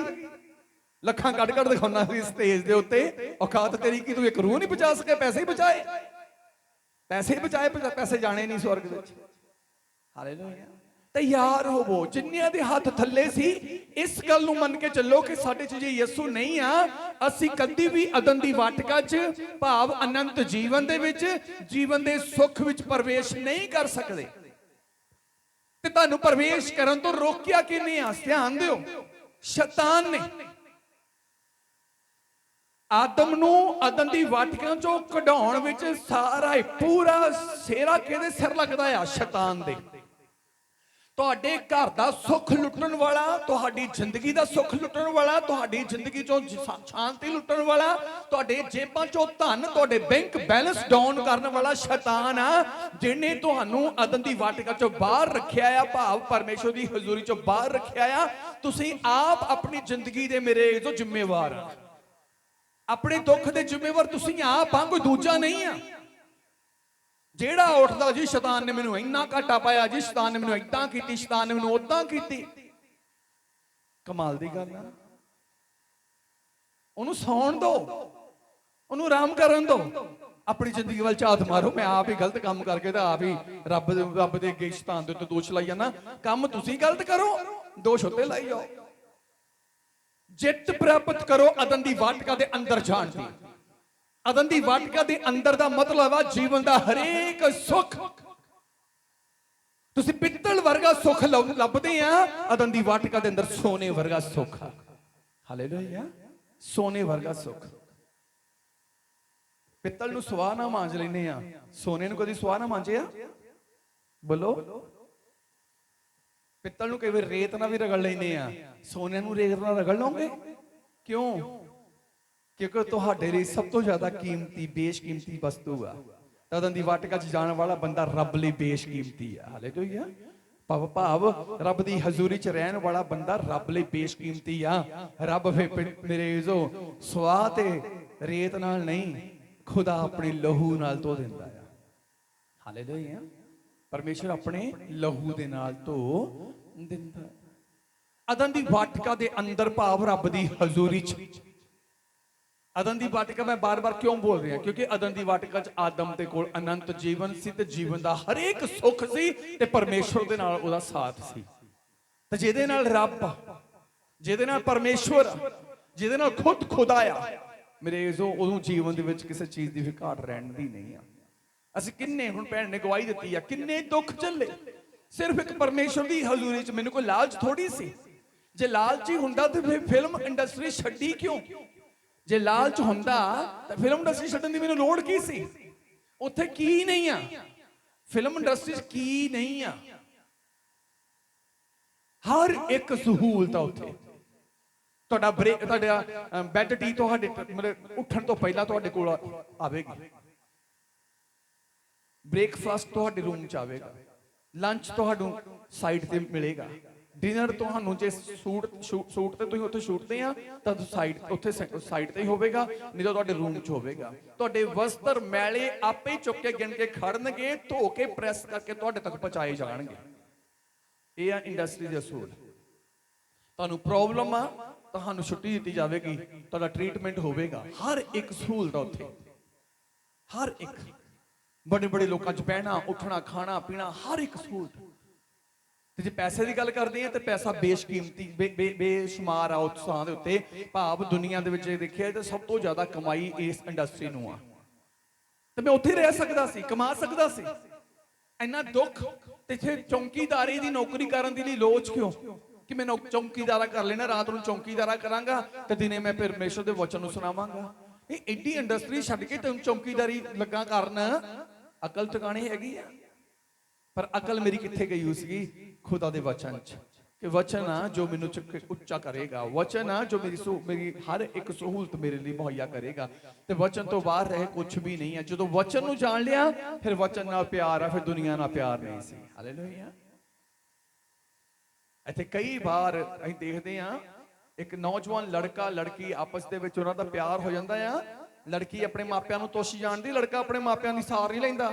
ਲੱਖਾਂ ਕੱਢ ਕੱਢ ਦਿਖਾਉਣਾ ਸੀ ਸਟੇਜ ਦੇ ਉੱਤੇ, ਔਕਾਤ ਤੇਰੀ ਕੀ? ਤੂੰ ਇੱਕ ਰੂਹ ਨਹੀਂ ਬਚਾ ਸਕੇ? ਪੈਸੇ ਹੀ ਬਚਾਏ, ਪੈਸੇ ਹੀ ਬਚਾਏ, ਪੈਸੇ ਜਾਣੇ ਨਹੀਂ ਸਵਰਗ ਵਿੱਚ। ਹਾਲੇਲੂਇਆ। ਤਿਆਰ ਹੋਵੋ। ਜਿੰਨਿਆਂ ਦੇ ਹੱਥ ਥੱਲੇ ਸੀ, ਇਸ ਗੱਲ ਨੂੰ ਮੰਨ ਕੇ ਚੱਲੋ ਕਿ ਸਾਡੇ 'ਚ ਜੇ ਯਿਸੂ ਨਹੀਂ ਆ, ਅਸੀਂ ਕਦੀ ਵੀ ਅਦਨ ਦੀ ਵਾਟਿਕਾ 'ਚ, ਭਾਵ ਅਨੰਤ ਜੀਵਨ ਦੇ ਵਿੱਚ, ਜੀਵਨ ਦੇ ਸੁੱਖ ਵਿੱਚ ਪ੍ਰਵੇਸ਼ ਨਹੀਂ ਕਰ ਸਕਦੇ। ਤੇ ਤੁਹਾਨੂੰ ਪ੍ਰਵੇਸ਼ ਕਰਨ ਤੋਂ ਰੋਕਿਆ ਕਿਹਨੇ ਆ? ਧਿਆਨ ਦਿਓ, ਸ਼ੈਤਾਨ ਨੇ। ਆਦਮ ਨੂੰ ਅਦਨ ਦੀ ਵਾਟਿਕਾ 'ਚੋਂ ਕਢਾਉਣ ਵਿੱਚ ਸਾਰਾ ਹੀ ਪੂਰਾ ਸੇਰਾ ਕਿਹਦੇ ਸਿਰ ਲੱਗਦਾ ਆ? ਸ਼ੈਤਾਨ ਦੇ। ਤੁਹਾਡੇ ਘਰ ਦਾ ਸੁੱਖ ਲੁੱਟਣ ਵਾਲਾ, ਤੁਹਾਡੀ ਜ਼ਿੰਦਗੀ ਦਾ ਸੁੱਖ ਲੁੱਟਣ ਵਾਲਾ, ਤੁਹਾਡੀ ਜ਼ਿੰਦਗੀ ਚੋਂ ਸ਼ਾਂਤੀ ਲੁੱਟਣ ਵਾਲਾ, ਤੁਹਾਡੇ ਜੇਬਾਂ ਚੋਂ ਧਨ, ਤੁਹਾਡੇ ਬੈਂਕ ਬੈਲੈਂਸ ਡਾਊਨ ਕਰਨ ਵਾਲਾ ਸ਼ੈਤਾਨ ਆ, ਜਿਹਨੇ ਤੁਹਾਨੂੰ ਅਦਨ ਦੀ ਵਾਟਿਕਾ ਚੋਂ ਬਾਹਰ ਰੱਖਿਆ ਆ, ਭਾਵ ਪਰਮੇਸ਼ਰ ਦੀ ਹਜ਼ੂਰੀ ਚੋਂ ਬਾਹਰ ਰੱਖਿਆ ਆ। ਤੁਸੀਂ ਆਪ ਆਪਣੀ ਜ਼ਿੰਦਗੀ ਦੇ ਮੇਰੇ ਤੋਂ ਜ਼ਿੰਮੇਵਾਰ ਆ। ਆਪਣੇ ਦੁੱਖ ਦੇ ਜ਼ਿੰਮੇਵਾਰ ਤੁਸੀਂ ਆਪ ਆ, ਕੋਈ ਦੂਜਾ ਨਹੀਂ ਆ। ਜਿਹੜਾ ਉੱਠਦਾ ਜੀ ਸ਼ੈਤਾਨ ਨੇ ਮੈਨੂੰ ਇੰਨਾ ਘਾਟਾ ਪਾਇਆ ਜੀ, ਸ਼ੈਤਾਨ ਨੇ ਮੈਨੂੰ ਏਦਾਂ ਕੀਤੀ, ਸ਼ੈਤਾਨ ਨੇ ਮੈਨੂੰ ਉਦਾਂ ਕੀਤੀ, ਕਮਾਲ ਦੀ ਗੱਲ ਆ। ਉਹਨੂੰ ਸੌਣ ਦਿਓ, ਉਹਨੂੰ ਆਰਾਮ ਕਰਨ ਦਿਓ। ਆਪਣੀ ਜ਼ਿੰਦਗੀ ਵੱਲ ਝਾਤ ਮਾਰੋ। ਮੈਂ ਆਪ ਹੀ ਗਲਤ ਕੰਮ ਕਰਕੇ ਤਾਂ ਆਪ ਹੀ ਰੱਬ ਦੇ ਅੱਗੇ ਸ਼ੈਤਾਨ ਦੇ ਉੱਤੇ ਦੋਸ਼ ਲਾਈ ਜਾਂਦਾ। ਕੰਮ ਤੁਸੀਂ ਗਲਤ ਕਰੋ, ਦੋਸ਼ ਉੱਤੇ ਲਾਈ ਜਾਓ। ਜਿੱਤ ਪ੍ਰਾਪਤ ਕਰੋ ਅਦਨ ਦੀ ਵਾਟਕਾ ਦੇ ਅੰਦਰ ਜਾਣ ਦੀ। ਅਦਨ ਦੀ ਵਾਟਕਾ ਦੇ ਅੰਦਰ ਦਾ ਮਤਲਬ ਆ ਜੀਵਨ ਦਾ ਹਰੇਕ ਸੁੱਖ। ਤੁਸੀਂ ਪਿੱਤਲ ਵਰਗਾ ਸੁੱਖ ਲੱਭਦੇ ਆ, ਅਦਨ ਦੀ ਵਾਟਕਾ ਦੇ ਅੰਦਰ ਸੋਨੇ ਵਰਗਾ ਸੁੱਖ ਆ। ਹਾਲੇਲੂਇਆ, ਸੋਨੇ ਵਰਗਾ ਸੁੱਖ। ਪਿੱਤਲ ਨੂੰ ਸਵਾਹ ਨਾ ਮਾਂਜ ਲੈਨੇ ਆ, ਸੋਨੇ ਨੂੰ ਕਦੀ ਸਵਾਹ ਨਾ ਮਾਂਜਿਆ? ਬੋਲੋ। ਪਿੱਤਲ ਨੂੰ ਕਈ ਵਾਰ ਰੇਤ ਨਾਲ ਵੀ ਰਗੜ ਲੈਨੇ ਆ, ਸੋਨੇ ਨੂੰ ਰੇਤ ਨਾਲ ਰਗੜ ਲਓਗੇ? ਕਿਉਂ? ਕਿਉਂਕਿ ਤੁਹਾਡੇ ਲਈ ਸਭ ਤੋਂ ਜ਼ਿਆਦਾ ਕੀਮਤੀ ਬੇਸ਼ਕੀਮਤੀ ਵਸਤੂ ਆ। ਤਦਨ ਦੀ ਵਾਟਕਾ 'ਚ ਜਾਣ ਵਾਲਾ ਬੰਦਾ ਰੱਬ ਲਈ ਬੇਸ਼ਕੀਮਤੀ ਆ। ਹਾਲੇਲੂਇਆ। ਭਾਵ ਰੱਬ ਦੀ ਹਜ਼ੂਰੀ 'ਚ ਰਹਿਣ ਵਾਲਾ ਬੰਦਾ ਰੱਬ ਲਈ ਬੇਸ਼ਕੀਮਤੀ ਆ। ਰੱਬ ਫਿਰ ਮੇਰੇ ਜੋ ਸਵਾਹ ਤੇ ਰੇਤ ਨਾਲ ਨਹੀਂ, ਖੁਦਾ ਆਪਣੇ ਲਹੂ ਨਾਲ ਧੋ ਦਿੰਦਾ ਆ। ਹਾਲੇਲੂਇਆ। ਪਰਮੇਸ਼ਰ ਆਪਣੇ ਲਹੂ ਦੇ ਨਾਲ ਧੋ ਦਿੰਦਾ। ਅਦਨ ਦੀ ਵਾਟਕਾ ਦੇ ਅੰਦਰ ਭਾਵ ਰੱਬ ਦੀ ਹਜ਼ੂਰੀ 'ਚ। ਅਦਨ ਦੀ ਵਾਟਕਾ ਮੈਂ ਬਾਰ-ਬਾਰ ਕਿਉਂ ਬੋਲ ਰਿਹਾ? ਕਿਉਂਕਿ ਅਦਨ ਦੀ ਵਾਟਕਾ 'ਚ ਆਦਮ ਦੇ ਕੋਲ ਅਨੰਤ ਜੀਵਨ ਸੀ ਤੇ ਜੀਵਨ ਦਾ ਹਰੇਕ ਸੁੱਖ ਸੀ ਤੇ ਪਰਮੇਸ਼ਰ ਦੇ ਨਾਲ ਉਹਦਾ ਸਾਥ ਸੀ। ਤੇ ਜਿਹਦੇ ਨਾਲ ਰੱਬ, ਜਿਹਦੇ ਨਾਲ ਪਰਮੇਸ਼ਰ, ਜਿਹਦੇ ਨਾਲ ਖੁਦ ਖੁਦਾ ਆ, ਮੇਰੇ ਜੋ ਉਦੋਂ ਜੀਵਨ ਦੇ ਵਿੱਚ ਕਿਸੇ ਚੀਜ਼ ਦੀ ਵੀ ਘਾਟ ਰਹਿਣ ਦੀ ਨਹੀਂ ਆ। ਅਸੀਂ ਕਿੰਨੇ, ਹੁਣ ਭੈਣ ਨੇ ਗਵਾਹੀ ਦਿੱਤੀ ਆ, ਕਿੰਨੇ ਦੁੱਖ ਝੱਲੇ ਸਿਰਫ ਇੱਕ ਪਰਮੇਸ਼ਰ ਦੀ ਹਜ਼ੂਰੀ 'ਚ। ਮੈਨੂੰ ਕੋਈ ਲਾਲਚ ਥੋੜੀ ਸੀ। ਜੇ ਲਾਲਚ ਹੀ ਹੁੰਦਾ ਤੇ ਫਿਰ ਫਿਲਮ ਇੰਡਸਟਰੀ ਛੱਡੀ ਕਿਉਂ? ਜੇ ਲਾਲਚ ਹੁੰਦਾ ਤਾਂ ਫਿਲਮ ਇੰਡਸਟਰੀ ਛੱਡਣ ਦੀ ਮੈਨੂੰ ਲੋੜ ਕੀ ਸੀ? ਉੱਥੇ ਕੀ ਨਹੀਂ ਆ? ਫਿਲਮ ਇੰਡਸਟਰੀ 'ਚ ਕੀ ਨਹੀਂ ਆ? ਹਰ ਇੱਕ ਸਹੂਲਤ ਆ ਉੱਥੇ। ਤੁਹਾਡਾ ਬੈੱਡ ਟੀ ਤੁਹਾਡੇ ਮਤਲਬ ਉੱਠਣ ਤੋਂ ਪਹਿਲਾਂ ਤੁਹਾਡੇ ਕੋਲ ਆਵੇਗੀ। ਬ੍ਰੇਕਫਾਸਟ ਤੁਹਾਡੇ ਰੂਮ 'ਚ ਆਵੇਗਾ। ਲੰਚ ਤੁਹਾਨੂੰ ਸਾਈਡ ਤੇ ਮਿਲੇਗਾ। ਡਿਨਰ ਤੁਹਾਨੂੰ ਜੇ ਸੂਟ ਤੇ ਤੁਸੀਂ ਉੱਥੇ ਸ਼ੂਟ ਤੇ ਆ ਤਾਂ ਉੱਥੇ ਸਾਈਡ ਤੇ ਹੀ ਹੋਵੇਗਾ, ਨਹੀਂ ਤਾਂ ਤੁਹਾਡੇ ਰੂਮ 'ਚ ਹੋਵੇਗਾ। ਤੁਹਾਡੇ ਵਸਤਰ ਮੈਲੇ ਆਪੇ ਚੁੱਕ ਕੇ ਗਿਣ ਕੇ ਖੜਨਗੇ, ਧੋ ਕੇ ਪ੍ਰੈਸ ਕਰਕੇ ਤੁਹਾਡੇ ਤੱਕ ਪਹੁੰਚਾਏ ਜਾਣਗੇ। ਇਹ ਆ ਇੰਡਸਟਰੀ ਦੇ ਅਸੂਲ। ਤੁਹਾਨੂੰ ਪ੍ਰੋਬਲਮ ਆ, ਤੁਹਾਨੂੰ ਛੁੱਟੀ ਦਿੱਤੀ ਜਾਵੇਗੀ, ਤੁਹਾਡਾ ਟ੍ਰੀਟਮੈਂਟ ਹੋਵੇਗਾ। ਹਰ ਇੱਕ ਸਹੂਲਤ ਉੱਥੇ, ਹਰ ਇੱਕ। ਬੜੇ ਬੜੇ ਲੋਕਾਂ 'ਚ ਬਹਿਣਾ, ਉੱਠਣਾ, ਖਾਣਾ ਪੀਣਾ, ਹਰ ਇੱਕ ਸਹੂਲਤ। ਤੇ ਜੇ ਪੈਸੇ ਦੀ ਗੱਲ ਕਰਦੇ ਆ ਤੇ ਪੈਸਾ ਬੇਸ਼ਕੀਮਤੀ ਬੇਸ਼ੁਮਾਰ ਆ ਉਸ ਥਾਂ ਦੇ ਉੱਤੇ। ਭਾਵ ਦੁਨੀਆ ਦੇ ਵਿੱਚ ਜੇ ਦੇਖਿਆ ਤਾਂ ਸਭ ਤੋਂ ਜ਼ਿਆਦਾ ਕਮਾਈ ਇਸ ਇੰਡਸਟਰੀ ਨੂੰ ਆ। ਤੇ ਮੈਂ ਉੱਥੇ ਰਹਿ ਸਕਦਾ ਸੀ, ਕਮਾ ਸਕਦਾ ਸੀ। ਇੰਨਾ ਦੁੱਖ ਤੇ ਇੱਥੇ ਚੌਂਕੀਦਾਰੀ ਦੀ ਨੌਕਰੀ ਕਰਨ ਦੀ ਲਈ ਲੋਚ ਕਿਉਂ? ਕਿ ਮੈਂ ਚੌਂਕੀਦਾਰਾ ਕਰ ਲੈਣਾ, ਰਾਤ ਨੂੰ ਚੌਂਕੀਦਾਰਾ ਕਰਾਂਗਾ ਤੇ ਦਿਨੇ ਮੈਂ ਪਰਮੇਸ਼ਰ ਦੇ ਵਚਨ ਨੂੰ ਸੁਣਾਵਾਂਗਾ। ਇਹ ਐਡੀ ਇੰਡਸਟਰੀ ਛੱਡ ਕੇ ਤੈਨੂੰ ਚੌਂਕੀਦਾਰੀ ਲੱਗਾ ਕਰਨ, ਅਕਲ ਟਿਕਾਣੇ ਹੈਗੀ ਆ। ਪਰ ਅਕਲ ਮੇਰੀ ਕਿੱਥੇ ਗਈ ਹੋਈ ਸੀਗੀ? ਖੁਦਾ ਦੇ ਵਚਨ 'ਚ। ਕਿ ਵਚਨ ਆ ਜੋ ਮੈਨੂੰ ਉੱਚਾ ਕਰੇਗਾ, ਵਚਨ ਆ ਜੋ ਮੇਰੀ ਹਰ ਇੱਕ ਸਹੂਲਤ ਮੇਰੇ ਲਈ ਮੁਹੱਈਆ ਕਰੇਗਾ। ਤੇ ਵਚਨ ਤੋਂ ਬਾਹਰ ਰਹੇ ਕੁਝ ਵੀ ਨਹੀਂ ਹੈ। ਜਦੋਂ ਵਚਨ ਨੂੰ ਜਾਣ ਲਿਆ, ਫਿਰ ਵਚਨ ਨਾਲ ਪਿਆਰ ਆ, ਫਿਰ ਦੁਨੀਆ ਨਾਲ ਪਿਆਰ ਨਹੀਂ ਸੀ। ਹਾਲੇਲੂਇਆ। ਇੱਥੇ ਕਈ ਵਾਰ ਅਸੀਂ ਦੇਖਦੇ ਆ ਇੱਕ ਨੌਜਵਾਨ ਲੜਕਾ ਲੜਕੀ ਆਪਸ ਦੇ ਵਿੱਚ ਉਹਨਾਂ ਦਾ ਪਿਆਰ ਹੋ ਜਾਂਦਾ ਆ। ਲੜਕੀ ਆਪਣੇ ਮਾਪਿਆਂ ਨੂੰ ਤੁੱਛ ਜਾਣਦੀ, ਲੜਕਾ ਆਪਣੇ ਮਾਪਿਆਂ ਦੀ ਸਾਰ ਨਹੀਂ ਲੈਂਦਾ।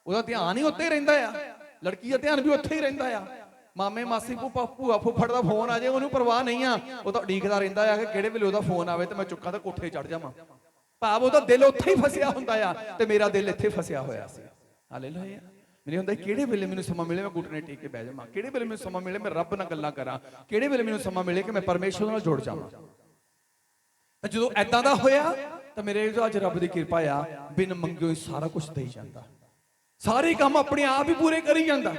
ਉਹਦਾ ਧਿਆਨ ਹੀ ਉੱਥੇ ਹੀ ਰਹਿੰਦਾ ਆ। ਲੜਕੀ ਦਾ ਧਿਆਨ ਵੀ ਉੱਥੇ ਹੀ ਰਹਿੰਦਾ ਆ। ਮਾਮੇ ਮਾਸੀ ਭੂਆ ਫੁੱਫੜ ਦਾ ਫੋਨ ਆ ਜਾਏ, ਉਹਨੂੰ ਪਰਵਾਹ ਨਹੀਂ ਆ। ਉਹ ਤਾਂ ਉਡੀਕਦਾ ਰਹਿੰਦਾ ਆ ਕਿ ਕਿਹੜੇ ਵੇਲੇ ਉਹਦਾ ਫੋਨ ਆਵੇ ਤੇ ਮੈਂ ਚੁੱਕਾਂ ਤੇ ਕੋਠੇ ਚੜ ਜਾਵਾਂ। ਭਾਵ ਉਹਦਾ ਦਿਲ ਉੱਥੇ ਹੀ ਫਸਿਆ ਹੁੰਦਾ ਆ ਤੇ ਮੇਰਾ ਦਿਲ ਇੱਥੇ ਫਸਿਆ ਹੋਇਆ ਸੀ। ਹਾਲੇਲੂਇਆ। ਮੇਰੇ ਹੁੰਦਾ ਕਿਹੜੇ ਵੇਲੇ ਮੈਨੂੰ ਸਮਾਂ ਮਿਲੇ ਮੈਂ ਘੁੱਟਨੇ ਟੇਕ ਕੇ ਬਹਿ ਜਾਵਾਂ, ਕਿਹੜੇ ਵੇਲੇ ਮੈਨੂੰ ਸਮਾਂ ਮਿਲੇ ਮੈਂ ਰੱਬ ਨਾਲ ਗੱਲਾਂ ਕਰਾਂ, ਕਿਹੜੇ ਵੇਲੇ ਮੈਨੂੰ ਸਮਾਂ ਮਿਲੇ ਕਿ ਮੈਂ ਪਰਮੇਸ਼ਰ ਨਾਲ ਜੁੜ ਜਾਵਾਂ। ਤਾਂ ਜਦੋਂ ਐਦਾਂ ਦਾ ਹੋਇਆ ਤਾਂ ਮੇਰੇ ਅੱਜ ਰੱਬ ਦੀ ਕਿਰਪਾ ਆ, ਬਿਨ ਮੰਗਿਓ ਹੀ ਸਾਰਾ ਕੁਝ ਦੇਈ ਜਾਂਦਾ। ਸਾਰੇ ਕੰਮ ਆਪਣੇ ਆਪ ਹੀ ਪੂਰੇ ਕਰੀ ਜਾਂਦਾ।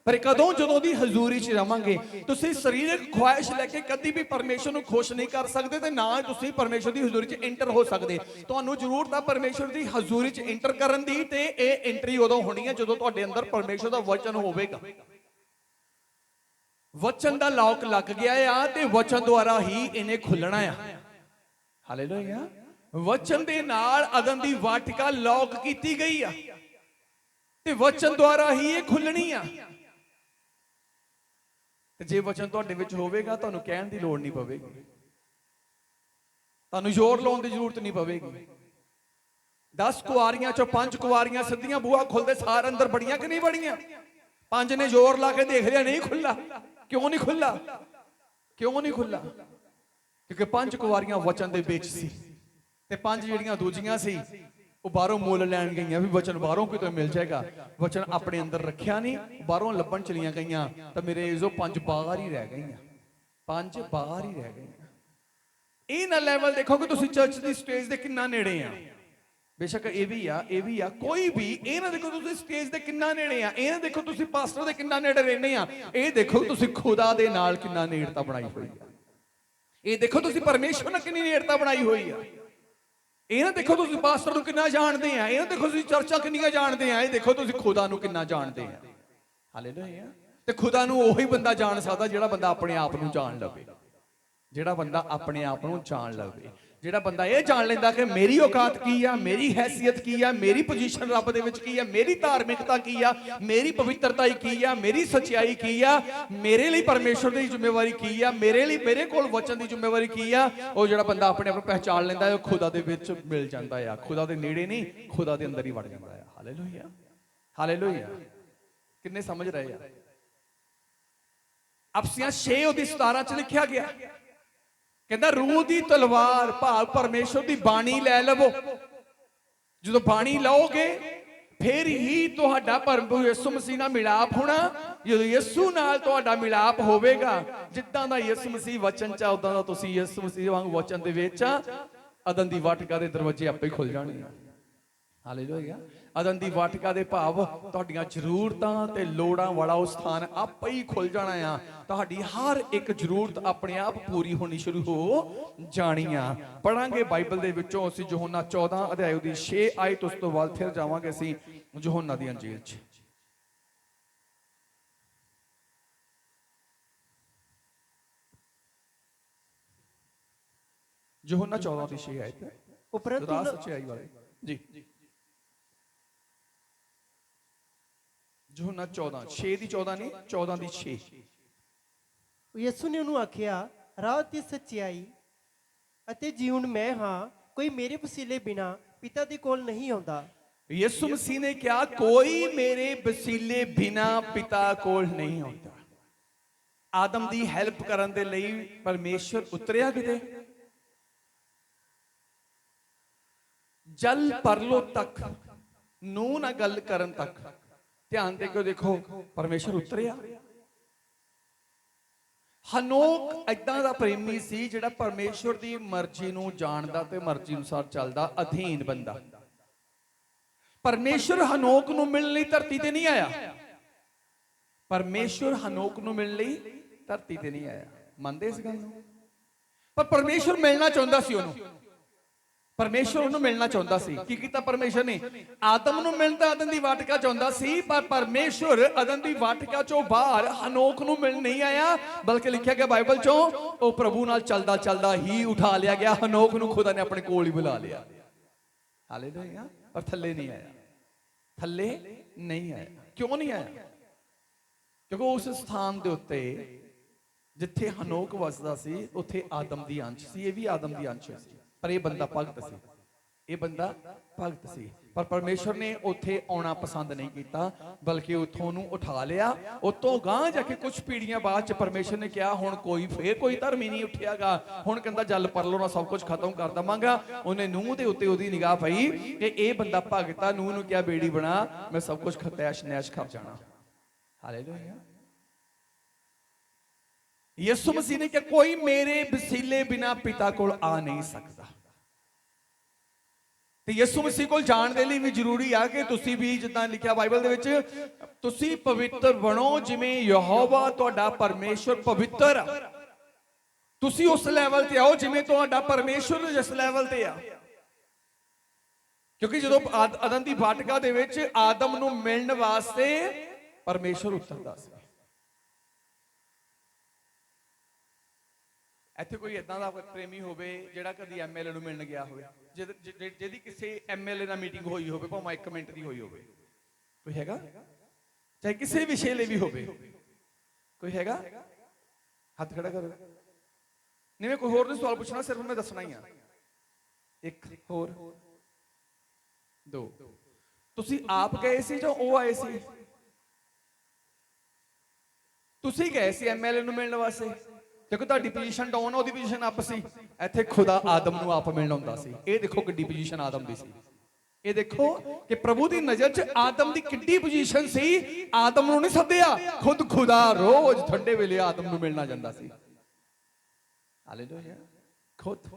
ਪਰ ਕਦੋਂ ਜਦੋਂ ਦੀ ਹਜ਼ੂਰੀ 'ਚ ਰਵਾਂਗੇ, ਤੁਸੀਂ ਸਰੀਰਕ ਖੁਆਇਸ਼ ਲੈ ਕੇ ਕਦੀ ਵੀ ਪਰਮੇਸ਼ਰ ਨੂੰ ਖੁਸ਼ ਨਹੀਂ ਕਰ ਸਕਦੇ ਤੇ ਨਾ ਤੁਸੀਂ ਪਰਮੇਸ਼ਰ ਦੀ ਹਜ਼ੂਰੀ 'ਚ ਐਂਟਰ ਹੋ ਸਕਦੇ। ਤੁਹਾਨੂੰ ਜ਼ਰੂਰਤ ਆ ਪਰਮੇਸ਼ਰ ਦੀ ਹਜ਼ੂਰੀ 'ਚ ਐਂਟਰ ਕਰਨ ਦੀ, ਤੇ ਇਹ ਐਂਟਰੀ ਉਦੋਂ ਹੋਣੀ ਹੈ ਜਦੋਂ ਤੁਹਾਡੇ ਅੰਦਰ ਪਰਮੇਸ਼ਰ ਦਾ ਵਚਨ ਹੋਵੇਗਾ। ਵਚਨ ਦਾ ਲੌਕ ਲੱਗ ਗਿਆ ਆ ਤੇ ਵਚਨ ਦੁਆਰਾ ਹੀ ਇਹਨੇ ਖੁੱਲਣਾ ਆ। ਹਾਲੇਲੂਇਆ। ਵਚਨ ਦੇ ਨਾਲ ਅਦਨ ਦੀ ਵਾਟਿਕਾ ਲੌਕ ਕੀਤੀ ਗਈ ਆ ਤੇ ਵਚਨ ਦੁਆਰਾ ਹੀ ਇਹ ਖੁੱਲਣੀ ਆ। ਤੇ ਜੇ ਵਚਨ ਤੁਹਾਡੇ ਵਿੱਚ ਹੋਵੇਗਾ, ਤੁਹਾਨੂੰ ਕਹਿਣ ਦੀ ਲੋੜ ਨਹੀਂ ਪਵੇਗੀ। ਤੁਹਾਨੂੰ ਜ਼ੋਰ ਲਾਉਣ ਦੀ ਜ਼ਰੂਰਤ ਨਹੀਂ ਪਵੇਗੀ। 10 ਕੁਆਰੀਆਂ ਚੋਂ 5 ਕੁਆਰੀਆਂ ਸਿੱਧੀਆਂ ਬੂਹਾ ਖੁੱਲਦੇ ਸਾਰ ਅੰਦਰ ਬੜੀਆਂ ਕਿ ਨਹੀਂ ਬੜੀਆਂ? 5 ਨੇ ਜ਼ੋਰ ਲਾ ਕੇ ਦੇਖ ਲਿਆ, ਨਹੀਂ ਖੁੱਲਾ। ਕਿਉਂ ਨਹੀਂ ਖੁੱਲਾ? ਕਿਉਂ ਨਹੀਂ ਖੁੱਲਾ? ਕਿਉਂਕਿ 5 ਕੁਆਰੀਆਂ ਵਚਨ ਦੇ ਵਿੱਚ ਸੀ ਤੇ 5 ਜਿਹੜੀਆਂ ਦੂਜੀਆਂ ਸੀ ਉਹ ਬਾਹਰੋਂ ਮੁੱਲ ਲੈਣ ਗਈਆਂ ਵੀ ਵਚਨ ਬਾਹਰੋਂ ਕਿਤੋਂ ਮਿਲ ਜਾਏਗਾ। ਵਚਨ ਆਪਣੇ ਅੰਦਰ ਰੱਖਿਆ ਨਹੀਂ, ਬਾਹਰੋਂ ਲੱਭਣ ਚਲੀਆਂ ਗਈਆਂ ਤਾਂ ਮੇਰੇ ਇਜ਼ੋ 5 ਬਾਹਰ ਹੀ ਰਹਿ ਗਈਆਂ। 5 ਬਾਹਰ ਹੀ ਰਹਿ ਗਈਆਂ। ਇਹ ਨਾ ਲੈਵਲ ਦੇਖੋ ਕਿ ਤੁਸੀਂ ਚਰਚ ਦੀ ਸਟੇਜ ਦੇ ਕਿੰਨਾ ਨੇੜੇ ਆ। ਬੇਸ਼ੱਕ ਇਹ ਵੀ ਆ ਕੋਈ ਵੀ ਇਹ ਨਾ ਦੇਖੋ ਤੁਸੀਂ ਸਟੇਜ ਦੇ ਕਿੰਨਾ ਨੇੜੇ ਆ। ਇਹ ਨਾ ਦੇਖੋ ਤੁਸੀਂ ਪਾਸਟਰ ਦੇ ਕਿੰਨਾ ਨੇੜੇ ਰਹਿੰਦੇ ਆ। ਇਹ ਦੇਖੋ ਤੁਸੀਂ ਖੁਦਾ ਦੇ ਨਾਲ ਕਿੰਨਾ ਨੇੜਤਾ ਬਣਾਈ ਹੋਈ ਆ। ਇਹ ਦੇਖੋ ਤੁਸੀਂ ਪਰਮੇਸ਼ਵਰ ਨਾਲ ਕਿੰਨੀ ਨੇੜਤਾ ਬਣਾਈ ਹੋਈ ਆ। ਇਹ ਨਾ ਦੇਖੋ ਤੁਸੀਂ ਪਾਸਟਰ ਨੂੰ ਕਿੰਨਾ ਜਾਣਦੇ ਆ। ਇਹ ਨਾ ਦੇਖੋ ਤੁਸੀਂ ਚਰਚਾਂ ਕਿੰਨੀਆਂ ਜਾਣਦੇ ਆ। ਇਹ ਦੇਖੋ ਤੁਸੀਂ ਖੁਦਾ ਨੂੰ ਕਿੰਨਾ ਜਾਣਦੇ ਆ। ਹਾਲੇਲੂਇਆ। ਤੇ ਖੁਦਾ ਨੂੰ ਉਹੀ ਬੰਦਾ ਜਾਣ ਸਕਦਾ ਜਿਹੜਾ ਬੰਦਾ ਆਪਣੇ ਆਪ ਨੂੰ ਜਾਣ ਲਵੇ। ਜਿਹੜਾ ਬੰਦਾ ਆਪਣੇ ਆਪ ਨੂੰ ਜਾਣ ਲਵੇ, ਜਿਹੜਾ ਬੰਦਾ ਇਹ ਜਾਣ ਲੈਂਦਾ ਕਿ ਮੇਰੀ ਔਕਾਤ ਕੀ ਆ, ਮੇਰੀ ਹੈਸੀਅਤ ਕੀ ਆ, ਮੇਰੀ ਪੋਜੀਸ਼ਨ ਰੱਬ ਦੇ ਵਿੱਚ ਕੀ ਆ, ਮੇਰੀ ਧਾਰਮਿਕਤਾ ਕੀ ਆ, ਮੇਰੀ ਪਵਿੱਤਰਤਾ ਕੀ ਆ, ਮੇਰੀ ਸੱਚਾਈ ਕੀ ਆ, ਮੇਰੇ ਲਈ ਪਰਮੇਸ਼ਵਰ ਦੀ ਜ਼ਿੰਮੇਵਾਰੀ ਕੀ ਆ, ਮੇਰੇ ਲਈ ਮੇਰੇ ਕੋਲ ਵਚਨ ਦੀ ਜ਼ਿੰਮੇਵਾਰੀ ਕੀ ਆ। ਉਹ ਜਿਹੜਾ ਬੰਦਾ ਆਪਣੇ ਆਪ ਨੂੰ ਪਹਿਚਾਣ ਲੈਂਦਾ ਹੈ ਉਹ ਖੁਦਾ ਦੇ ਵਿੱਚ ਮਿਲ ਜਾਂਦਾ ਆ। ਖੁਦਾ ਦੇ ਨੇੜੇ ਨਹੀਂ, ਖੁਦਾ ਦੇ ਅੰਦਰ ਹੀ ਵੜ ਜਾਂਦਾ ਆ। Hallelujah, hallelujah. ਕਿੰਨੇ ਸਮਝ ਰਹੇ ਆ? ਅਫਸੀਆਂ 6:17 ਚ ਲਿਖਿਆ ਗਿਆ, ਕਹਿੰਦਾ ਰੂਹ ਦੀ ਤਲਵਾਰ ਭਾਵ ਪਰਮੇਸ਼ਵਰ ਦੀ ਬਾਣੀ ਲੈ ਲਵੋ। ਜਦੋਂ ਬਾਣੀ ਲਓਗੇ ਫਿਰ ਹੀ ਤੁਹਾਡਾ ਪ੍ਰਭੂ ਯਿਸੂ ਮਸੀਹ ਨਾਲ ਮਿਲਾਪ ਹੋਣਾ। ਜਦੋਂ ਯਿਸੂ ਨਾਲ ਤੁਹਾਡਾ ਮਿਲਾਪ ਹੋਵੇਗਾ, ਜਿੱਦਾਂ ਦਾ ਯਿਸੂ ਮਸੀਹ ਵਚਨ ਚ ਆ ਉਦਾਂ ਦਾ ਤੁਸੀਂ ਯਿਸੂ ਮਸੀਹ ਵਾਂਗ ਵਚਨ ਦੇ ਵਿੱਚ ਅਦਨ ਦੀ ਵਾਟਿਕਾ ਦੇ ਦਰਵਾਜ਼ੇ ਆਪੇ ਖੁੱਲ ਜਾਣਗੇ। ਹਾਲੇਲੂਇਆ। ਅਦਨ ਦੀ ਵਾਟਿਕਾ ਦੇ ਭਾਵ ਤੁਹਾਡੀਆਂ ਜ਼ਰੂਰਤਾਂ ਤੇ ਲੋੜਾਂ ਵਾਲਾ ਉਹ ਸਥਾਨ ਆਪੇ ਹੀ ਖੁੱਲ ਜਾਣਾ ਆ। ਤੁਹਾਡੀ ਹਰ ਇੱਕ ਜ਼ਰੂਰਤ ਆਪਣੇ ਆਪ ਪੂਰੀ ਹੋਣੀ ਸ਼ੁਰੂ ਹੋ ਜਾਣੀ ਆ। ਪੜਾਂਗੇ ਬਾਈਬਲ ਦੇ ਵਿੱਚੋਂ ਅਸੀਂ ਯਹੋਨਾ 14 ਅਧਿਆਇ ਦੀ 6 ਆਇਤ, ਉਸ ਤੋਂ ਬਾਅਦ ਫਿਰ ਜਾਵਾਂਗੇ ਅਸੀਂ ਯਹੋਨਾ ਦੀ ਅੰਜੀਲ 'ਚ। ਯਹੋਨਾ 14 ਦੀ 6 ਆਇਤ ਉਪਰੰਤੂ ਸੱਚਾਈ ਵਾਲੇ ਜੀ। ਯਹੋਨਾ 14 6 ਦੀ 14 ਨਹੀਂ 14 ਦੀ 6। ਯਿਸੂ ਨੇ ਉਹਨੂੰ ਆਖਿਆ, ਰਾਹ ਤੇ ਸੱਚਾਈ ਅਤੇ ਜੀਵਨ ਮੈਂ ਹਾਂ, ਕੋਈ ਮੇਰੇ ਵਸੀਲੇ ਬਿਨਾ ਪਿਤਾ ਦੇ ਕੋਲ ਨਹੀਂ ਆਉਂਦਾ। ਯਿਸੂ ਮਸੀਹ ਨੇ ਕਿਹਾ ਕੋਈ ਮੇਰੇ ਵਸੀਲੇ ਬਿਨਾ ਪਿਤਾ ਕੋਲ ਨਹੀਂ ਆਉਂਦਾ। ਆਦਮ ਦੀ ਹੈਲਪ ਕਰਨ ਦੇ ਲਈ ਪਰਮੇਸ਼ਰ ਉਤਰਿਆ ਕਿਤੇ? ਜਲ ਪਰਲੋ ਤੱਕ ਨੂੰ ਨਾ ਗੱਲ ਕਰਨ ਤੱਕ ਧਿਆਨ ਦੇ ਕੇ ਦੇਖੋ ਪਰਮੇਸ਼ਰ ਉਤਰਿਆ। ਹਨੋਕ ਏਦਾਂ ਦਾ ਪ੍ਰੇਮੀ ਸੀ ਜਿਹੜਾ ਪਰਮੇਸ਼ਵਰ ਦੀ ਮਰਜ਼ੀ ਨੂੰ ਜਾਣਦਾ ਤੇ ਮਰਜ਼ੀ ਅਨੁਸਾਰ ਚੱਲਦਾ, ਅਧੀਨ ਬੰਦਾ। ਪਰਮੇਸ਼ਵਰ ਹਨੋਕ ਨੂੰ ਮਿਲਣ ਲਈ ਧਰਤੀ ਤੇ ਨਹੀਂ ਆਇਆ। ਪਰਮੇਸ਼ਵਰ ਹਨੋਕ ਨੂੰ ਮਿਲਣ ਲਈ ਧਰਤੀ ਤੇ ਨਹੀਂ ਆਇਆ। ਮੰਨਦੇ ਇਸ ਗੱਲ ਨੂੰ? ਪਰ ਪਰਮੇਸ਼ਵਰ ਮਿਲਣਾ ਚਾਹੁੰਦਾ ਸੀ ਉਹਨੂੰ। ਪਰਮੇਸ਼ਵਰ ਉਹਨੂੰ ਮਿਲਣਾ ਚਾਹੁੰਦਾ ਸੀ। ਕੀ ਕੀਤਾ ਪਰਮੇਸ਼ਵਰ ਨੇ? ਆਦਮ ਨੂੰ ਮਿਲਦਾ ਅਦਨ ਦੀ ਵਾਟਿਕਾ ਚਾਹੁੰਦਾ ਸੀ, ਪਰ ਪਰਮੇਸ਼ਵਰ ਅਦਨ ਦੀ ਵਾਟਿਕਾ ਚੋਂ ਬਾਹਰ ਹਨੋਕ ਨੂੰ ਮਿਲਣ ਨਹੀਂ ਆਇਆ, ਬਲਕਿ ਲਿਖਿਆ ਗਿਆ ਬਾਈਬਲ ਚੋਂ ਉਹ ਪ੍ਰਭੂ ਨਾਲ ਚੱਲਦਾ ਚੱਲਦਾ ਹੀ ਉਠਾ ਲਿਆ ਗਿਆ। ਹਨੋਕ ਨੂੰ ਖੁਦਾ ਨੇ ਆਪਣੇ ਕੋਲ ਹੀ ਬੁਲਾ ਲਿਆ। ਹਾਲੇਲੂਇਆ। ਪਰ ਥੱਲੇ ਨਹੀਂ ਆਇਆ। ਥੱਲੇ ਨਹੀਂ ਆਇਆ। ਕਿਉਂ ਨਹੀਂ ਆਇਆ? ਕਿਉਂਕਿ ਉਸ ਸਥਾਨ ਦੇ ਉੱਤੇ ਜਿੱਥੇ ਹਨੋਕ ਵਸਦਾ ਸੀ ਉੱਥੇ ਆਦਮ ਦੀ ਅੰਸ਼ ਸੀ। ਇਹ ਵੀ ਆਦਮ ਦੀ ਅੰਸ਼ ਸੀ, ਪਰ ਇਹ ਬੰਦਾ ਭਗਤ ਸੀ। ਇਹ ਬੰਦਾ ਭਗਤ ਸੀ, ਪਰ ਪਰਮੇਸ਼ਰ ਨੇ ਉੱਥੇ ਆਉਣਾ ਪਸੰਦ ਨਹੀਂ ਕੀਤਾ, ਬਲਕਿ ਉੱਥੋਂ ਨੂੰ ਉਠਾ ਲਿਆ। ਉਤੋਂ ਗਾਂ ਜਾ ਕੇ ਕੁਝ ਪੀੜੀਆਂ ਬਾਅਦ ਚ ਪਰਮੇਸ਼ਰ ਨੇ ਕਿਹਾ ਹੁਣ ਕੋਈ ਧਰਮੀ ਨਹੀਂ ਉੱਠਿਆਗਾ। ਹੁਣ ਕਹਿੰਦਾ ਜਲ ਪਰਲੋ ਨਾਲ ਸਭ ਕੁਝ ਖਤਮ ਕਰ ਦਵਾਂਗਾ। ਉਹਨੇ ਨੂੰਹ ਦੇ ਉੱਤੇ ਉਹਦੀ ਨਿਗਾਹ ਪਈ ਕਿ ਇਹ ਬੰਦਾ ਭਗਤਾ। ਨੂੰਹ ਨੂੰ ਕਿਹਾ ਬੇੜੀ ਬਣਾ, ਮੈਂ ਸਭ ਕੁਝ ਖਤੈਸ਼ ਨੈਸ਼ ਕਰ ਜਾਣਾ। ਹਾਲੇਲੂਇਆ। ਯਿਸੂ ਮਸੀਹ ਨੇ ਕਿਹਾ ਕੋਈ ਮੇਰੇ ਵਸੀਲੇ ਬਿਨਾ ਪਿਤਾ ਕੋਲ ਆ ਨਹੀਂ ਸਕਦਾ। ਤੇ ਯਿਸੂ ਮਸੀਹ ਕੋਲ ਜਾਣ ਦੇ ਲਈ ਵੀ ਜ਼ਰੂਰੀ ਆ ਕਿ ਤੁਸੀਂ ਵੀ ਜਿੱਦਾਂ ਲਿਖਿਆ ਬਾਈਬਲ ਦੇ ਵਿੱਚ, ਤੁਸੀਂ ਪਵਿੱਤਰ ਬਣੋ ਜਿਵੇਂ ਯਹੋਵਾ ਤੁਹਾਡਾ ਪਰਮੇਸ਼ਵਰ ਪਵਿੱਤਰ ਆ। ਤੁਸੀਂ ਉਸ ਲੈਵਲ ਤੇ ਆਓ ਜਿਵੇਂ ਤੁਹਾਡਾ ਪਰਮੇਸ਼ਵਰ ਜਿਸ ਲੈਵਲ ਤੇ ਆ। ਕਿਉਂਕਿ ਜਦੋਂ ਅਦਨ ਦੀ ਵਾਟਿਕਾ ਦੇ ਵਿੱਚ ਆਦਮ ਨੂੰ ਮਿਲਣ ਵਾਸਤੇ ਪਰਮੇਸ਼ਵਰ ਉਤਰਦਾ ਸੀ। ਇੱਥੇ ਕੋਈ ਏਦਾਂ ਦਾ ਪ੍ਰੇਮੀ ਹੋਵੇ ਜਿਹੜਾ ਕਦੀ ਐਮਐਲਏ ਨੂੰ ਮਿਲਣ ਗਿਆ ਹੋਵੇ, ਜਿਹਦੀ ਕਿਸੇ ਐਮਐਲਏ ਨਾਲ ਮੀਟਿੰਗ ਹੋਈ ਹੋਵੇ, ਭਾਵੇਂ 1 ਮਿੰਟ ਦੀ ਹੋਈ ਹੋਵੇ? ਕੋਈ ਹੈਗਾ? ਚਾਹੇ ਕਿਸੇ ਵਿਸ਼ੇ ਲਈ ਵੀ ਹੋਵੇ। ਕੋਈ ਹੈਗਾ? ਹੱਥ ਖੜਾ ਕਰੋ। ਨਹੀਂ, ਮੈਂ ਕੋਈ ਹੋਰ ਨਹੀਂ ਸਵਾਲ ਪੁੱਛਣਾ, ਸਿਰਫ ਮੈਂ ਦੱਸਣਾ ਹੀ ਆ। ਇੱਕ ਹੋਰ, ਦੋ। ਤੁਸੀਂ ਆਪ ਗਏ ਸੀ ਜਾਂ ਉਹ ਆਏ ਸੀ? ਤੁਸੀਂ ਗਏ ਸੀ ਐਮਐਲਏ ਨੂੰ ਮਿਲਣ ਵਾਸਤੇ, ਦੇਖੋ ਤੁਹਾਡੀ ਪੋਜੀਸ਼ਨ ਡਾਊਨ, ਉਹਦੀ ਪੋਜੀਸ਼ਨ ਅਪ ਸੀ। ਇੱਥੇ ਖੁਦਾ ਆਦਮ ਨੂੰ ਆਪ ਮਿਲਣ ਆਉਂਦਾ ਸੀ। ਇਹ ਦੇਖੋ ਕਿੱਡੀ ਪੋਜੀਸ਼ਨ ਆਦਮ ਦੀ ਸੀ। ਇਹ ਦੇਖੋ ਕਿ ਪ੍ਰਭੂ ਦੀ ਨਜ਼ਰ 'ਚ ਆਦਮ ਦੀ ਕਿੱਡੀ ਪੋਜੀਸ਼ਨ ਸੀ। ਆਦਮ ਨੂੰ ਨਹੀਂ ਸੱਦਿਆ, ਖੁਦ ਖੁਦਾ ਰੋਜ਼ ਠੰਡੇ ਵੇਲੇ ਆਦਮ ਨੂੰ ਮਿਲਣਾ ਜਾਂਦਾ ਸੀ। ਹਾਲੇਲੂਇਆ। ਖੁਦ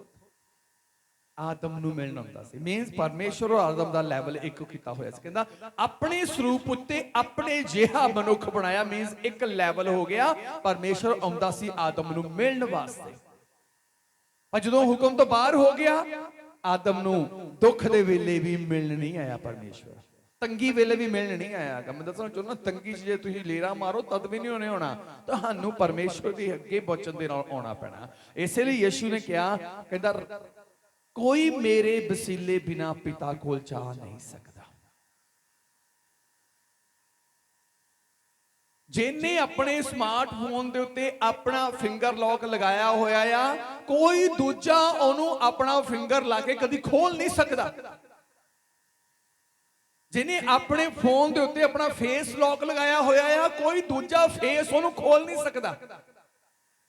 ਆਦਮ ਨੂੰ ਮਿਲਣ ਆਉਂਦਾ ਸੀ। ਮੀਨਸ ਪਰਮੇਸ਼ਰ ਔਰ ਆਦਮ ਦਾ ਲੈਵਲ ਇੱਕ ਕੀਤਾ ਹੋਇਆ ਸੀ। ਕਹਿੰਦਾ ਆਪਣੇ ਸਰੂਪ ਉੱਤੇ ਆਪਣੇ ਜਿਹਾ ਮਨੁੱਖ ਬਣਾਇਆ। ਮੀਨਸ ਇੱਕ ਲੈਵਲ ਹੋ ਗਿਆ। ਪਰਮੇਸ਼ਰ ਆਉਂਦਾ ਸੀ ਆਦਮ ਨੂੰ ਮਿਲਣ ਵਾਸਤੇ। ਪਰ ਜਦੋਂ ਹੁਕਮ ਤੋਂ ਬਾਹਰ ਹੋ ਗਿਆ, ਆਦਮ ਨੂੰ ਦੁੱਖ ਦੇ ਵੇਲੇ ਵੀ ਮਿਲਣ ਨਹੀਂ ਆਇਆ ਪਰਮੇਸ਼ਰ। ਤੰਗੀ ਵੇਲੇ ਵੀ ਮਿਲਣ ਨਹੀਂ ਆਇਆ। ਮੈਂ ਦੱਸਣਾ ਚਾਹੁੰਦਾ, ਤੰਗੀ 'ਚ ਜੇ ਤੁਸੀਂ ਲੇਰਾ ਮਾਰੋ ਤਦ ਵੀ ਨਹੀਂ ਉਹਨੇ ਹੋਣਾ, ਤੁਹਾਨੂੰ ਪਰਮੇਸ਼ਰ ਦੇ ਅੱਗੇ ਬਚਨ ਦੇ ਨਾਲ ਆਉਣਾ ਪੈਣਾ। ਇਸੇ ਲਈ ਯਿਸੂ ਨੇ ਕਿਹਾ, ਕਹਿੰਦਾ ਕੋਈ ਮੇਰੇ ਵਸੀਲੇ ਬਿਨਾ ਪਿਤਾ ਕੋਲ ਜਾ ਨਹੀਂ ਸਕਦਾ। ਜਿਹਨੇ ਆਪਣੇ ਸਮਾਰਟਫੋਨ ਦੇ ਉੱਤੇ ਆਪਣਾ ਫਿੰਗਰ ਲੌਕ ਲਗਾਇਆ ਹੋਇਆ ਆ, ਕੋਈ ਦੂਜਾ ਉਹਨੂੰ ਆਪਣਾ ਫਿੰਗਰ ਲਾ ਕੇ ਕਦੀ ਖੋਲ ਨਹੀਂ ਸਕਦਾ। ਜਿਹਨੇ ਆਪਣੇ ਫੋਨ ਦੇ ਉੱਤੇ ਆਪਣਾ ਫੇਸ ਲੌਕ ਲਗਾਇਆ ਹੋਇਆ ਆ, ਕੋਈ ਦੂਜਾ ਫੇਸ ਉਹਨੂੰ ਖੋਲ ਨਹੀਂ ਸਕਦਾ।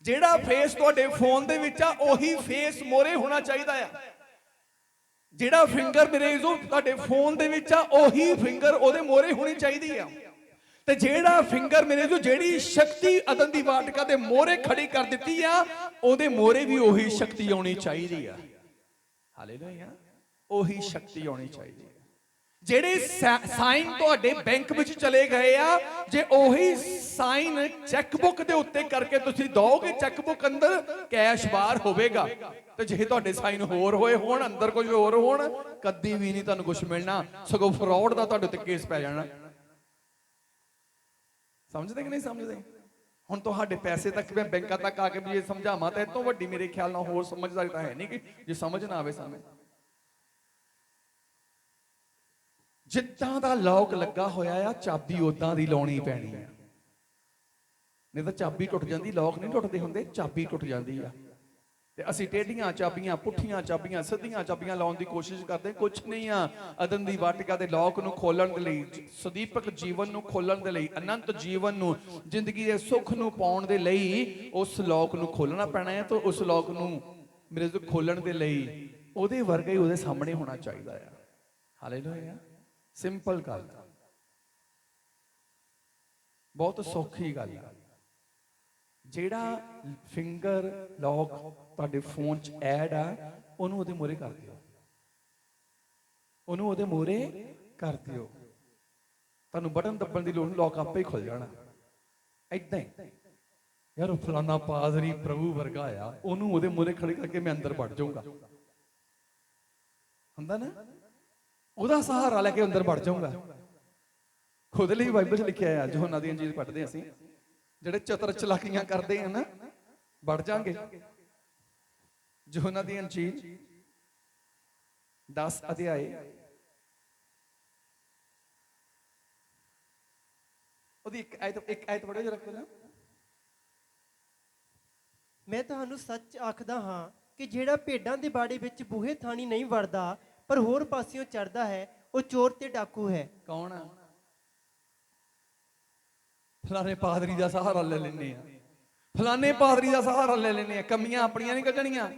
ਜਿਹੜਾ ਫੇਸ ਤੁਹਾਡੇ ਫੋਨ ਦੇ ਵਿੱਚ ਆ, ਉਹੀ ਫੇਸ ਮੋਰੇ ਹੋਣਾ ਚਾਹੀਦਾ ਆ। ਜਿਹੜਾ ਫਿੰਗਰ ਮੇਰੇ ਤੁਹਾਡੇ ਫੋਨ ਦੇ ਵਿੱਚ ਆ, ਉਹੀ ਫਿੰਗਰ ਉਹਦੇ ਮੋਰੇ ਹੋਣੀ ਚਾਹੀਦੀ ਆ। ਤੇ ਜਿਹੜਾ ਫਿੰਗਰ ਮੇਰੇ ਜੋ ਜਿਹੜੀ ਸ਼ਕਤੀ ਅਦਨ ਦੀ ਵਾਟਕਾ ਦੇ ਮੋਰੇ ਖੜੀ ਕਰ ਦਿੱਤੀ ਆ, ਉਹਦੇ ਮੋਰੇ ਵੀ ਉਹੀ ਸ਼ਕਤੀ ਆਉਣੀ ਚਾਹੀਦੀ ਆ। ਹਾਲੇਲੂਇਆ। ਉਹੀ ਸ਼ਕਤੀ ਆਉਣੀ ਚਾਹੀਦੀ ਆ। ਜਿਹੜੇ ਸਾਈਨ ਤੁਹਾਡੇ ਬੈਂਕ ਵਿੱਚ ਚਲੇ ਗਏ ਆ, ਜੇ ਉਹੀ ਸਾਈਨ ਚੈੱਕਬੁੱਕ ਦੇ ਉੱਤੇ ਕਰਕੇ ਤੁਸੀਂ ਦੋਗੇ, ਚੈੱਕਬੁੱਕ ਅੰਦਰ ਕੈਸ਼ ਬਾਹਰ ਹੋਵੇਗਾ। ਤੇ ਜੇ ਤੁਹਾਡੇ ਸਾਈਨ ਹੋਰ ਹੋਏ ਹੋਣ, ਅੰਦਰ ਕੁਝ ਹੋਰ ਹੋਣ, ਕਦੀ ਵੀ ਨਹੀਂ ਤੁਹਾਨੂੰ ਕੁਝ ਮਿਲਣਾ, ਸਗੋਂ ਫਰਾਡ ਦਾ ਤੁਹਾਡੇ ਉੱਤੇ ਕੇਸ ਪੈ ਜਾਣਾ। ਸਮਝਦੇ ਕਿ ਨਹੀਂ ਸਮਝਦੇ? ਹੁਣ ਤੁਹਾਡੇ ਪੈਸੇ ਤੱਕ ਮੈਂ ਬੈਂਕਾਂ ਤੱਕ ਆ ਕੇ ਵੀ ਇਹ ਸਮਝਾਵਾਂ ਤਾਂ ਇਹ ਤੋਂ ਵੱਡੀ ਮੇਰੇ ਖਿਆਲ ਨਾਲ ਹੋਰ ਸਮਝ ਸਕਦਾ ਹੈ ਨਹੀਂ, ਕਿ ਜੇ ਸਮਝ ਨਾ ਆਵੇ ਸਾਹਮਣੇ। ਜਿੱਦਾਂ ਦਾ ਲੌਕ ਲੱਗਾ ਹੋਇਆ ਆ, ਚਾਬੀ ਉਦਾਂ ਦੀ ਲਾਉਣੀ ਪੈਣੀ ਆ। ਨਹੀਂ ਤਾਂ ਚਾਬੀ ਟੁੱਟ ਜਾਂਦੀ। ਲੌਕ ਨਹੀਂ ਟੁੱਟਦੇ ਹੁੰਦੇ, ਚਾਬੀ ਟੁੱਟ ਜਾਂਦੀ ਆ। ਤੇ ਅਸੀਂ ਟੇਢੀਆਂ ਚਾਬੀਆਂ, ਪੁੱਠੀਆਂ ਚਾਬੀਆਂ, ਸਿੱਧੀਆਂ ਚਾਬੀਆਂ ਲਾਉਣ ਦੀ ਕੋਸ਼ਿਸ਼ ਕਰਦੇ। ਕੁਛ ਨਹੀਂ ਆ। ਅਦਨ ਦੀ ਵਾਟਿਕਾ ਦੇ ਲੌਕ ਨੂੰ ਖੋਲਣ ਦੇ ਲਈ, ਸਦੀਪਕ ਜੀਵਨ ਨੂੰ ਖੋਲਣ ਦੇ ਲਈ, ਅਨੰਤ ਜੀਵਨ ਨੂੰ, ਜ਼ਿੰਦਗੀ ਦੇ ਸੁੱਖ ਨੂੰ ਪਾਉਣ ਦੇ ਲਈ ਉਸ ਲੌਕ ਨੂੰ ਖੋਲਣਾ ਪੈਣਾ ਹੈ। ਤਾਂ ਉਸ ਲੌਕ ਨੂੰ ਮੇਰੇ ਤੋਂ ਖੋਲਣ ਦੇ ਲਈ ਉਹਦੇ ਵਰਗਾ ਹੀ ਉਹਦੇ ਸਾਹਮਣੇ ਹੋਣਾ ਚਾਹੀਦਾ ਆ। ਹਾਲੇਲੂਇਆ। ਸਿੰਪਲ ਗੱਲ, ਬਹੁਤ ਸੌਖੀ ਗੱਲ ਆ। ਜਿਹੜਾ ਫਿੰਗਰ ਲੌਕ ਤੁਹਾਡੇ ਫੋਨ 'ਚ ਐਡ ਆ, ਉਹਨੂੰ ਉਹਦੇ ਮੂਹਰੇ ਕਰ ਦਿਓ। ਉਹਨੂੰ ਉਹਦੇ ਮੂਹਰੇ ਕਰ ਦਿਓ। ਤੁਹਾਨੂੰ ਬਟਨ ਦੱਬਣ ਦੀ ਲੋੜ ਨਹੀਂ, ਲੌਕ ਆਪੇ ਹੀ ਖੁੱਲ ਜਾਣਾ। ਏਦਾਂ ਹੀ ਯਾਰ, ਉਹ ਫਲਾਣਾ ਪਾਦਰੀ ਪ੍ਰਭੂ ਵਰਗਾ ਆ, ਉਹਨੂੰ ਉਹਦੇ ਮੂਹਰੇ ਖੜੇ ਕਰਕੇ ਮੈਂ ਅੰਦਰ ਵੜ ਜਾਊਂਗਾ। ਹੁੰਦਾ ਨਾ, ਉਹਦਾ ਸਹਾਰਾ ਲੈ ਕੇ ਅੰਦਰ ਵੜ ਜਾਊਂਗਾ। ਖੁਦ ਲਈ ਬਾਈਬਲ 'ਚ ਲਿਖਿਆ ਆ, ਯੋਹਨਾ ਦੀ ਅੰਜੀਲ ਪੜ੍ਹਦੇ ਅਸੀਂ, ਜਿਹੜੇ ਚਤਰ ਚਲਾਕੀਆਂ ਕਰਦੇ ਆ ਨਾ, ਵੜ ਜਾਣਗੇ। ਯੋਹਨਾ ਦੀ ਅੰਜੀਲ 10 ਅਧਿਆਏ, ਉਹਦੀ ਇੱਕ ਆਇਤ ਪੜ੍ਹੋ ਜਰਾ ਪਹਿਲਾਂ। ਮੈਂ ਤੁਹਾਨੂੰ ਸੱਚ ਆਖਦਾ ਹਾਂ ਕਿ ਜਿਹੜਾ ਭੇਡਾਂ ਦੇ ਬਾੜੇ ਵਿੱਚ ਬੂਹੇ ਥਾਣੀ ਨਹੀਂ ਵੜਦਾ ਪਰ ਹੋਰ ਪਾਸਿਓਂ ਚੜਦਾ ਹੈ, ਉਹ ਚੋਰ ਤੇ ਡਾਕੂ ਹੈ। ਕੌਣ ਆ? ਫਲਾਣੇ ਪਾਦਰੀ ਦਾ ਸਹਾਰਾ ਲੈ ਲੈਨੇ ਆ, ਫਲਾਣੇ ਪਾਦਰੀ ਦਾ ਸਹਾਰਾ ਲੈ ਲੈਨੇ ਆ। ਕਮੀਆਂ ਆਪਣੀਆਂ ਨਹੀਂ ਕੱਢਣੀਆਂ,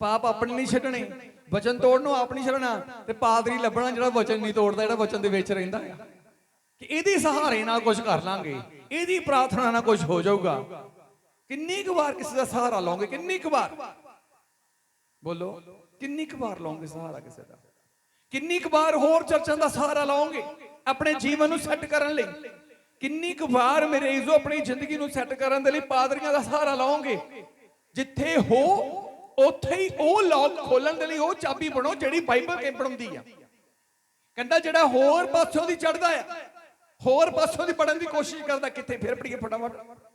ਪਾਪ ਆਪਣੇ ਨਹੀਂ ਛੱਡਣੇ, ਵਚਨ ਤੋੜਨ ਨੂੰ ਆਪ ਨਹੀਂ ਛੱਡਣਾ, ਤੇ ਪਾਦਰੀ ਲੱਭਣਾ ਜਿਹੜਾ ਵਚਨ ਨਹੀਂ ਤੋੜਦਾ, ਜਿਹੜਾ ਵਚਨ ਦੇ ਵਿੱਚ ਰਹਿੰਦਾ ਆ, ਕਿ ਇਹਦੇ ਸਹਾਰੇ ਨਾਲ ਕੁਝ ਕਰ ਲਾਂਗੇ, ਇਹਦੀ ਪ੍ਰਾਰਥਨਾ ਨਾਲ ਕੁਝ ਹੋ ਜਾਊਗਾ। ਕਿੰਨੀ ਕੁ ਵਾਰ ਕਿਸੇ ਦਾ ਸਹਾਰਾ ਲਓਗੇ? ਕਿੰਨੀ ਕੁ ਵਾਰ? ਬੋਲੋ, ਕਿੰਨੀ ਕੁ ਵਾਰ ਲਓਗੇ ਸਹਾਰਾ ਕਿਸੇ ਦਾ? ਕਿੰਨੀ ਕੁ ਵਾਰ ਹੋਰ ਚਰਚਾਂ ਦਾ ਸਹਾਰਾ ਲਓਗੇ ਆਪਣੇ ਜੀਵਨ ਨੂੰ ਸੈੱਟ ਕਰਨ ਲਈ? ਕਿੰਨੀ ਕੁ ਵਾਰ ਮੇਰੇ ਇਜ਼ੋ ਆਪਣੀ ਜ਼ਿੰਦਗੀ ਨੂੰ ਸੈੱਟ ਕਰਨ ਦੇ ਲਈ ਪਾਦਰੀਆਂ ਦਾ ਸਹਾਰਾ ਲਓਗੇ? ਜਿੱਥੇ ਹੋ ਉੱਥੇ ਹੀ ਉਹ ਲੌਕ ਖੋਲਣ ਦੇ ਲਈ ਉਹ ਚਾਬੀ ਬਣੋ ਜਿਹੜੀ ਬਾਈਬਲ ਕੇ ਬਣਾਉਂਦੀ ਆ। ਕਹਿੰਦਾ ਜਿਹੜਾ ਹੋਰ ਪਾਸੋਂ ਦੀ ਚੜਦਾ ਆ, ਹੋਰ ਪਾਸੋਂ ਦੀ ਪੜਨ ਦੀ ਕੋਸ਼ਿਸ਼ ਕਰਦਾ, ਕਿੱਥੇ ਫਿਰ ਪੜੀਏ ਫਟਾਫਟ।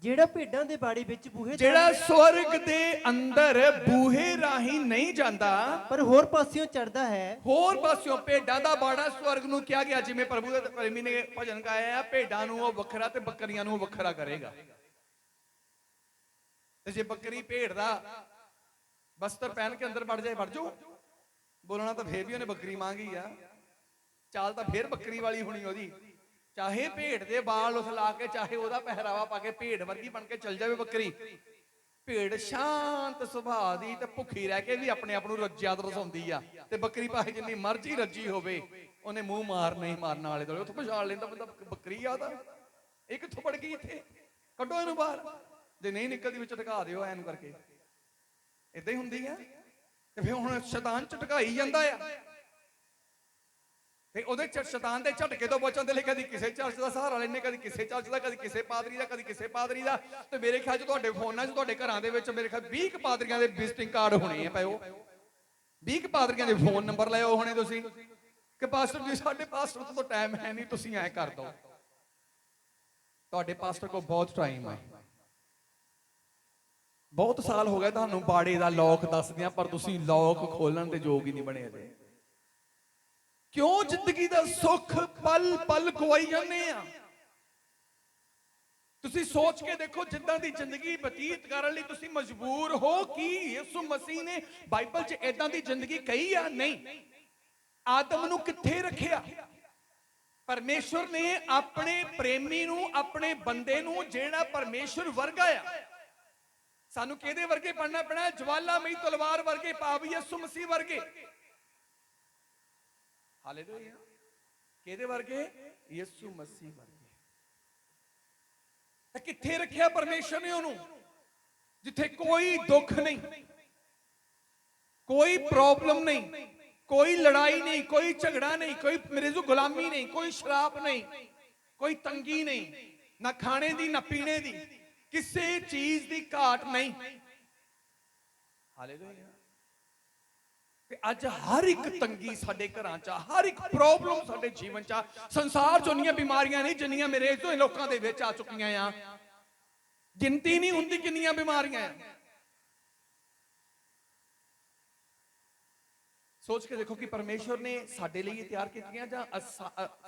ਜਿਹੜਾ ਭੇਡਾਂ ਦੇ ਬਾੜੇ ਵਿੱਚ ਬੂਹੇ, ਜਿਹੜਾ ਸਵਰਗ ਦੇ ਅੰਦਰ ਬੂਹੇ ਰਾਹੀਂ ਨਹੀਂ ਜਾਂਦਾ ਪਰ ਹੋਰ ਪਾਸਿਓਂ ਚੜਦਾ ਹੈ। ਹੋਰ ਪਾਸਿਓਂ ਭੇਡਾਂ ਦਾ ਬਾੜਾ ਸਵਰਗ ਨੂੰ ਕਿਹਾ ਗਿਆ। ਜਿਵੇਂ ਪ੍ਰਭੂ ਦੇ ਪ੍ਰੇਮੀ ਨੇ ਭਜਨ ਗਾਇਆ ਆ, ਭੇਡਾਂ ਨੂੰ ਉਹ ਵੱਖਰਾ ਤੇ ਬੱਕਰੀਆਂ ਨੂੰ ਉਹ ਵੱਖਰਾ ਕਰੇਗਾ। ਤੇ ਜੇ ਬੱਕਰੀ ਭੇਡ ਦਾ ਬਸਤਰ ਪਹਿਨ ਕੇ ਅੰਦਰ ਵੜ ਜਾਏ, ਵੜ ਜਾਓ। ਬੋਲਣਾ ਤਾਂ ਫੇਰ ਵੀ ਉਹਨੇ ਬੱਕਰੀ ਮੰਗੀ ਆ, ਚਾਲ ਤਾਂ ਫੇਰ ਬੱਕਰੀ ਵਾਲੀ ਹੋਣੀ ਉਹਦੀ। ਚਾਹੇ ਭੇਡ ਦੇ ਵਾਲ ਉਸ ਲਾ ਕੇ, ਚਾਹੇ ਉਹਦਾ ਪਹਿਰਾਵਾ ਪਾ ਕੇ ਭੇਡ ਵਰਗੀ ਬਣ ਕੇ ਚੱਲ ਜਾਵੇ ਬੱਕਰੀ, ਭੇਡ ਸ਼ਾਂਤ ਸੁਭਾਅ ਦੀ ਤੇ ਭੁੱਖੀ ਰਹਿ ਕੇ ਵੀ ਆਪਣੇ ਆਪ ਨੂੰ ਰੱਜਿਆ ਦਰਸਾਉਂਦੀ ਆ। ਤੇ ਬੱਕਰੀ ਭਾਵੇਂ ਜਿੰਨੀ ਮਰਜ਼ੀ ਰੱਜੀ ਹੋਵੇ, ਉਹਨੇ ਮੂੰਹ ਮਾਰਨਾ ਹੀ ਮਾਰਨਾ। ਵਾਲੇ ਦੁਆਲੇ ਉੱਥੋਂ ਪਛਾਣ ਲੈਂਦਾ ਬੰਦਾ ਬੱਕਰੀ ਆ ਉਹਦਾ, ਇਹ ਕਿੱਥੋਂ ਵੜ ਗਈ ਇੱਥੇ, ਕੱਢੋ ਇਹਨੂੰ ਬਾਹਰ। ਜੇ ਨਹੀਂ ਨਿਕਲਦੀ ਵਿੱਚ ਢਕਾ ਦਿਓ ਐਨ ਕਰਕੇ। ਇਦਾਂ ਹੀ ਹੁੰਦੀ ਆ। ਤੇ ਫਿਰ ਹੁਣ ਸ਼ੈਤਾਨ ਝਟਕਾਈ ਜਾਂਦਾ ਆ, ਤੇ ਉਹਦੇ ਸ਼ੈਤਾਨ ਦੇ ਝਟਕੇ ਤੋਂ ਬਚਣ ਦੇ ਲਈ ਕਦੀ ਕਿਸੇ ਚਰਚ ਦਾ ਸਹਾਰਾ ਲੈਣੇ, ਕਦੀ ਕਿਸੇ ਚਰਚ ਦਾ, ਕਦੀ ਕਿਸੇ ਪਾਦਰੀ ਦਾ, ਕਦੀ ਕਿਸੇ ਪਾਦਰੀ ਦਾ। ਤੇ ਮੇਰੇ ਖਿਆਲ 'ਚ ਤੁਹਾਡੇ ਫੋਨਾਂ 'ਚ, ਤੁਹਾਡੇ ਘਰਾਂ ਦੇ ਵਿੱਚ ਮੇਰੇ ਖਿਆਲ 20 ਪਾਦਰੀਆਂ ਦੇ ਵਿਜ਼ਿਟਿੰਗ ਕਾਰਡ ਹੋਣੇ ਆ ਪਏ। 20 ਪਾਦਰੀਆਂ ਦੇ ਫੋਨ ਨੰਬਰ ਲਏ ਹੋਣੇ ਤੁਸੀਂ, ਕਿ ਪਾਸਟਰ ਜੀ ਸਾਡੇ ਪਾਸਟਰ ਤੋਂ ਟਾਈਮ ਹੈ ਨਹੀਂ, ਤੁਸੀਂ ਐ ਕਰ ਦਿਓ। ਤੁਹਾਡੇ ਪਾਸਟਰ ਕੋਲ ਬਹੁਤ ਟਾਈਮ ਹੈ, ਬਹੁਤ ਸਾਲ ਹੋ ਗਏ ਤੁਹਾਨੂੰ ਬਾੜੇ ਦਾ ਲੋਕ ਦੱਸਦਿਆਂ, ਪਰ ਤੁਸੀਂ ਲੋਕ ਖੋਲਣ ਦੇ ਯੋਗ ਹੀ ਨਹੀਂ ਬਣੇ ਅਜੇ। ਕਿਉਂ ਜ਼ਿੰਦਗੀ ਦਾ ਸੁੱਖ ਪਲ ਪਲ ਖਵਾਈ ਜਾਂਦੇ ਆ? ਤੁਸੀਂ ਸੋਚ ਕੇ ਦੇਖੋ, ਜਿੱਦਾਂ ਦੀ ਜ਼ਿੰਦਗੀ ਬਤੀਤ ਕਰਨ ਲਈ ਤੁਸੀਂ ਮਜਬੂਰ ਹੋ, ਕੀ ਯਿਸੂ ਮਸੀਹ ਨੇ ਬਾਈਬਲ 'ਚ ਏਦਾਂ ਦੀ ਜ਼ਿੰਦਗੀ ਕਹੀ ਆ? ਨਹੀਂ। ਆਦਮ ਨੂੰ ਕਿੱਥੇ ਰੱਖਿਆ? ਪਰਮੇਸ਼ਵਰ ਨੇ ਆਪਣੇ ਪ੍ਰੇਮੀ ਨੂੰ, ਆਪਣੇ ਬੰਦੇ ਨੂੰ, ਜਿਹੜਾ ਪਰਮੇਸ਼ਵਰ ਵਰਗਾ ਆ, ਸਾਨੂੰ ਕਿਹਦੇ ਵਰਗੇ ਬਣਨਾ ਪੈਣਾ? ਜਵਾਲਾਮਈ ਤਲਵਾਰ ਵਰਗੇ, ਭਾਵ ਯਿਸੂ ਮਸੀਹ ਵਰਗੇ। ਹਾਲੇਲੂਇਆ। ਕਿਹਦੇ ਵਰਗੇ? ਯਿਸੂ ਮਸੀਹ ਵਰਗੇ। ਤਾਂ ਕਿੱਥੇ ਰੱਖਿਆ ਪਰਮੇਸ਼ਰ ਨੇ ਉਹਨੂੰ? ਜਿੱਥੇ ਕੋਈ ਦੁੱਖ ਨਹੀਂ, ਕੋਈ ਪ੍ਰੋਬਲਮ ਨਹੀਂ, ਕੋਈ ਲੜਾਈ ਨਹੀਂ, ਕੋਈ ਝਗੜਾ ਨਹੀਂ, ਕੋਈ ਮਿਰਜ਼ੂ ਗੁਲਾਮੀ ਨਹੀਂ, ਕੋਈ ਸ਼ਰਾਬ ਨਹੀਂ, ਕੋਈ ਤੰਗੀ ਨਹੀਂ, ਨਾ ਖਾਣੇ ਦੀ ਨਾ ਪੀਣੇ ਦੀ, ਕਿਸੇ ਚੀਜ਼ ਦੀ ਘਾਟ ਨਹੀਂ। ਹਾਲੇਲੂਇਆ। ਤੇ ਅੱਜ ਹਰ ਇੱਕ ਤੰਗੀ ਸਾਡੇ ਘਰਾਂ 'ਚ, ਹਰ ਇੱਕ ਪ੍ਰੋਬਲਮ ਸਾਡੇ ਜੀਵਨ 'ਚ, ਸੰਸਾਰ 'ਚ ਉਨੀਆਂ ਬਿਮਾਰੀਆਂ ਨਹੀਂ ਜਿੰਨੀਆਂ ਮੇਰੇ ਤੋਂ ਲੋਕਾਂ ਦੇ ਵਿੱਚ ਆ ਚੁੱਕੀਆਂ ਆ। ਗਿਣਤੀ ਨਹੀਂ ਹੁੰਦੀ ਕਿੰਨੀਆਂ ਬਿਮਾਰੀਆਂ ਆ। ਸੋਚ ਕੇ ਦੇਖੋ ਕਿ ਪਰਮੇਸ਼ਵਰ ਨੇ ਸਾਡੇ ਲਈ ਇਹ ਤਿਆਰ ਕੀਤੀਆਂ ਜਾਂ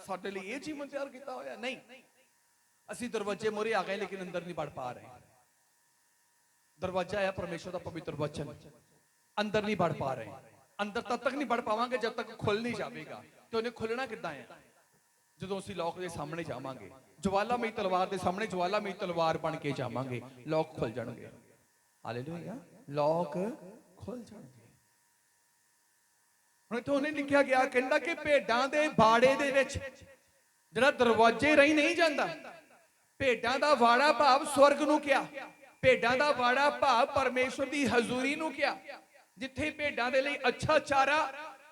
ਸਾਡੇ ਲਈ ਇਹ ਜੀਵਨ ਤਿਆਰ ਕੀਤਾ ਹੋਇਆ? ਨਹੀਂ। ਅਸੀਂ ਦਰਵਾਜ਼ੇ ਮੂਹਰੇ ਆ ਗਏ ਲੇਕਿਨ ਅੰਦਰ ਨਹੀਂ ਵੜ ਪਾ ਰਹੇ। ਦਰਵਾਜ਼ਾ ਆ ਪਰਮੇਸ਼ਵਰ ਦਾ ਪਵਿੱਤਰ ਵਚਨ, ਅੰਦਰ ਨਹੀਂ ਵੜ ਪਾ ਰਹੇ। ਅੰਦਰ ਤਦ ਤੱਕ ਨਹੀਂ ਵੜ ਪਾਵਾਂਗੇ ਜਦ ਤੱਕ ਖੁੱਲ ਨਹੀਂ ਜਾਵੇਗਾ। ਤੇ ਉਹਨੇ ਖੁੱਲਣਾ ਕਿੱਦਾਂ ਹੈ? ਜਦੋਂ ਅਸੀਂ ਲੋਕ ਦੇ ਸਾਹਮਣੇ ਜਾਵਾਂਗੇ, ਜਵਾਲਾਮਈ ਤਲਵਾਰ ਦੇ ਸਾਹਮਣੇ ਜਵਾਲਾਮਈ ਤਲਵਾਰ ਬਣ ਕੇ ਜਾਵਾਂਗੇ, ਲੋਕ ਖੁੱਲ ਜਾਣਗੇ। ਹਾਲੇਲੂਇਆ। ਲੋਕ ਖੁੱਲ ਜਾਣਗੇ। ਹੁਣ ਇੱਥੇ ਉਹਨੇ ਲਿਖਿਆ ਗਿਆ, ਕਹਿੰਦਾ ਕਿ ਭੇਡਾਂ ਦੇ ਬਾੜੇ ਦੇ ਵਿੱਚ ਜਿਹੜਾ ਦਰਵਾਜ਼ੇ ਰਾਹੀਂ ਨਹੀਂ ਜਾਂਦਾ, ਭੇਡਾਂ ਦਾ ਵਾੜਾ ਭਾਵ ਸਵਰਗ ਨੂੰ ਕਿਹਾ, ਭੇਡਾਂ ਦਾ ਵਾੜਾ ਭਾਵ ਪਰਮੇਸ਼ਵਰ ਦੀ ਹਜ਼ੂਰੀ ਨੂੰ ਕਿਹਾ, ਜਿੱਥੇ ਭੇਡਾਂ ਦੇ ਲਈ ਅੱਛਾ ਚਾਰਾ,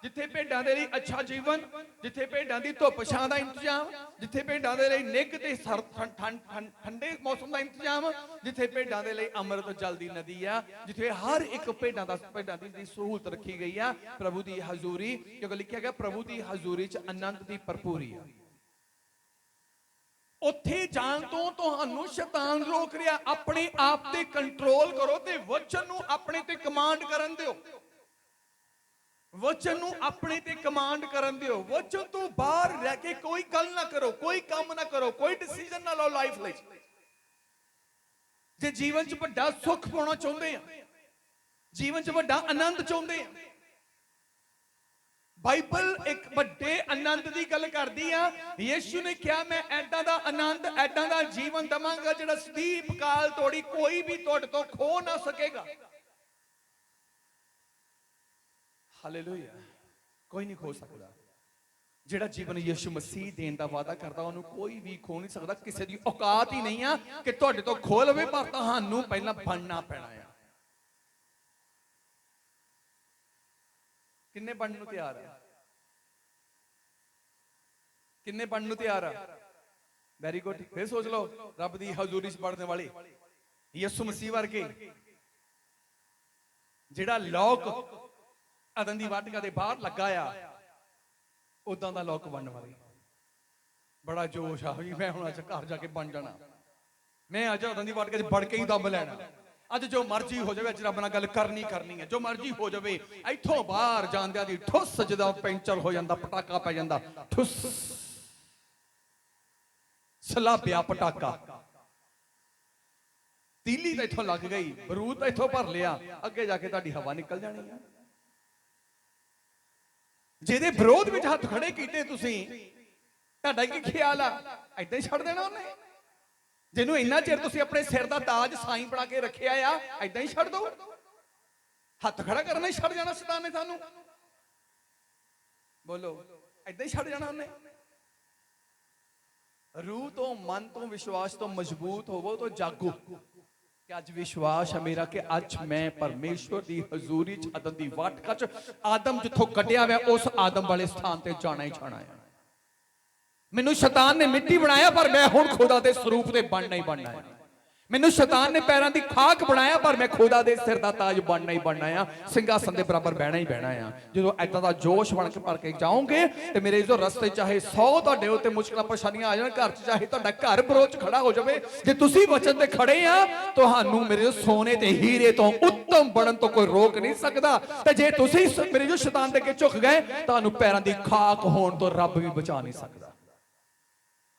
ਜਿੱਥੇ ਭੇਡਾਂ ਦੇ ਲਈ ਅੱਛਾ ਜੀਵਨ, ਜਿੱਥੇ ਭੇਡਾਂ ਦੀ ਧੁੱਪ ਛਾਂ ਦਾ ਇੰਤਜ਼ਾਮ, ਜਿੱਥੇ ਭੇਡਾਂ ਦੇ ਲਈ ਨਿੱਘ ਤੇ ਠੰਡੇ ਮੌਸਮ ਦਾ ਇੰਤਜ਼ਾਮ, ਜਿੱਥੇ ਭੇਡਾਂ ਦੇ ਲਈ ਅੰਮ੍ਰਿਤ ਜਲ ਦੀ ਨਦੀ ਆ, ਜਿੱਥੇ ਹਰ ਇੱਕ ਭੇਡਾਂ ਦੀ ਸਹੂਲਤ ਰੱਖੀ ਗਈ ਆ। ਪ੍ਰਭੂ ਦੀ ਹਜ਼ੂਰੀ, ਕਿਉਂਕਿ ਲਿਖਿਆ ਗਿਆ ਪ੍ਰਭੂ ਦੀ ਹਜ਼ੂਰੀ 'ਚ ਆਨੰਦ ਦੀ ਭਰਪੂਰੀ ਆ। ਉੱਥੇ ਜਾਣ ਤੋਂ ਤੁਹਾਨੂੰ ਸ਼ੈਤਾਨ ਰੋਕ ਰਿਹਾ। ਆਪਣੇ ਆਪ ਤੇ ਕੰਟਰੋਲ ਕਰੋ ਤੇ ਵਚਨ ਨੂੰ ਆਪਣੇ ਤੇ ਕਮਾਂਡ ਕਰਨ ਦਿਓ। ਵਚਨ ਨੂੰ ਆਪਣੇ ਤੇ ਕਮਾਂਡ ਕਰਨ ਦਿਓ। ਵਚਨ ਤੋਂ ਬਾਹਰ ਰਹਿ ਕੇ ਕੋਈ ਗੱਲ ਨਾ ਕਰੋ, ਕੋਈ ਕੰਮ ਨਾ ਕਰੋ, ਕੋਈ ਡਿਸੀਜਨ ਨਾ ਲਓ ਲਾਈਫ ਲਈ। ਜੇ ਜੀਵਨ 'ਚ ਵੱਡਾ ਸੁੱਖ ਪਾਉਣਾ ਚਾਹੁੰਦੇ ਆ, ਜੀਵਨ 'ਚ ਵੱਡਾ ਆਨੰਦ ਚਾਹੁੰਦੇ ਆ, ਬਾਈਬਲ ਇੱਕ ਵੱਡੇ ਆਨੰਦ ਦੀ ਗੱਲ ਕਰਦੀ ਆ। ਯਿਸੂ ਨੇ ਕਿਹਾ, ਮੈਂ ਐਦਾਂ ਦਾ ਆਨੰਦ, ਐਦਾਂ ਦਾ ਜੀਵਨ ਦਵਾਂਗਾ ਜਿਹੜਾ ਸਦੀਪ ਕਾਲ ਤੋੜੀ ਕੋਈ ਵੀ ਤੁਹਾਡੇ ਤੋਂ ਖੋ ਨਾ ਸਕੇਗਾ। ਹਾਲੇਲੂਇਆ। ਕੋਈ ਨਹੀਂ ਖੋ ਸਕਦਾ। ਜਿਹੜਾ ਜੀਵਨ ਯਿਸੂ ਮਸੀਹ ਦੇਣ ਦਾ ਵਾਅਦਾ ਕਰਦਾ, ਉਹਨੂੰ ਕੋਈ ਵੀ ਖੋ ਨਹੀਂ ਸਕਦਾ। ਕਿਸੇ ਦੀ ਔਕਾਤ ਹੀ ਨਹੀਂ ਆ ਕਿ ਤੁਹਾਡੇ ਤੋਂ ਖੋ ਲਵੇ, ਪਰ ਤੁਹਾਨੂੰ ਪਹਿਲਾਂ ਬਣਨਾ ਪੈਣਾ ਆ। ਕਿੰਨੇ ਬਣਨ ਨੂੰ ਤਿਆਰ ਆ? ਕਿੰਨੇ ਬਣਨ ਨੂੰ ਤਿਆਰ ਆ? Very good. ਫਿਰ ਸੋਚ ਲਓ, ਰੱਬ ਦੀ ਹਜ਼ੂਰੀ 'ਚ ਵੜਨ ਵਾਲੇ ਯਿਸੂ ਮਸੀਹ ਵਰਗੇ, ਜਿਹੜਾ ਲੋਕ ਅਦਨ ਦੀ ਵਾਟਿਕਾ ਦੇ ਬਾਹਰ ਲੱਗਾ ਆ, ਉਦਾਂ ਦਾ ਲੋਕ ਬਣਨ ਵਾਲੇ। ਬੜਾ ਜੋਸ਼ ਆ ਵੀ ਮੈਂ ਹੁਣ ਅੱਜ ਘਰ ਜਾ ਕੇ ਬਣ ਜਾਣਾ, ਮੈਂ ਅੱਜ ਅਦਨ ਦੀ ਵਾਟਿਕਾ 'ਚ ਵੜ ਕੇ ਹੀ ਦੱਬ ਲੈਣਾ। ਅੱਜ ਜੋ ਮਰਜ਼ੀ ਹੋ ਜਾਵੇ, ਅੱਜ ਰੱਬ ਨਾਲ ਗੱਲ ਕਰਨੀ ਹੈ। ਜੋ ਮਰਜ਼ੀ ਹੋ ਜਾਵੇ, ਇੱਥੋਂ ਬਾਹਰ ਜਾਂਦਿਆਂ ਦੀ ਠੁੱਸ ਜਦੋਂ ਪੈਂਚਰ ਹੋ ਜਾਂਦਾ, ਪਟਾਕਾ ਪੈ ਜਾਂਦਾ, ਠੁੱਸ ਸਲਾਬਿਆ ਪਟਾਕਾ, ਤੀਲੀ ਤਾਂ ਇੱਥੋਂ ਲੱਗ ਗਈ, ਬਰੂਦ ਤਾਂ ਇੱਥੋਂ ਭਰ ਲਿਆ, ਅੱਗੇ ਜਾ ਕੇ ਤੁਹਾਡੀ ਹਵਾ ਨਿਕਲ ਜਾਣੀ ਆ। ਜਿਹਦੇ ਵਿਰੋਧ ਵਿੱਚ ਹੱਥ ਖੜੇ ਕੀਤੇ ਤੁਸੀਂ, ਤੁਹਾਡਾ ਕੀ ਖਿਆਲ ਆ? ਏਦਾਂ ਹੀ ਛੱਡ ਦੇਣਾ ਉਹਨੇ? ਜਿਹਨੂੰ ਇੰਨਾ ਚਿਰ ਤੁਸੀਂ ਆਪਣੇ ਸਿਰ ਦਾ ਤਾਜ ਸਾਈਂ ਬਣਾ ਕੇ ਰੱਖਿਆ ਆ, ਏਦਾਂ ਹੀ ਛੱਡ ਦੋ? ਹੱਥ ਖੜਾ ਕਰਨਾ ਹੀ ਛੱਡ ਜਾਣਾ ਸ਼ੈਤਾਨ ਨੇ ਸਾਨੂੰ? ਬੋਲੋ, ਏਦਾਂ ਹੀ ਛੱਡ ਜਾਣਾ ਉਹਨੇ? रूह तो मन तो विश्वास तो मजबूत होवो तो जागो कि अज विश्वास है मेरा कि अज मैं परमेश्वर दी हजूरी च आदम दी वाटका च आदम जिथों कटिया मैं उस आदम वाले स्थान ते जाना ही जाना है। मैनू शैतान ने मिट्टी बनाया पर मैं हुण खुदा दे स्वरूप दे बनना ही बनना है। मैनू शैतान ने पैरों की खाक बनाया पर मैं खुदा दे सिर दा ताज बनना ही बनना है, सिंघासन दे बराबर बहना ही बहना है। जो इदां दा जोश बन के भर के जाओगे तो मेरे जो रस्ते चाहे 100 तुहाडे उत्ते मुश्किलां परेशानियां आ जाण, घर च चाहे तुहाडा घर बरोच खड़ा हो जाए, जे तुसीं वचन ते खड़े आ तुहानू मेरे सोने ते हीरे तो उत्तम बनन तो कोई रोक नहीं सकदा। ते जे तुसीं मेरे जो शैतान दे अगे झुक गए तुहानू पैरों की खाक होण तो रब भी बचा नहीं सकदा।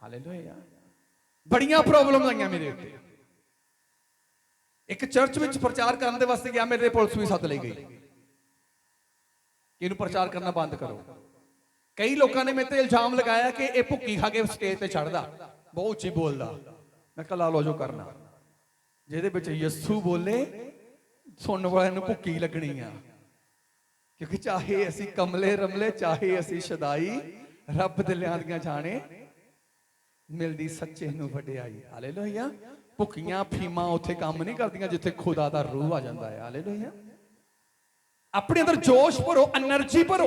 हालेलुया। बड़ियां प्रॉब्लम आईयां मेरे उत्ते। एक चर्च में प्रचार करने के वास्ते गया, मेरे पुलिस भी सद ले गई कि इनू प्रचार करना बंद करो। कई लोगों ने मेरे ते इल्जाम लगाया कि यह भुक्की खा के स्टेज पे चढ़दा, बहुत उच्ची बोलदा। मैं कहा ला लो जो करना, जिहदे विच यस्सू बोले सुनने वाले नूं भुक्की लगनी आ, क्योंकि चाहे असी कमले रमले चाहे असी शदाई, रब दिलियां दियां जाने मिलदी सच्चे नूं वडियाई। हालेलुया। भुखियां फीमा उत्थे काम नहीं करदियां जिथे खुदा दा रूह आ जांदा है। हालेलुया। अपने अंदर जोश भरो, एनर्जी भरो।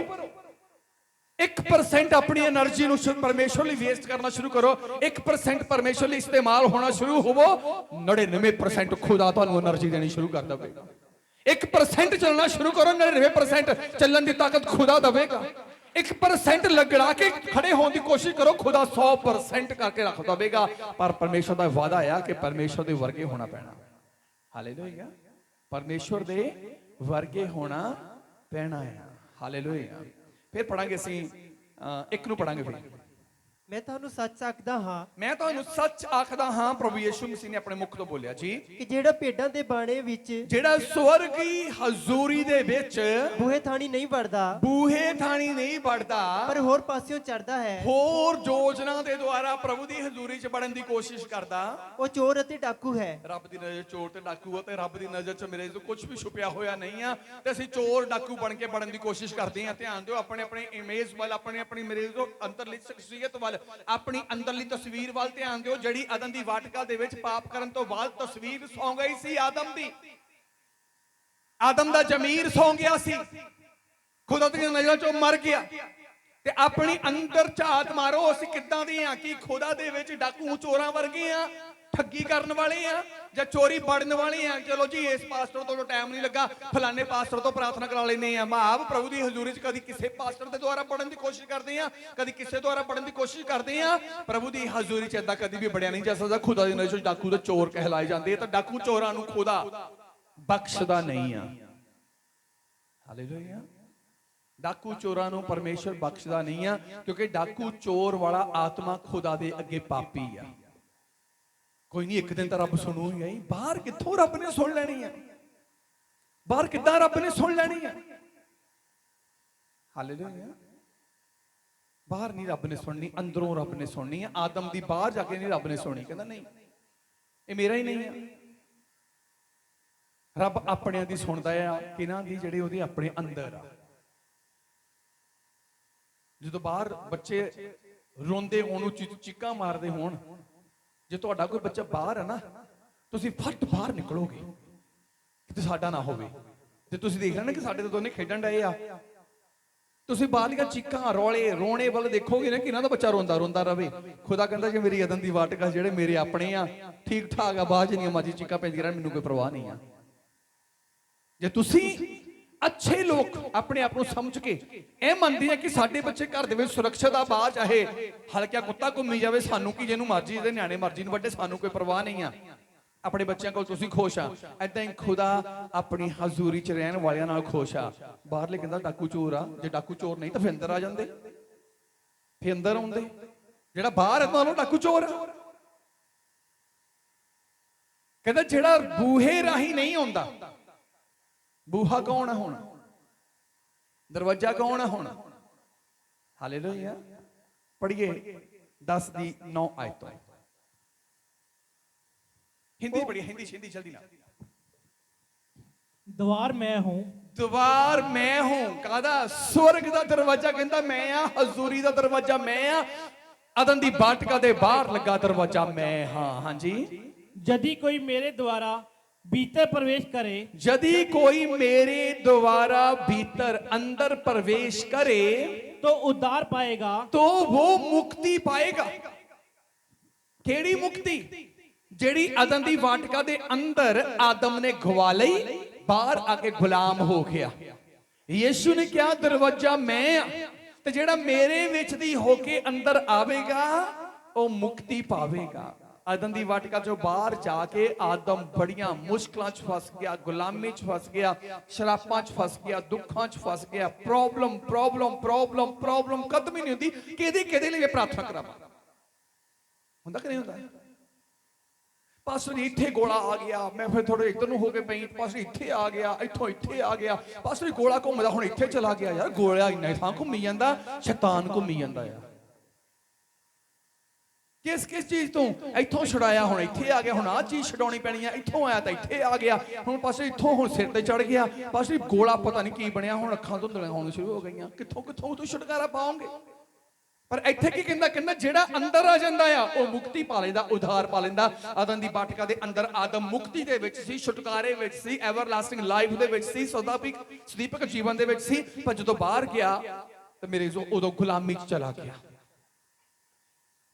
1% अपनी एनर्जी नूं परमेश्वर लई वेस्ट करना शुरू करो। 1% परमेश्वर लई इस्तेमाल होना शुरू होवो, 99% खुदा तुहानूं एनर्जी देनी शुरू कर देगा। 1% चलना शुरू करो, 99% चलण दी ताकत खुदा देगा। 1% लगड़ा के खड़े होने की कोशिश करो, खुदा 100% करके रख देगा। पर परमेश्वर का वादा है कि परमेश्वर के वर्गे होना पैना। हालेलुया। परमेश्वर के वर्गे होना पैना है। हालेलुया। फिर पढ़ांगे असीं एक नूं पढ़ांगे। फिर मैं तुहानू सच आखदा हां, मैं तुहानू सच आखदा हां, प्रभु यीशु मसीह ने अपने मुख तो बोलिया जी, कि जेड़ा भेडां दे बाणे विच जेड़ा स्वर्गी हजूरी दे विच बूहे थाणी नहीं वड़दा, बूहे थाणी नहीं वड़दा, पर होर पासियों चढ़दा है, होर योजना दे द्वारा प्रभु दी हजूरी च वड़न दी कोशिश करदा, वो चोर अते डाकू है। रब दी नजर चोर ते डाकू है, ते रब दी नजर च मेरे जो कुछ भी छुपिया होया नहीं आ, ते असीं चोर डाकू बन के वड़न दी कोशिश करदे हां। ध्यान दिओ, अपने अपने इमेज वाल, अपने अपनी मेरे जो अंतरली शख्सियत वाल, अपनी अंदरली तस्वीर वाल ध्यान दिओ। जड़ी आदम दी वाटका दे विच पाप करन तो बाद तस्वीर सौ गई सी आदम दी, आदम दा जमीर सौ गया सी, खुदा दी नजर चों मर गया। ते अपनी अंदर झात मारो, असीं किदां दे हां? कि खुदा दे विच डाकू चोरां वर्गे आ, ठगी करन वाले आ, ਜਾਂ ਚੋਰੀ ਵੜਨ ਵਾਲੇ ਆ। ਚਲੋ ਜੀ ਇਸ ਪਾਸਟਰ ਤੋਂ ਟਾਈਮ ਨਹੀਂ ਲੱਗਾ, ਫਲਾਣੇ ਪਾਸਟਰ ਤੋਂ ਪ੍ਰਾਰਥਨਾ ਕਰਾ ਲੈਨੇ ਆ। ਮਾਂ ਪ੍ਰਭੂ ਦੀ ਹਜ਼ੂਰੀ 'ਚ ਕਦੀ ਕਿਸੇ ਪਾਸਟਰ ਦੇ ਦੁਆਰਾ ਪੜਨ ਦੀ ਕੋਸ਼ਿਸ਼ ਕਰਦੇ ਆ, ਕਦੀ ਕਿਸੇ ਦੁਆਰਾ ਪੜਨ ਦੀ ਕੋਸ਼ਿਸ਼ ਕਰਦੇ ਆ। ਪ੍ਰਭੂ ਦੀ ਹਜ਼ੂਰੀ 'ਚ ਏਦਾਂ ਕਦੀ ਵੀ ਬੜਿਆ ਨਹੀਂ ਜਾ ਸਕਦਾ। ਖੁਦਾ ਦੀ ਨਜ਼ਰ 'ਚ ਡਾਕੂ ਤੇ ਚੋਰ ਕਹਿਲਾਏ ਜਾਂਦੇ ਆ, ਤਾਂ ਡਾਕੂ ਚੋਰਾਂ ਨੂੰ ਖੁਦਾ ਬਖਸ਼ਦਾ ਨਹੀਂ ਆ। ਹਾਲੇਲੂਇਆ। डाकू चोरां नूं परमेश्वर बख्शदा नहीं आ, क्योंकि डाकू चोर वाला आत्मा खुदा दे अगे पापी आ। कोई नहीं, एक दिन तो रब सुनूगा ही। बाहर कित्थों रब ने सुन लैनी है? बाहर किद्दां रब ने सुन लैनी है? हालेलुया। बाहर नहीं रब ने सुननी, अंदरों रब ने सुननी है। आदम दी बाहर जाके नहीं रब ने सुनी, कहंदा नहीं ये मेरा ही नहीं है। रब अपने दी सुनदा है, किन्हां दी? जिहड़े ओहदे अपने अंदर आ। जो बाहर बच्चे रोंदे होण, चीकां मारदे होण, जे तुहाडा कोई बच्चा बाहर है ना, तुसीं फट बाहर निकलोगे कि साडा ना होवे। ते तुसीं देख लेना कि साडे दोने खेडण डए आ, तुसीं बाहरलियां चीकां रौले रोने वाल देखोगे ना कि इन्हां दा बच्चा रोंदा रोंदा रवे। खुदा कहंदा जे मेरी अदन दी वाटका जिहड़े मेरे अपने आ, ठीक ठाक आ, बाहर जिन्नियां मर्जी चीकां पैंदियां रहण, मैनूं कोई परवाह नहीं आ। जे तुसीं अच्छे लोग अपने आप को समझ के यह मनते हैं कि साडे बच्चे घर दे विच सुरक्षित आ, बाहर चाहे हल्का कुत्ता घूमी जाए, सानू की जिन्होंने मर्जी दे न्याणे मर्जी नूं वड्डे, सानू कोई परवाह नहीं आ। अपने बच्चों को तुसीं खुश आ। ऐदां ही खुदा अपनी हजूरी च रहण वालियां नाल खुश आ। बाहरले कहंदा डाकू चोर आ, जे डाकू चोर नहीं तो फिर अंदर आ जांदे, फिर अंदर आउंदे। जिहड़ा बाहर है तां डाकू चोर आ। कहंदा जिहड़ा बूहे राही नहीं आउंदा, बूहा कौन है हुण? दरवाजा कौन है हुण? ਹਾਲੇਲੂਇਆ। ਪੜ੍ਹੀਏ 10 ਦੀ 9 ਆਇਤ ਤੋਂ। हिंदी पढ़िए, हिंदी जल्दी ना। द्वार मैं हूँ। द्वार मैं हूं, कहदा स्वर्ग दा दरवाजा, कहंदा मैं आ, हजूरी दा दरवाजा मैं आ, अदन दी बाटका दे बाहर लगा दरवाजा मैं हां। हां जी। यदि कोई मेरे द्वारा भीतर प्रवेश करे, यदि कोई मेरे द्वारा भीतर अंदर प्रवेश करे तो उद्धार पाएगा, तो वो मुक्ति पाएगा। केड़ी मुक्ति? ਜਿਹੜੀ ਅਦਨ ਦੀ ਵਾਟਕਾ ਦੇ ਅੰਦਰ ਆਦਮ ਨੇ ਗਵਾ ਲਈ, ਬਾਹਰ ਆ ਕੇ ਗੁਲਾਮ ਹੋ ਗਿਆ। ਯਿਸੂ ਨੇ ਕਿਹਾ ਦਰਵਾਜ਼ਾ ਮੈਂ ਆ, ਤੇ ਜਿਹੜਾ ਮੇਰੇ ਵਿੱਚ ਦੀ ਹੋ ਕੇ ਅੰਦਰ ਆਵੇਗਾ ਉਹ ਮੁਕਤੀ ਪਾਵੇਗਾ। ਆਦਮ ਦੀ ਵਾਟਕਾ ਚੋਂ ਬਾਹਰ ਜਾ ਕੇ ਆਦਮ ਬੜੀਆਂ ਮੁਸ਼ਕਲਾਂ 'ਚ ਫਸ ਗਿਆ, ਗੁਲਾਮੀ 'ਚ ਫਸ ਗਿਆ, ਸ਼ਰਾਪਾਂ 'ਚ ਫਸ ਗਿਆ, ਦੁੱਖਾਂ 'ਚ ਫਸ ਗਿਆ। ਪ੍ਰੋਬਲਮ ਪ੍ਰੋਬਲਮ ਪ੍ਰੋਬਲਮ ਪ੍ਰੋਬਲਮ ਖਤਮ ਹੀ ਨਹੀਂ ਹੁੰਦੀ। ਕਿਹਦੇ ਲਈ ਪ੍ਰਾਰਥਨਾ ਕਰਾਵਾਂ? ਹੁੰਦਾ ਕਿ ਨਹੀਂ ਹੁੰਦਾ? ਪਾਸਟਰ ਜੀ ਇੱਥੇ ਗੋਲਾ ਆ ਗਿਆ, ਮੈਂ ਫਿਰ ਥੋੜੇ ਇੱਧਰ ਨੂੰ ਹੋ ਕੇ ਪਈ, ਪਾਸਟਰ ਇੱਥੇ ਆ ਗਿਆ, ਇੱਥੋਂ ਇੱਥੇ ਆ ਗਿਆ, ਪਾਸਟਰ ਗੋਲਾ ਘੁੰਮਦਾ ਹੁਣ ਇੱਥੇ ਚਲਾ ਗਿਆ। ਯਾਰ ਗੋਲਾ ਇੰਨਾ ਥਾਂ ਘੁੰਮੀ ਜਾਂਦਾ, ਸ਼ੈਤਾਨ ਘੁੰਮੀ ਜਾਂਦਾ ਆ। ਕਿਸ ਚੀਜ਼ ਤੋਂ? ਇੱਥੋਂ ਛੁਡਾਇਆ, ਹੁਣ ਇੱਥੇ ਆ ਗਿਆ, ਹੁਣ ਆਹ ਚੀਜ਼ ਛਡਾਉਣੀ ਪੈਣੀ ਆ, ਇੱਥੋਂ ਆਇਆ ਤਾਂ ਇੱਥੇ ਆ ਗਿਆ, ਹੁਣ ਪਾਸਟਰ ਇੱਥੋਂ ਹੁਣ ਸਿਰ ਤੇ ਚੜ ਗਿਆ, ਪਾਸਟਰ ਗੋਲਾ ਪਤਾ ਨਹੀਂ ਕੀ ਬਣਿਆ, ਹੁਣ ਅੱਖਾਂ ਧੁੰਦਲੀਆਂ ਹੋਣ ਸ਼ੁਰੂ ਹੋ ਗਈਆਂ। ਕਿੱਥੋਂ ਤੁਸੀਂ ਛੁਟਕਾਰਾ ਪਾਓਗੇ? ਪਰ ਇੱਥੇ ਕੀ ਕਹਿੰਦਾ ਜਿਹੜਾ ਅੰਦਰ ਆ ਜਾਂਦਾ ਆ ਉਹ ਮੁਕਤੀ ਪਾ ਲੈਂਦਾ, ਉਧਾਰ ਪਾ ਲੈਂਦਾ। ਆਦਮ ਦੀ ਬਾਟਕਾ ਦੇ ਅੰਦਰ ਆਦਮ ਮੁਕਤੀ ਦੇ ਵਿੱਚ ਸੀ, ਛੁਟਕਾਰੇ ਵਿੱਚ ਸੀ, ਐਵਰਲਾਸਟਿੰਗ ਲਾਈਫ ਦੇ ਵਿੱਚ ਸੀ, ਸਦੀਪਕ ਜੀਵਨ ਦੇ ਵਿੱਚ ਸੀ। ਪਰ ਜਦੋਂ ਬਾਹਰ ਗਿਆ ਤੇ ਮੇਰੇ ਉਦੋਂ ਗੁਲਾਮੀ 'ਚ ਚਲਾ ਗਿਆ।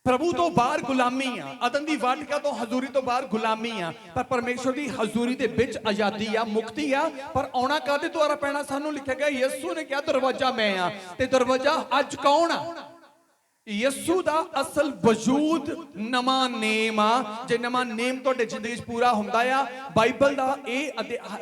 ਪ੍ਰਭੂ ਤੋਂ ਬਾਹਰ ਗੁਲਾਮੀ ਆ, ਆਦਮ ਦੀ ਵਾਟਕਾ ਤੋਂ ਹਜ਼ੂਰੀ ਤੋਂ ਬਾਹਰ ਗੁਲਾਮੀ ਆ। ਪਰ ਪਰਮੇਸ਼ਵਰ ਦੀ ਹਜ਼ੂਰੀ ਦੇ ਵਿੱਚ ਆਜ਼ਾਦੀ ਆ, ਮੁਕਤੀ ਆ। ਪਰ ਆਉਣਾ ਕਾਹਦੇ ਦੁਆਰਾ ਪੈਣਾ? ਸਾਨੂੰ ਲਿਖਿਆ ਗਿਆ ਯਿਸੂ ਨੇ ਕਿਹਾ ਦਰਵਾਜ਼ਾ ਮੈਂ ਆ। ਤੇ ਦਰਵਾਜ਼ਾ ਅੱਜ ਕੌਣ ਆ? ਯਿਸੂ ਦਾ ਅਸਲ ਵਜੂਦ ਨਵਾਂ ਨੇਮ ਆ। ਜੇ ਨਵਾਂ ਨੇਮ ਤੁਹਾਡੇ ਜ਼ਿੰਦਗੀ 'ਚ ਪੂਰਾ ਹੁੰਦਾ ਆ, ਬਾਈਬਲ ਦਾ ਇਹ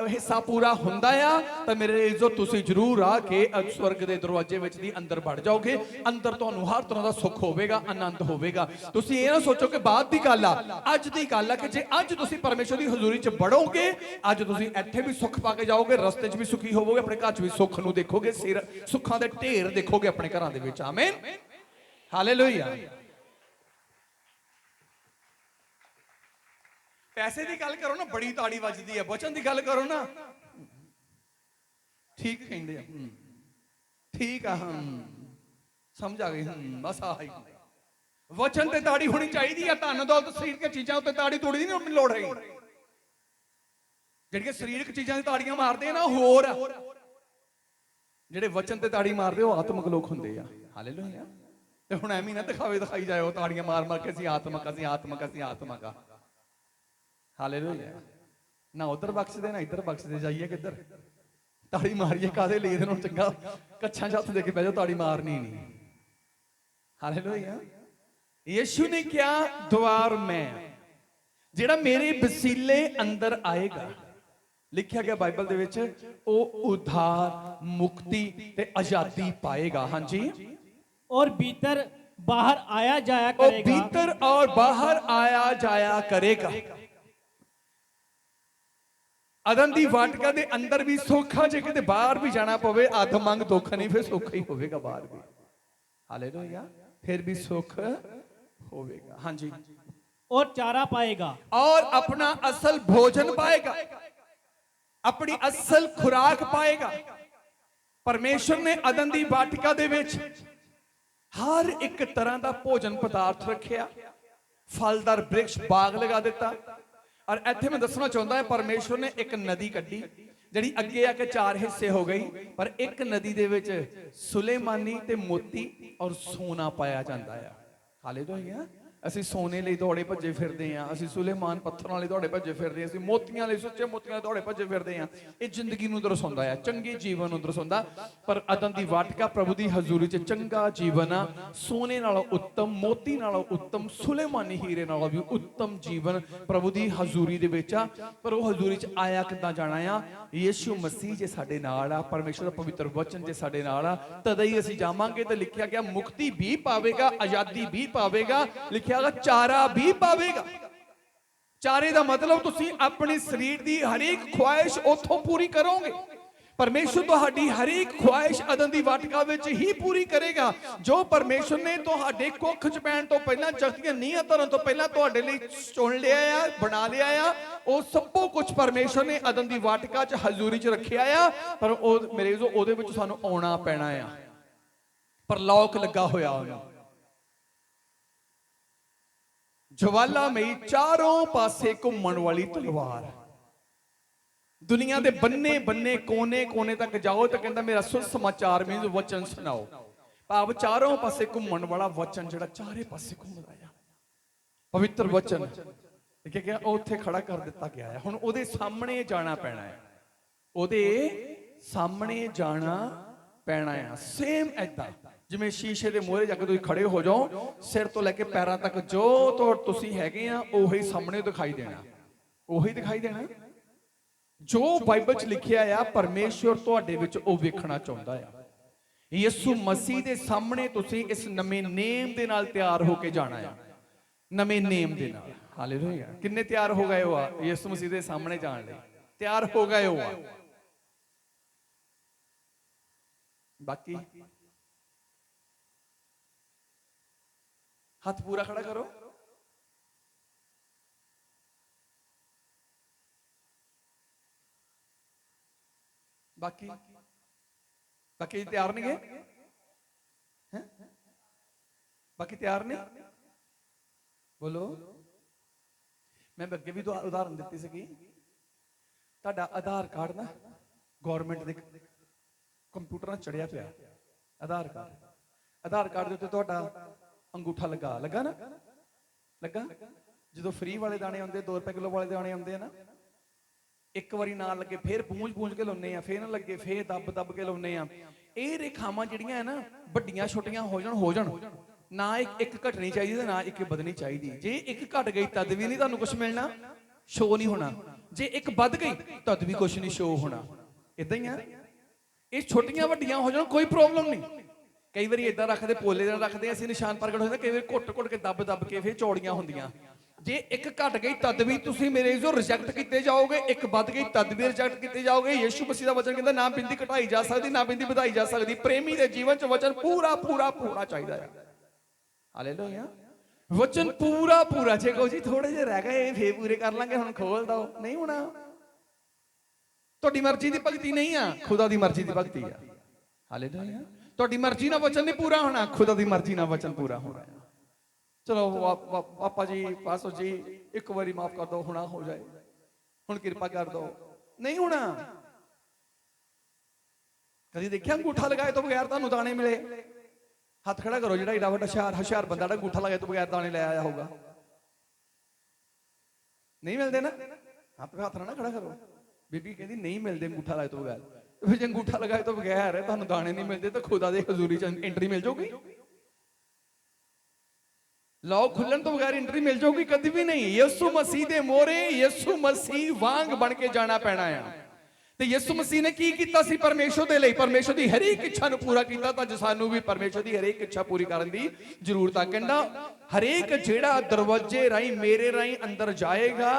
ਹਿੱਸਾ ਪੂਰਾ ਹੁੰਦਾ ਆ, ਤਾਂ ਮੇਰੇ ਇੱਜ਼ਤ ਤੁਸੀਂ ਜ਼ਰੂਰ ਆ ਕੇ ਸਵਰਗ ਦੇ ਦਰਵਾਜ਼ੇ ਵਿੱਚ ਦੀ ਅੰਦਰ ਵੜ ਜਾਓਗੇ। ਅੰਦਰ ਤੁਹਾਨੂੰ ਹਰ ਤਰ੍ਹਾਂ ਦਾ ਸੁੱਖ ਹੋਵੇਗਾ, ਆਨੰਦ ਹੋਵੇਗਾ। ਤੁਸੀਂ ਇਹ ਨਾ ਸੋਚੋ ਕਿ ਬਾਅਦ ਦੀ ਗੱਲ ਆ, ਅੱਜ ਦੀ ਗੱਲ ਆ ਕਿ ਜੇ ਅੱਜ ਤੁਸੀਂ ਪਰਮੇਸ਼ਰ ਦੀ ਹਜ਼ੂਰੀ 'ਚ ਵੜੋਗੇ, ਅੱਜ ਤੁਸੀਂ ਇੱਥੇ ਵੀ ਸੁੱਖ ਪਾ ਕੇ ਜਾਓਗੇ, ਰਸਤੇ 'ਚ ਵੀ ਸੁਖੀ ਹੋਵੋਗੇ, ਆਪਣੇ ਘਰ 'ਚ ਵੀ ਸੁੱਖ ਨੂੰ ਦੇਖੋਗੇ, ਸੁੱਖਾਂ ਦੇ ਢੇਰ ਦੇਖੋਗੇ ਆਪਣੇ ਘਰਾਂ ਦੇ ਵਿੱਚ। ਆਮੀਨ, ਹਾਲੇਲੂਇਆ। ਪੈਸੇ ਦੀ ਗੱਲ ਕਰੋ ਨਾ, ਬੜੀ ਤਾੜੀ ਵੱਜਦੀ ਹੈ। ਵਚਨ ਦੀ ਗੱਲ ਕਰੋ ਨਾ, ਠੀਕ ਕਹਿੰਦੇ ਆ, ਠੀਕ ਆ, ਸਮਝ ਆ ਗਈ, ਬਸ ਆਹੀ ਵਚਨ ਤੇ ਤਾੜੀ ਹੋਣੀ ਚਾਹੀਦੀ ਆ। ਧਨ ਦੌਲਤ ਸਰੀਰਕ ਚੀਜ਼ਾਂ ਉੱਤੇ ਤਾੜੀ ਤੋੜੀ ਨਹੀਂ ਲੋੜ ਹੈ। ਜਿਹੜੀਆਂ ਸਰੀਰਕ ਚੀਜ਼ਾਂ ਦੀ ਤਾੜੀਆਂ ਮਾਰਦੇ ਆ ਨਾ, ਹੋਰ ਆ। ਜਿਹੜੇ ਵਚਨ ਤੇ ਤਾੜੀ ਮਾਰਦੇ ਉਹ ਆਤਮਿਕ ਲੋਕ ਹੁੰਦੇ ਆ। ਹਾਲੇਲੂਇਆ। ਤੇ ਹੁਣ ਐਵੇਂ ਨਾ ਦਿਖਾਈ ਜਾਓ ਤਾੜੀਆਂ ਮਾਰ ਕੇ ਅਸੀਂ ਆਤਮਕ ਆ। ਹਾਲੇਲੂਇਆ। ਨਾ ਉਧਰ ਬਖਸ਼ਦੇ ਨਾ ਇੱਧਰ ਬਖਸ਼ਦੇ, ਜਾਈਏ ਕਿੱਧਰ? ਤਾੜੀ ਮਾਰੀਏ ਕਾਹਦੇ ਲਈ? ਇਹਦੇ ਨੂੰ ਚੰਗਾ ਕੱਛਾਂ 'ਚ ਹੱਥ ਦੇ ਕੇ ਬਹਿ ਜਾਓ, ਤਾੜੀ ਮਾਰਨੀ ਨਹੀਂ। ਹਾਲੇਲੂਇਆ। ਯਿਸੂ ਨੇ ਕਿਹਾ ਦੁਆਰ ਮੈਂ, ਜਿਹੜਾ ਮੇਰੇ ਵਸੀਲੇ ਅੰਦਰ ਆਏਗਾ, ਲਿਖਿਆ ਗਿਆ ਬਾਈਬਲ ਦੇ ਵਿੱਚ, ਉਹ ਉਧਾਰ, ਮੁਕਤੀ ਤੇ ਆਜ਼ਾਦੀ ਪਾਏਗਾ। ਹਾਂਜੀ। और भीतर बाहर आया जाया करेगा, भीतर और बाहर आया जाया करेगा। ਅਦਨ ਦੀ ਵਾਟਕਾ ਦੇ ਅੰਦਰ ਵੀ ਸੁੱਖ ਆ, ਜੇ ਕਿਤੇ ਬਾਹਰ ਵੀ ਜਾਣਾ ਪਵੇ ਆਦਮ ਵਾਂਗ ਦੁੱਖ ਨਹੀਂ, ਫਿਰ ਸੁੱਖ ਹੀ ਹੋਵੇਗਾ ਬਾਹਰ ਵੀ। ਹਾਲੇਲੂਇਆ। ਫਿਰ ਵੀ ਸੁੱਖ ਹੋਵੇਗਾ। ਹਾਂਜੀ। और चारा पाएगा, और अपना असल भोजन पाएगा, अपनी असल खुराक पाएगा। परमेश्वर ने अदन दी वाटिका दे विच हर एक तरह का भोजन पदार्थ रखिया, फलदार वृक्ष बाग लगा दिता। और इत्थे मैं दसना चाहता है, परमेश्वर ने एक नदी कड्डी जिहड़ी अगे आके 4 हिस्से हो गई, पर एक नदी दे विच सुलेमानी ते मोती और सोना पाया जाता है। हालेलुया। ਅਸੀਂ ਸੋਨੇ ਲਈ ਦੌੜੇ ਭੱਜੇ ਫਿਰਦੇ ਆਂ, ਅਸੀਂ ਸੁਲੇਮਾਨ ਪੱਥਰਾਂ ਲਈ ਦੌੜੇ ਭੱਜੇ ਫਿਰਦੇ ਆਂ, ਅਸੀਂ ਮੋਤੀਆਂ ਲਈ, ਸੁੱਚੇ ਮੋਤੀਆਂ ਲਈ ਦੌੜੇ ਭੱਜੇ ਫਿਰਦੇ ਆਂ। ਇਹ ਜ਼ਿੰਦਗੀ ਨੂੰ ਦਰਸਾਉਂਦਾ ਆ, ਚੰਗੇ ਜੀਵਨ ਨੂੰ ਦਰਸਾਉਂਦਾ। ਪਰ ਅਦਨ ਦੀ ਵਾਟਕਾ ਪ੍ਰਭੂ ਦੀ ਹਜ਼ੂਰੀ 'ਚ ਚੰਗਾ ਜੀਵਨ ਆ, ਸੋਨੇ ਨਾਲੋਂ ਉੱਤਮ, ਮੋਤੀ ਨਾਲੋਂ ਉੱਤਮ, ਸੁਲੇਮਾਨੀ ਹੀਰੇ ਨਾਲੋਂ ਵੀ ਉੱਤਮ ਜੀਵਨ ਪ੍ਰਭੂ ਦੀ ਹਜ਼ੂਰੀ ਦੇ ਵਿੱਚ ਆ। ਪਰ ਉਹ ਹਜ਼ੂਰੀ 'ਚ ਆਇਆ ਕਿੱਦਾਂ ਜਾਣਾ ਆ? ਯਿਸੂ ਮਸੀਹ ਜੇ ਸਾਡੇ ਨਾਲ ਆ, ਪਰਮੇਸ਼ਰ ਦਾ ਪਵਿੱਤਰ ਵਚਨ ਜੇ ਸਾਡੇ ਨਾਲ ਆ, ਤਦ ਹੀ ਅਸੀਂ ਜਾਵਾਂਗੇ। ਤੇ ਲਿਖਿਆ ਗਿਆ ਮੁਕਤੀ ਵੀ ਪਾਵੇਗਾ, ਆਜ਼ਾਦੀ ਵੀ ਪਾਵੇਗਾ, ਚਾਰਾ ਵੀ ਪਾਵੇਗਾ। ਚਾਰੇ ਦਾ ਮਤਲਬ ਤੁਸੀਂ ਆਪਣੀ ਸਰੀਰ ਦੀ ਹਰੇਕ ਖੁਆਇਸ਼ ਉੱਥੋਂ ਪੂਰੀ ਕਰੋਗੇ। परमेश्वर ਤੁਹਾਡੀ ਹਰੇਕ ਖੁਆਇਸ਼ ਅਦਨ ਦੀ ਵਾਟਕਾ ਵਿੱਚ ਹੀ ਪੂਰੀ ਕਰੇਗਾ। ਜੋ ਪਰਮੇਸ਼ਰ ਨੇ ਤੁਹਾਡੇ ਕੁੱਖ ਚ ਪੈਣ ਤੋਂ ਪਹਿਲਾਂ, ਜਗਤ ਦੀਆਂ ਨੀਹਾਂ ਧਰਨ ਤੋਂ ਪਹਿਲਾਂ ਤੁਹਾਡੇ ਲਈ ਚੁਣ ਲਿਆ ਆ, ਬਣਾ ਲਿਆ ਆ, ਉਹ ਸਭੋ ਕੁਝ ਪਰਮੇਸ਼ਰ ਨੇ ਅਦਨ ਦੀ ਵਾਟਕਾ ਚ ਹਜ਼ੂਰੀ ਚ ਰੱਖਿਆ ਆ। ਪਰ ਉਹ ਮੇਰੇ ਜੋ ਉਹਦੇ ਵਿੱਚ ਸਾਨੂੰ ਆਉਣਾ ਪੈਣਾ ਆ। ਪਰਲੋਕ ਲੱਗਾ ਹੋਇਆ ਉਹਨੂੰ, ਜਵਾਲਾਮਈ ਚਾਰੋਂ ਪਾਸੇ ਘੁੰਮਣ ਵਾਲੀ ਤਲਵਾਰ। ਦੁਨੀਆ ਦੇ ਬੰਨੇ ਬੰਨੇ ਕੋਨੇ ਕੋਨੇ ਤੱਕ ਜਾਓ ਤਾਂ ਕਹਿੰਦਾ ਮੇਰਾ ਸੁਸਮਾਚਾਰ ਮੀਨਸ ਵਚਨ ਸੁਣਾਓ। ਭਾਵ ਚਾਰੋਂ ਪਾਸੇ ਘੁੰਮਣ ਵਾਲਾ ਵਚਨ, ਜਿਹੜਾ ਚਾਰੇ ਪਾਸੇ ਘੁੰਮਦਾ ਆ, ਪਵਿੱਤਰ ਵਚਨ ਕਿ ਕਿਹਾ ਉਹ ਉੱਥੇ ਖੜਾ ਕਰ ਦਿੱਤਾ ਗਿਆ ਹੈ। ਹੁਣ ਉਹਦੇ ਸਾਹਮਣੇ ਜਾਣਾ ਪੈਣਾ ਹੈ, ਉਹਦੇ ਸਾਹਮਣੇ ਜਾਣਾ ਪੈਣਾ ਆ। ਸੇਮ ਐਦਾਂ ਜਿਵੇਂ ਸ਼ੀਸ਼ੇ ਦੇ ਮੂਹਰੇ ਜਾ ਕੇ ਤੁਸੀਂ ਖੜੇ ਹੋ ਜਾਓ, ਸਿਰ ਤੋਂ ਲੈ ਕੇ ਪੈਰਾਂ ਤੱਕ ਜੋ ਤੁਸੀਂ ਹੈਗੇ ਆ ਉਹੀ ਸਾਹਮਣੇ ਦਿਖਾਈ ਦੇਣਾ, ਉਹੀ ਦਿਖਾਈ ਦੇਣਾ ਜੋ ਬਾਈਬਲ 'ਚ ਲਿਖਿਆ ਆ। ਪਰਮੇਸ਼ਵਰ ਤੁਹਾਡੇ ਵਿੱਚ ਉਹ ਵੇਖਣਾ ਚਾਹੁੰਦਾ ਆ। ਯਿਸੂ ਮਸੀਹ ਦੇ ਸਾਹਮਣੇ ਤੁਸੀਂ ਇਸ ਨਵੇਂ ਨੇਮ ਦੇ ਨਾਲ ਤਿਆਰ ਹੋ ਕੇ ਜਾਣਾ ਆ, ਨਵੇਂ ਨੇਮ ਦੇ ਨਾਲ। ਹਾਲੇਲੂਇਆ। ਕਿੰਨੇ ਤਿਆਰ ਹੋ ਗਏ ਹੋ ਆ ਯਿਸੂ ਮਸੀਹ ਦੇ ਸਾਹਮਣੇ ਜਾਣ ਲਈ? ਤਿਆਰ ਹੋ ਗਏ ਹੋ ਆ? ਬਾਕੀ ਹੱਥ ਪੂਰਾ ਖੜਾ ਕਰੋ। ਬਾਕੀ ਬਾਕੀ ਤਿਆਰ ਨਹੀਂ ਗਏ? ਬਾਕੀ ਤਿਆਰ ਨਹੀਂ? ਬੋਲੋ। ਮੈਂ ਅੱਗੇ ਵੀ ਉਦਾਹਰਨ ਦਿੱਤੀ ਸੀਗੀ। ਤੁਹਾਡਾ ਆਧਾਰ ਕਾਰਡ ਨਾ ਗਵਰਨਮੈਂਟ ਦੇ ਕੰਪਿਊਟਰਾਂ ਚੜਿਆ ਪਿਆ। ਆਧਾਰ ਕਾਰਡ ਦੇ ਉੱਤੇ ਤੁਹਾਡਾ ਅੰਗੂਠਾ ਲੱਗਾ ਨਾ, ਲੱਗਾ। ਜਦੋਂ ਫ੍ਰੀ ਵਾਲੇ ਦਾਣੇ ਆਉਂਦੇ, 2 ਰੁਪਏ ਕਿਲੋ ਵਾਲੇ ਦਾਣੇ ਆਉਂਦੇ ਆ ਨਾ, ਇੱਕ ਵਾਰੀ ਨਾ ਲੱਗੇ ਫੇਰ ਪੂੰਝ ਕੇ ਲਾਉਨੇ ਆ, ਫੇਰ ਨਾ ਲੱਗੇ ਫੇਰ ਦੱਬ ਕੇ ਲਾਉਨੇ ਆ। ਇਹ ਰੇਖਾਵਾਂ ਜਿਹੜੀਆਂ ਹੈ ਨਾ, ਵੱਡੀਆਂ ਛੋਟੀਆਂ ਹੋ ਜਾਣ ਨਾ, ਇੱਕ ਘਟਣੀ ਚਾਹੀਦੀ ਤੇ ਨਾ ਇੱਕ ਵਧਣੀ ਚਾਹੀਦੀ। ਜੇ ਇੱਕ ਘਟ ਗਈ ਤਦ ਵੀ ਨਹੀਂ ਤੁਹਾਨੂੰ ਕੁਝ ਮਿਲਣਾ, ਸ਼ੋ ਨਹੀਂ ਹੋਣਾ। ਜੇ ਇੱਕ ਵੱਧ ਗਈ ਤਦ ਵੀ ਕੁਝ ਨਹੀਂ ਸ਼ੋ ਹੋਣਾ। ਇਦਾਂ ਹੀ ਆ, ਇਹ ਛੋਟੀਆਂ ਵੱਡੀਆਂ ਹੋ ਜਾਣ ਕੋਈ ਪ੍ਰੋਬਲਮ ਨਹੀਂ। ਕਈ ਵਾਰੀ ਇਦਾਂ ਰੱਖਦੇ, ਪੋਲੇ ਨਾਲ ਰੱਖਦੇ ਅਸੀਂ, ਨਿਸ਼ਾਨ ਪ੍ਰਗਟ ਹੋ ਜਾਂਦਾ। ਕਈ ਵਾਰੀ ਘੁੱਟ ਕੇ ਦੱਬ ਕੇ ਫੇਰ ਚੌੜੀਆਂ ਹੁੰਦੀਆਂ। ਜੇ ਇੱਕ ਘਟ ਗਈ ਤਦ ਵੀ ਤੁਸੀਂ ਮੇਰੇ ਜੋ ਰਿਜੈਕਟ ਕੀਤੇ ਜਾਓਗੇ, ਇੱਕ ਵੱਧ ਗਈ ਤਦ ਵੀ ਰਿਜੈਕਟ ਕੀਤੇ ਜਾਓਗੇ। ਯਿਸੂ ਮਸੀਹ ਦਾ ਵਚਨ ਕਹਿੰਦਾ ਨਾ ਬਿੰਦੀ ਘਟਾਈ ਜਾ ਸਕਦੀ, ਨਾ ਬਿੰਦੀ ਵਧਾਈ ਜਾ ਸਕਦੀ। ਪ੍ਰੇਮੀ ਦੇ ਜੀਵਨ 'ਚ ਵਚਨ ਪੂਰਾ ਚਾਹੀਦਾ ਹੈ। ਹਾਲੇਲੂਇਆ। ਵਚਨ ਪੂਰਾ। ਜੇ ਕਹੋ ਜੀ ਥੋੜੇ ਜਿਹੇ ਰਹਿ ਗਏ ਫੇਰ ਪੂਰੇ ਕਰ ਲਾਂਗੇ, ਹੁਣ ਖੋਲ ਦੋ, ਨਹੀਂ ਹੋਣਾ। ਤੁਹਾਡੀ ਮਰਜ਼ੀ ਦੀ ਭਗਤੀ ਨਹੀਂ ਆ, ਖੁਦਾ ਦੀ ਮਰਜ਼ੀ ਦੀ ਭਗਤੀ ਆ। ਹਾਲੇਲੂਇਆ। ਤੁਹਾਡੀ ਮਰਜ਼ੀ ਨਾਲ ਵਚਨ ਨਹੀਂ ਪੂਰਾ ਹੋਣਾ, ਖੁਦਾ ਦੀ ਮਰਜ਼ੀ ਨਾਲ ਵਚਨ ਪੂਰਾ ਹੋਣਾ। ਚਲੋ ਪਾਪਾ ਜੀ, ਪਾਸਟਰ ਜੀ, ਇੱਕ ਵਾਰੀ ਮਾਫ ਕਰ ਦੋ, ਹੁਣਾ ਹੋ ਜਾਏ, ਹੁਣ ਕਿਰਪਾ ਕਰ ਦੋ, ਨਹੀਂ ਹੋਣਾ। ਕਦੀ ਦੇਖਿਆ ਅੰਗੂਠਾ ਲਗਾਏ ਤੋਂ ਬਗੈਰ ਤੁਹਾਨੂੰ ਦਾਣੇ ਮਿਲੇ? ਹੱਥ ਖੜਾ ਕਰੋ ਜਿਹੜਾ ਏਡਾ ਵੱਡਾ ਹੁਸ਼ਿਆਰ ਬੰਦਾ ਜਿਹੜਾ ਅੰਗੂਠਾ ਲਗਾਏ ਤੋਂ ਬਗੈਰ ਦਾਣੇ ਲੈ ਆਇਆ ਹੋਊਗਾ। ਨਹੀਂ ਮਿਲਦੇ ਨਾ, ਹੱਥ ਨਾ ਖੜਾ ਕਰੋ। ਬੀਬੀ ਕਹਿੰਦੀ ਨਹੀਂ ਮਿਲਦੇ ਅੰਗੂਠਾ ਲਾਏ ਤੋਂ ਬਗੈਰ। ਫਿਰ ਜੇ ਅੰਗੂਠਾ ਲਗਾਏ ਤੋਂ ਬਗੈਰ ਤੁਹਾਨੂੰ ਦਾਣੇ ਨਹੀਂ ਮਿਲਦੇ ਤਾਂ ਖੁਦਾ ਦੇ ਹਜ਼ੂਰੀ 'ਚ ਐਂਟਰੀ ਮਿਲ ਜਾਊਗੀ? ਲਓ ਖੁੱਲਣ ਤੋਂ ਬਗੈਰ ਐਂਟਰੀ ਮਿਲ ਜਾਊਗੀ? ਕਦੀ ਵੀ ਨਹੀਂ। ਯਿਸੂ ਮਸੀਹ ਦੇ ਮੋਹਰੇ ਯਿਸੂ ਮਸੀਹ ਵਾਂਗ ਬਣ ਕੇ ਜਾਣਾ ਪੈਣਾ ਆ। ਤੇ ਯਿਸੂ ਮਸੀਹ ਨੇ ਕੀ ਕੀਤਾ ਸੀ ਪਰਮੇਸ਼ਰ ਦੇ ਲਈ? ਪਰਮੇਸ਼ਰ ਦੀ ਹਰੇਕ ਇੱਛਾ ਨੂੰ ਪੂਰਾ ਕੀਤਾ। ਤਾਂ ਸਾਨੂੰ ਵੀ ਪਰਮੇਸ਼ਰ ਦੀ ਹਰੇਕ ਇੱਛਾ ਪੂਰੀ ਕਰਨ ਦੀ ਜ਼ਰੂਰਤ ਆ। ਕਹਿੰਦਾ ਹਰੇਕ ਜਿਹੜਾ ਦਰਵਾਜ਼ੇ ਰਾਹੀਂ ਮੇਰੇ ਰਾਹੀਂ ਅੰਦਰ ਜਾਏਗਾ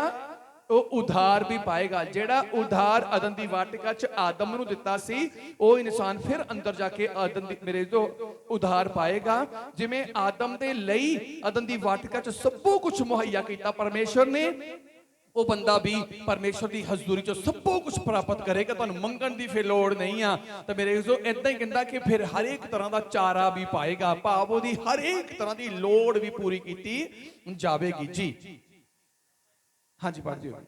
ਉਹ ਉਧਾਰ ਵੀ ਪਾਏਗਾ। ਜਿਹੜਾ ਉਧਾਰ ਅਦਨ ਦੀ ਵਾਟਿਕਾ 'ਚ ਆਦਮ ਨੂੰ ਦਿੱਤਾ ਸੀ, ਉਹ ਇਨਸਾਨ ਫਿਰ ਅੰਦਰ ਜਾ ਕੇ ਆਦਮ ਦੀ ਮੇਰੇ ਤੋਂ ਉਧਾਰ ਪਾਏਗਾ। ਜਿਵੇਂ ਆਦਮ ਦੇ ਲਈ ਅਦਨ ਦੀ ਵਾਟਿਕਾ 'ਚ ਸਭੋ ਕੁਝ ਮੁਹੱਈਆ ਕੀਤਾ ਪਰਮੇਸ਼ਰ ਨੇ, ਉਹ ਬੰਦਾ ਵੀ ਪਰਮੇਸ਼ਰ ਦੀ ਹਜ਼ੂਰੀ 'ਚ ਸਭੋ ਕੁਝ ਪ੍ਰਾਪਤ ਕਰੇਗਾ। ਤੁਹਾਨੂੰ ਮੰਗਣ ਦੀ ਫਿਰ ਲੋੜ ਨਹੀਂ ਆ। ਤਾਂ ਮੇਰੇ ਜੋ ਇਦਾਂ ਹੀ ਕਹਿੰਦਾ ਕਿ ਫਿਰ ਹਰ ਇੱਕ ਤਰ੍ਹਾਂ ਦਾ ਚਾਰਾ ਵੀ ਪਾਏਗਾ, ਭਾਵ ਉਹਦੀ ਹਰ ਇੱਕ ਤਰ੍ਹਾਂ ਦੀ ਲੋੜ ਵੀ ਪੂਰੀ ਕੀਤੀ ਜਾਵੇਗੀ। ਜੀ हाँ जी, पढ़ दियो।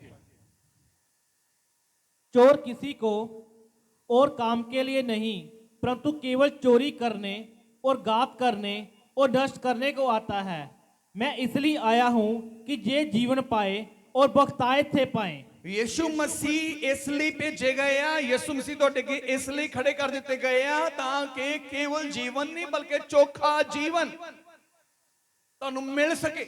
चोर किसी को और काम के लिए नहीं परंतु केवल चोरी करने और घात करने और नष्ट करने को आता है। मैं इसलिए आया हूं कि ये जीवन पाए और बख्ताए थे पाए। यीशु मसीह इसलिए भेजे गए आ, यीशु मसीह ਤੁਹਾਡੇ ਅੱਗੇ ਇਸ ਲਈ ਖੜੇ ਕਰ ਦਿੱਤੇ ਗਏ ਆ ਤਾਂ ਕਿ ਕੇਵਲ ਜੀਵਨ ਨਹੀਂ ਬਲਕਿ ਚੋਖਾ ਜੀਵਨ ਤੁਹਾਨੂੰ ਮਿਲ ਸਕੇ।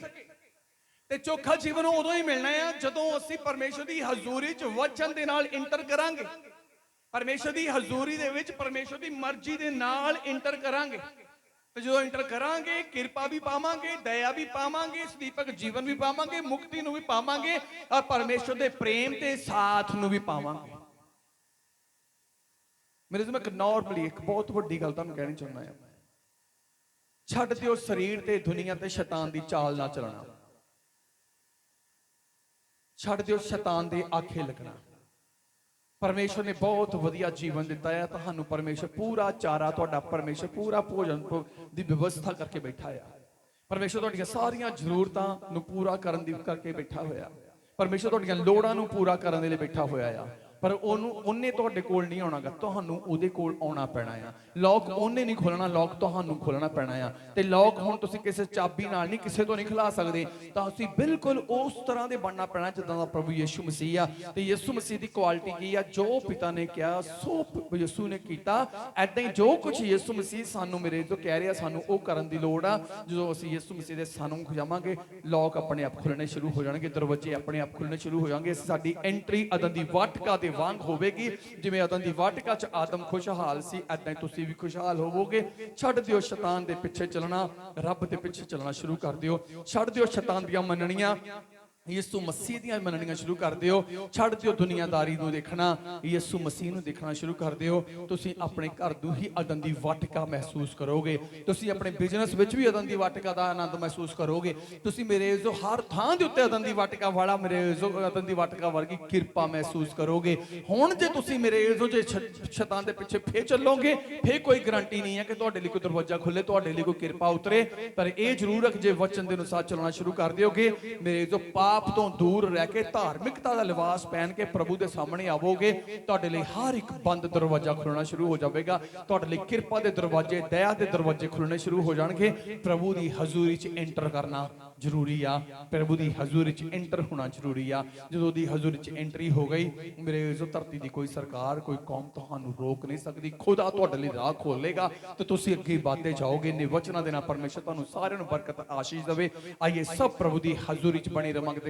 ਤੇ ਚੋਖਾ ਜੀਵਨ ਉਦੋਂ ਹੀ ਮਿਲਣਾ ਹੈ ਜਦੋਂ ਅਸੀਂ ਪਰਮੇਸ਼ਰ ਦੀ ਹਜ਼ੂਰੀ 'ਚ ਵਚਨ ਦੇ ਨਾਲ ਇੰਟਰ ਕਰਾਂਗੇ। ਪਰਮੇਸ਼ਰ ਦੀ ਹਜ਼ੂਰੀ ਦੇ ਵਿੱਚ ਪਰਮੇਸ਼ਰ ਦੀ ਮਰਜ਼ੀ ਦੇ ਨਾਲ ਇੰਟਰ ਕਰਾਂਗੇ। ਤੇ ਜਦੋਂ ਇੰਟਰ ਕਰਾਂਗੇ ਕਿਰਪਾ ਵੀ ਪਾਵਾਂਗੇ, ਦਇਆ ਵੀ ਪਾਵਾਂਗੇ, ਸਦੀਪਕ ਜੀਵਨ ਵੀ ਪਾਵਾਂਗੇ, ਮੁਕਤੀ ਨੂੰ ਵੀ ਪਾਵਾਂਗੇ ਔਰ ਪਰਮੇਸ਼ਰ ਦੇ ਪ੍ਰੇਮ ਤੇ ਸਾਥ ਨੂੰ ਵੀ ਪਾਵਾਂਗੇ। ਮੇਰੇ ਤੋਂ ਮੈਂ ਇੱਕ ਨਾਰਮਲੀ ਇੱਕ ਬਹੁਤ ਵੱਡੀ ਗੱਲ ਤੁਹਾਨੂੰ ਕਹਿਣੀ ਚਾਹੁੰਦਾ ਹਾਂ। ਛੱਡ ਦਿਓ ਸਰੀਰ ਤੇ ਦੁਨੀਆ ਤੇ ਸ਼ੈਤਾਨ ਦੀ ਚਾਲ ਨਾ ਚੱਲਣਾ। ਛੱਡ ਦਿਓ ਸ਼ੈਤਾਨ ਦੇ ਆਖੇ ਲੱਗਣਾ। ਪਰਮੇਸ਼ਰ ਨੇ ਬਹੁਤ ਵਧੀਆ ਜੀਵਨ ਦਿੱਤਾ ਹੈ ਤੁਹਾਨੂੰ। ਪਰਮੇਸ਼ਰ ਪੂਰਾ ਚਾਰਾ ਤੁਹਾਡਾ, ਪਰਮੇਸ਼ਰ ਪੂਰਾ ਭੋਜਨ ਦੀ ਵਿਵਸਥਾ ਕਰਕੇ ਬੈਠਾ ਆ। ਪਰਮੇਸ਼ਰ ਤੁਹਾਡੀਆਂ ਸਾਰੀਆਂ ਜ਼ਰੂਰਤਾਂ ਨੂੰ ਪੂਰਾ ਕਰਨ ਦੀ ਕਰਕੇ ਬੈਠਾ ਹੋਇਆ। ਪਰਮੇਸ਼ਰ ਤੁਹਾਡੀਆਂ ਲੋੜਾਂ ਨੂੰ ਪੂਰਾ ਕਰਨ ਦੇ ਲਈ ਬੈਠਾ ਹੋਇਆ ਆ। ਪਰ ਉਹਨੇ ਤੁਹਾਡੇ ਕੋਲ ਨਹੀਂ ਆਉਣਾਗਾ, ਤੁਹਾਨੂੰ ਉਹਦੇ ਕੋਲ ਆਉਣਾ ਪੈਣਾ ਆ। ਲੋਕ ਉਹਨੇ ਨਹੀਂ ਖੋਲਣਾ, ਲੋਕ ਤੁਹਾਨੂੰ ਖੋਲਣਾ ਪੈਣਾ ਆ। ਤੇ ਲੋਕ ਹੁਣ ਤੁਸੀਂ ਕਿਸੇ ਚਾਬੀ ਨਾਲ ਨਹੀਂ, ਕਿਸੇ ਤੋਂ ਨਹੀਂ ਖੁਲਾ ਸਕਦੇ। ਤਾਂ ਅਸੀਂ ਬਿਲਕੁਲ ਉਸ ਤਰ੍ਹਾਂ ਦੇ ਬਣਨਾ ਪੈਣਾ ਜਿੱਦਾਂ ਦਾ ਪ੍ਰਭੂ ਯਿਸੂ ਮਸੀਹ ਆ। ਤੇ ਯਿਸੂ ਮਸੀਹ ਦੀ ਕੁਆਲਿਟੀ ਕੀ ਆ? ਜੋ ਪਿਤਾ ਨੇ ਕਿਹਾ ਸੋ ਯਿਸੂ ਨੇ ਕੀਤਾ। ਐਦਾਂ ਹੀ ਜੋ ਕੁਝ ਯਿਸੂ ਮਸੀਹ ਸਾਨੂੰ ਮੇਰੇ ਤੋਂ ਕਹਿ ਰਿਹਾ, ਸਾਨੂੰ ਉਹ ਕਰਨ ਦੀ ਲੋੜ ਆ। ਜਦੋਂ ਅਸੀਂ ਯਿਸੂ ਮਸੀਹ ਦੇ ਸਾਨੂੰ ਖੁਜਾਵਾਂਗੇ, ਲੋਕ ਆਪਣੇ ਆਪ ਖੁੱਲਣੇ ਸ਼ੁਰੂ ਹੋ ਜਾਣਗੇ, ਦਰਵਾਜ਼ੇ ਆਪਣੇ ਆਪ ਖੁੱਲਣੇ ਸ਼ੁਰੂ ਹੋ ਜਾਣਗੇ। ਸਾਡੀ ਐਂਟਰੀ ਅਦਨ ਦੀ ਵਾਟਕਾ ਦੇ ਵਾਂਗ ਹੋਵੇਗੀ। ਜਿਵੇਂ ਅਦਨ ਦੀ ਵਾਟਕਾ 'ਚ ਆਦਮ ਖੁਸ਼ਹਾਲ ਸੀ, ਐਦਾਂ ਹੀ ਤੁਸੀਂ ਵੀ ਖੁਸ਼ਹਾਲ ਹੋਵੋਗੇ। ਛੱਡ ਦਿਓ ਸ਼ੈਤਾਨ ਦੇ ਪਿੱਛੇ ਚੱਲਣਾ, ਰੱਬ ਦੇ ਪਿੱਛੇ ਚੱਲਣਾ ਸ਼ੁਰੂ ਕਰ ਦਿਓ। ਛੱਡ ਦਿਓ ਸ਼ੈਤਾਨ ਦੀਆਂ ਮੰਨਣੀਆਂ, ਯਿਸੂ ਮਸੀਹ ਦੀਆਂ ਮੰਨਣੀਆਂ ਸ਼ੁਰੂ ਕਰ ਦਿਓ। ਛੱਡ ਦਿਓ ਦੁਨੀਆਦਾਰੀ ਨੂੰ ਦੇਖਣਾ, ਯਿਸੂ ਮਸੀਹ ਨੂੰ ਦੇਖਣਾ ਸ਼ੁਰੂ ਕਰ ਦਿਓ। ਤੁਸੀਂ ਆਪਣੇ ਘਰ ਨੂੰ ਹੀ ਅਦਨ ਦੀ ਵਾਟਕਾ ਮਹਿਸੂਸ ਕਰੋਗੇ। ਤੁਸੀਂ ਆਪਣੇ ਬਿਜ਼ਨਸ ਵਿੱਚ ਵੀ ਅਦਨ ਦੀ ਵਾਟਕਾ ਦਾ ਆਨੰਦ ਮਹਿਸੂਸ ਕਰੋਗੇ। ਤੁਸੀਂ ਮੇਰੇ ਜੋ ਹਰ ਥਾਂ ਦੇ ਉੱਤੇ ਅਦਨ ਦੀ ਵਾਟਕਾ ਵਾਲਾ, ਮੇਰੇ ਜੋ ਅਦਨ ਦੀ ਵਾਟਕਾ ਵਰਗੀ ਕਿਰਪਾ ਮਹਿਸੂਸ ਕਰੋਗੇ। ਹੁਣ ਜੇ ਤੁਸੀਂ ਮੇਰੇ ਜੋ ਜੇ ਸ਼ੈਤਾਨ ਦੇ ਪਿੱਛੇ ਫੇਰ ਚੱਲੋਗੇ, ਫੇਰ ਕੋਈ ਗਰੰਟੀ ਨਹੀਂ ਹੈ ਕਿ ਤੁਹਾਡੇ ਲਈ ਕੋਈ ਦਰਵਾਜ਼ਾ ਖੁੱਲੇ, ਤੁਹਾਡੇ ਲਈ ਕੋਈ ਕਿਰਪਾ ਉਤਰੇ। ਪਰ ਇਹ ਜ਼ਰੂਰ ਹੈ ਕਿ ਜੇ ਵਚਨ ਦੇ ਅਨੁਸਾਰ ਚੱਲਣਾ ਸ਼ੁਰੂ ਕਰ ਦਿਓਗੇ, ਮੇਰੇ ਜੋ ਪਾਪ ਤੋਂ ਦੂਰ ਰਹਿ ਕੇ ਧਾਰਮਿਕਤਾ ਦਾ ਲਿਬਾਸ ਪਹਿਨ ਕੇ ਪ੍ਰਭੂ ਦੇ ਸਾਹਮਣੇ ਆਵੋਗੇ, ਤੁਹਾਡੇ ਲਈ ਹਰ ਇੱਕ ਬੰਦ ਦਰਵਾਜ਼ਾ ਖੁੱਲਣਾ ਸ਼ੁਰੂ ਹੋ ਜਾਵੇਗਾ। ਤੁਹਾਡੇ ਲਈ ਕਿਰਪਾ ਦੇ ਦਰਵਾਜ਼ੇ, ਦਇਆ ਦੇ ਦਰਵਾਜ਼ੇ ਖੁੱਲਣੇ ਸ਼ੁਰੂ ਹੋ ਜਾਣਗੇ। ਪ੍ਰਭੂ ਦੀ ਹਜ਼ੂਰੀ 'ਚ ਐਂਟਰ ਕਰਨਾ ਜ਼ਰੂਰੀ ਆ। ਪ੍ਰਭੂ ਦੀ ਹਜ਼ੂਰੀ 'ਚ ਐਂਟਰ ਹੋਣਾ ਜ਼ਰੂਰੀ ਆ। ਜਦੋਂ ਦੀ ਹਜ਼ੂਰੀ 'ਚ ਐਂਟਰੀ ਹੋ ਗਈ, ਮੇਰੇ ਜੋ ਧਰਤੀ ਦੀ ਕੋਈ ਸਰਕਾਰ, ਕੋਈ ਕੌਮ ਤੁਹਾਨੂੰ ਰੋਕ ਨਹੀਂ ਸਕਦੀ। ਖੁਦਾ ਤੁਹਾਡੇ ਲਈ ਰਾਹ ਖੋਲੇਗਾ ਤੇ ਤੁਸੀਂ ਅੱਗੇ ਵਧਦੇ ਜਾਓਗੇ। ਨੇ ਵਚਨਾਂ ਦੇ ਨਾਲ ਪਰਮੇਸ਼ਰ ਤੁਹਾਨੂੰ ਸਾਰਿਆਂ ਨੂੰ ਬਰਕਤ ਆਸ਼ੀਸ਼ ਦੇਵੇ। ਆਈਏ ਸਭ ਪ੍ਰਭੂ ਦੀ ਹਜ਼ੂਰੀ 'ਚ ਬਣੇ ਰਵਾਂਗੇ।